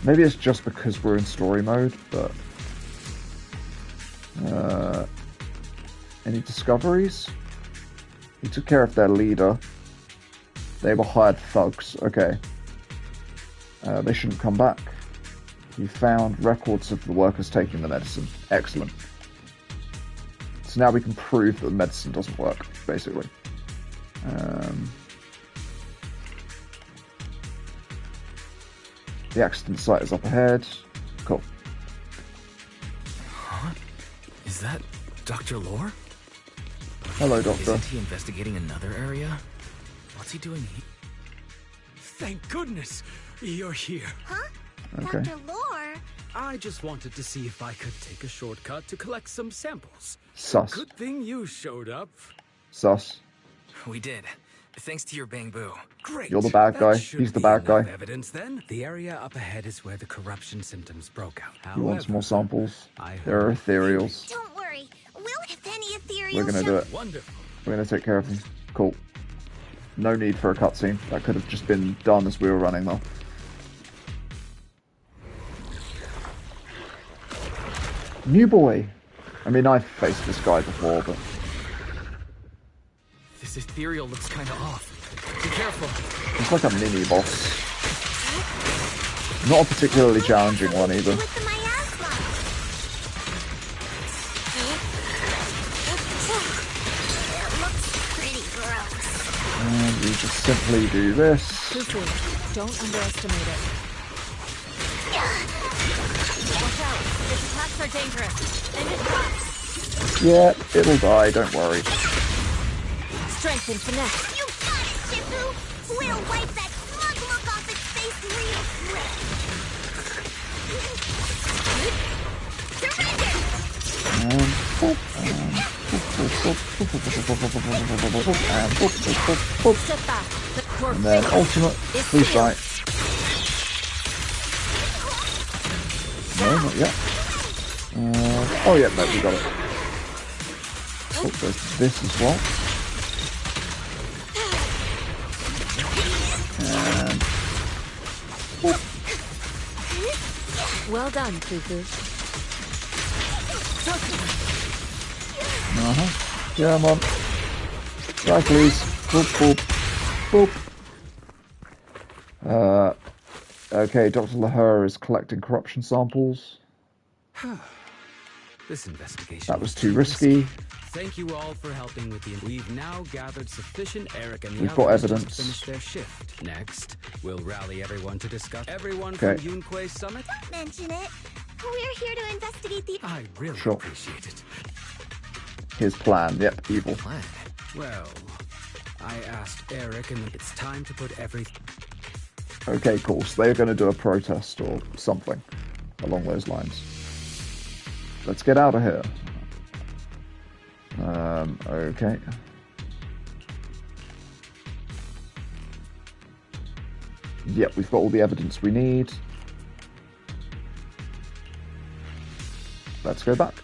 Maybe it's just because we're in story mode, but... any discoveries? He took care of their leader. They were hired thugs. Okay. They shouldn't come back. He found records of the workers taking the medicine. Excellent. So now we can prove that the medicine doesn't work, basically. The accident site is up ahead. Cool. Huh? Is that Dr. Lore? Hello, Doctor. Isn't he investigating another area? What's he doing here? Thank goodness you're here. Huh? Okay. Dr. Lore? I just wanted to see if I could take a shortcut to collect some samples. Sus. Good thing you showed up. Sus. We did. Thanks to your bangbu. Great. You're the bad guy. That should He's the be bad guy. enough evidence then. The area up ahead is where the corruption symptoms broke out. He wants more samples. I There are ethereals. Don't worry. We'll if any ethereal We're gonna do it. Wonderful. We're gonna take care of them. Cool. No need for a cutscene. That could have just been done as we were running though. New boy. I mean, I've faced this guy before, but... This ethereal looks kinda off. Be careful. It's like a mini-boss. Not a particularly challenging one, either. And we just simply do this. Fufu, don't underestimate it. Watch out, its attacks are dangerous. And it drops. Yeah, it'll die, don't worry. Strength and finesse. You got it, Shifu! We'll wipe that smug look off its face real quick. Surrender! And boop, and boop. Step back. The core And then ultimate, please die. No, not yet. Oh yeah, no, we got it. Oh, there's this as well. And... Well done, Fufu. Yeah, I'm on. Die, please. Boop, boop. Boop. Okay, Dr. Lahore is collecting corruption samples. This investigation. That was too risky. Thank you all for helping with the... We've now gathered sufficient Eric and the We've got others evidence. to finish their shift. Next, we'll rally everyone to discuss... Everyone Okay. from Yunquei Summit? Don't mention it. We're here to investigate the... I really Sure. appreciate it. His plan, yep, evil. Well, I asked Eric and it's time to put everything... Okay, cool. So they're going to do a protest or something along those lines. Let's get out of here. Okay. Yep, we've got all the evidence we need. Let's go back.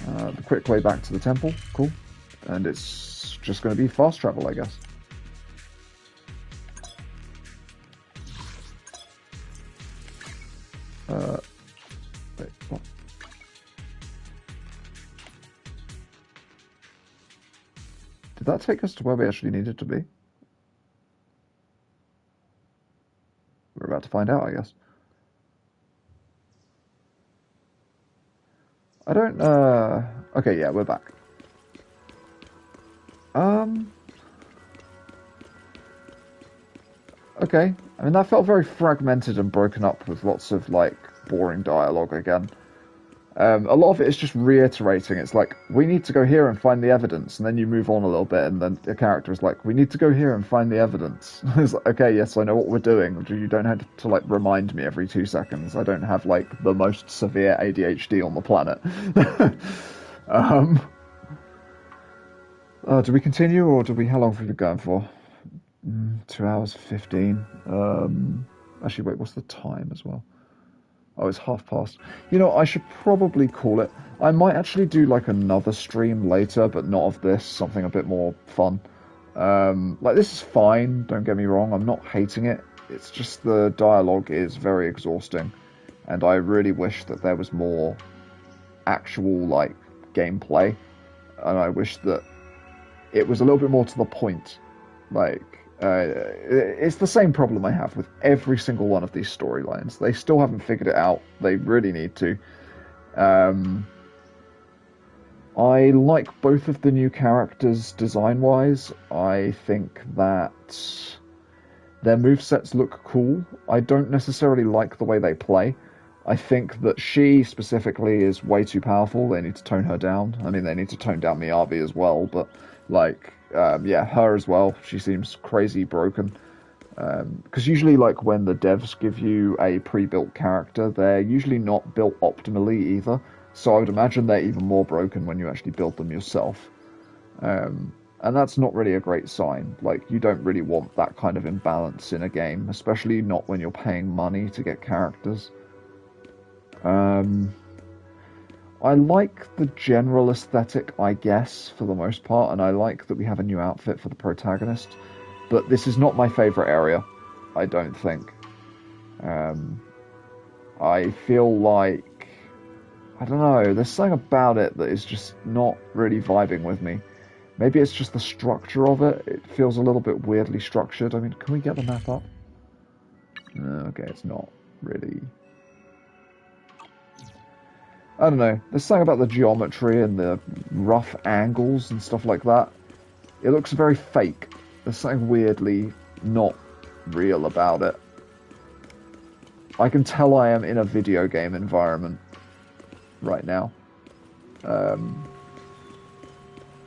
The quick way back to the temple. Cool. And it's just going to be fast travel, I guess. Wait, what? Did that take us to where we actually needed to be? We're about to find out, I guess. I don't, okay, yeah, we're back. Okay. I mean, that felt very fragmented and broken up with lots of, like, boring dialogue again. A lot of it is just reiterating. It's like, we need to go here and find the evidence, and then you move on a little bit, and then the character is like, we need to go here and find the evidence. It's like, okay, yes, I know what we're doing. You don't have to, like, remind me every 2 seconds. I don't have, like, the most severe ADHD on the planet. Do we continue, or how long have we been going for? 2 hours 15. Actually, wait, what's the time as well? Oh, it's past. You know, I should probably call it. I might actually do like another stream later, but not of this, something a bit more fun. Like, this is fine, don't get me wrong, I'm not hating it. It's just the dialogue is very exhausting, and I really wish that there was more actual, like, gameplay, and I wish that it was a little bit more to the point. Like, it's the same problem I have with every single one of these storylines. They still haven't figured it out. They really need to. I like both of the new characters design-wise. I think that their movesets look cool. I don't necessarily like the way they play. I think that she specifically is way too powerful. They need to tone her down. I mean, they need to tone down Miyabi as well, but, like, yeah, her as well. She seems crazy broken. Because usually, like, when the devs give you a pre-built character, they're usually not built optimally either. So I would imagine they're even more broken when you actually build them yourself. And that's not really a great sign. Like, you don't really want that kind of imbalance in a game, especially not when you're paying money to get characters. I like the general aesthetic, I guess, for the most part, and I like that we have a new outfit for the protagonist, but this is not my favourite area, I don't think. I feel like, I don't know, there's something about it that is just not really vibing with me. Maybe it's just the structure of it. It feels a little bit weirdly structured. I mean, can we get the map up? Okay, it's not really... I don't know, there's something about the geometry and the rough angles and stuff like that. It looks very fake. There's something weirdly not real about it. I can tell I am in a video game environment right now.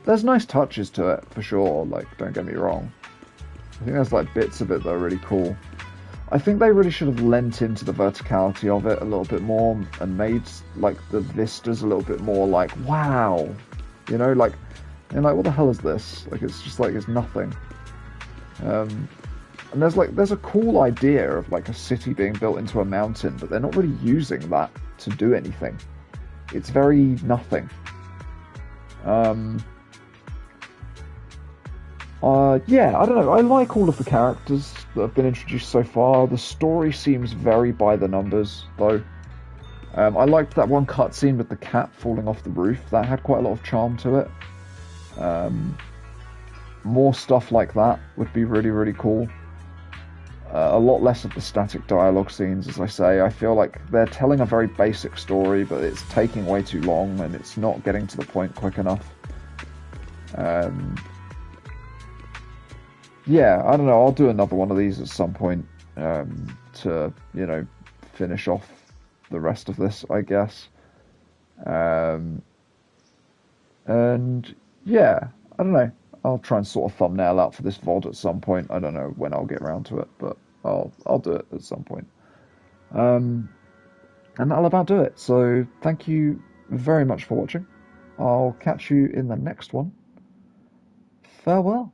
There's nice touches to it, for sure, like, don't get me wrong. I think there's, like, bits of it that are really cool. I think they really should have lent into the verticality of it a little bit more and made, like, the vistas a little bit more like, wow, you know, like, and like, what the hell is this? Like, it's just like, it's nothing. And there's a cool idea of, like, a city being built into a mountain, but they're not really using that to do anything. It's very nothing. Yeah, I don't know. I like all of the characters that have been introduced so far. The story seems very by the numbers, though. I liked that one cutscene with the cat falling off the roof. That had quite a lot of charm to it. More stuff like that would be really, really cool. A lot less of the static dialogue scenes, as I say. I feel like they're telling a very basic story, but it's taking way too long, and it's not getting to the point quick enough. Yeah, I don't know, I'll do another one of these at some point to, you know, finish off the rest of this, I guess. And yeah, I don't know, I'll try and sort a thumbnail out for this VOD at some point. I don't know when I'll get around to it, but I'll do it at some point. And that'll about do it. So thank you very much for watching. I'll catch you in the next one. Farewell.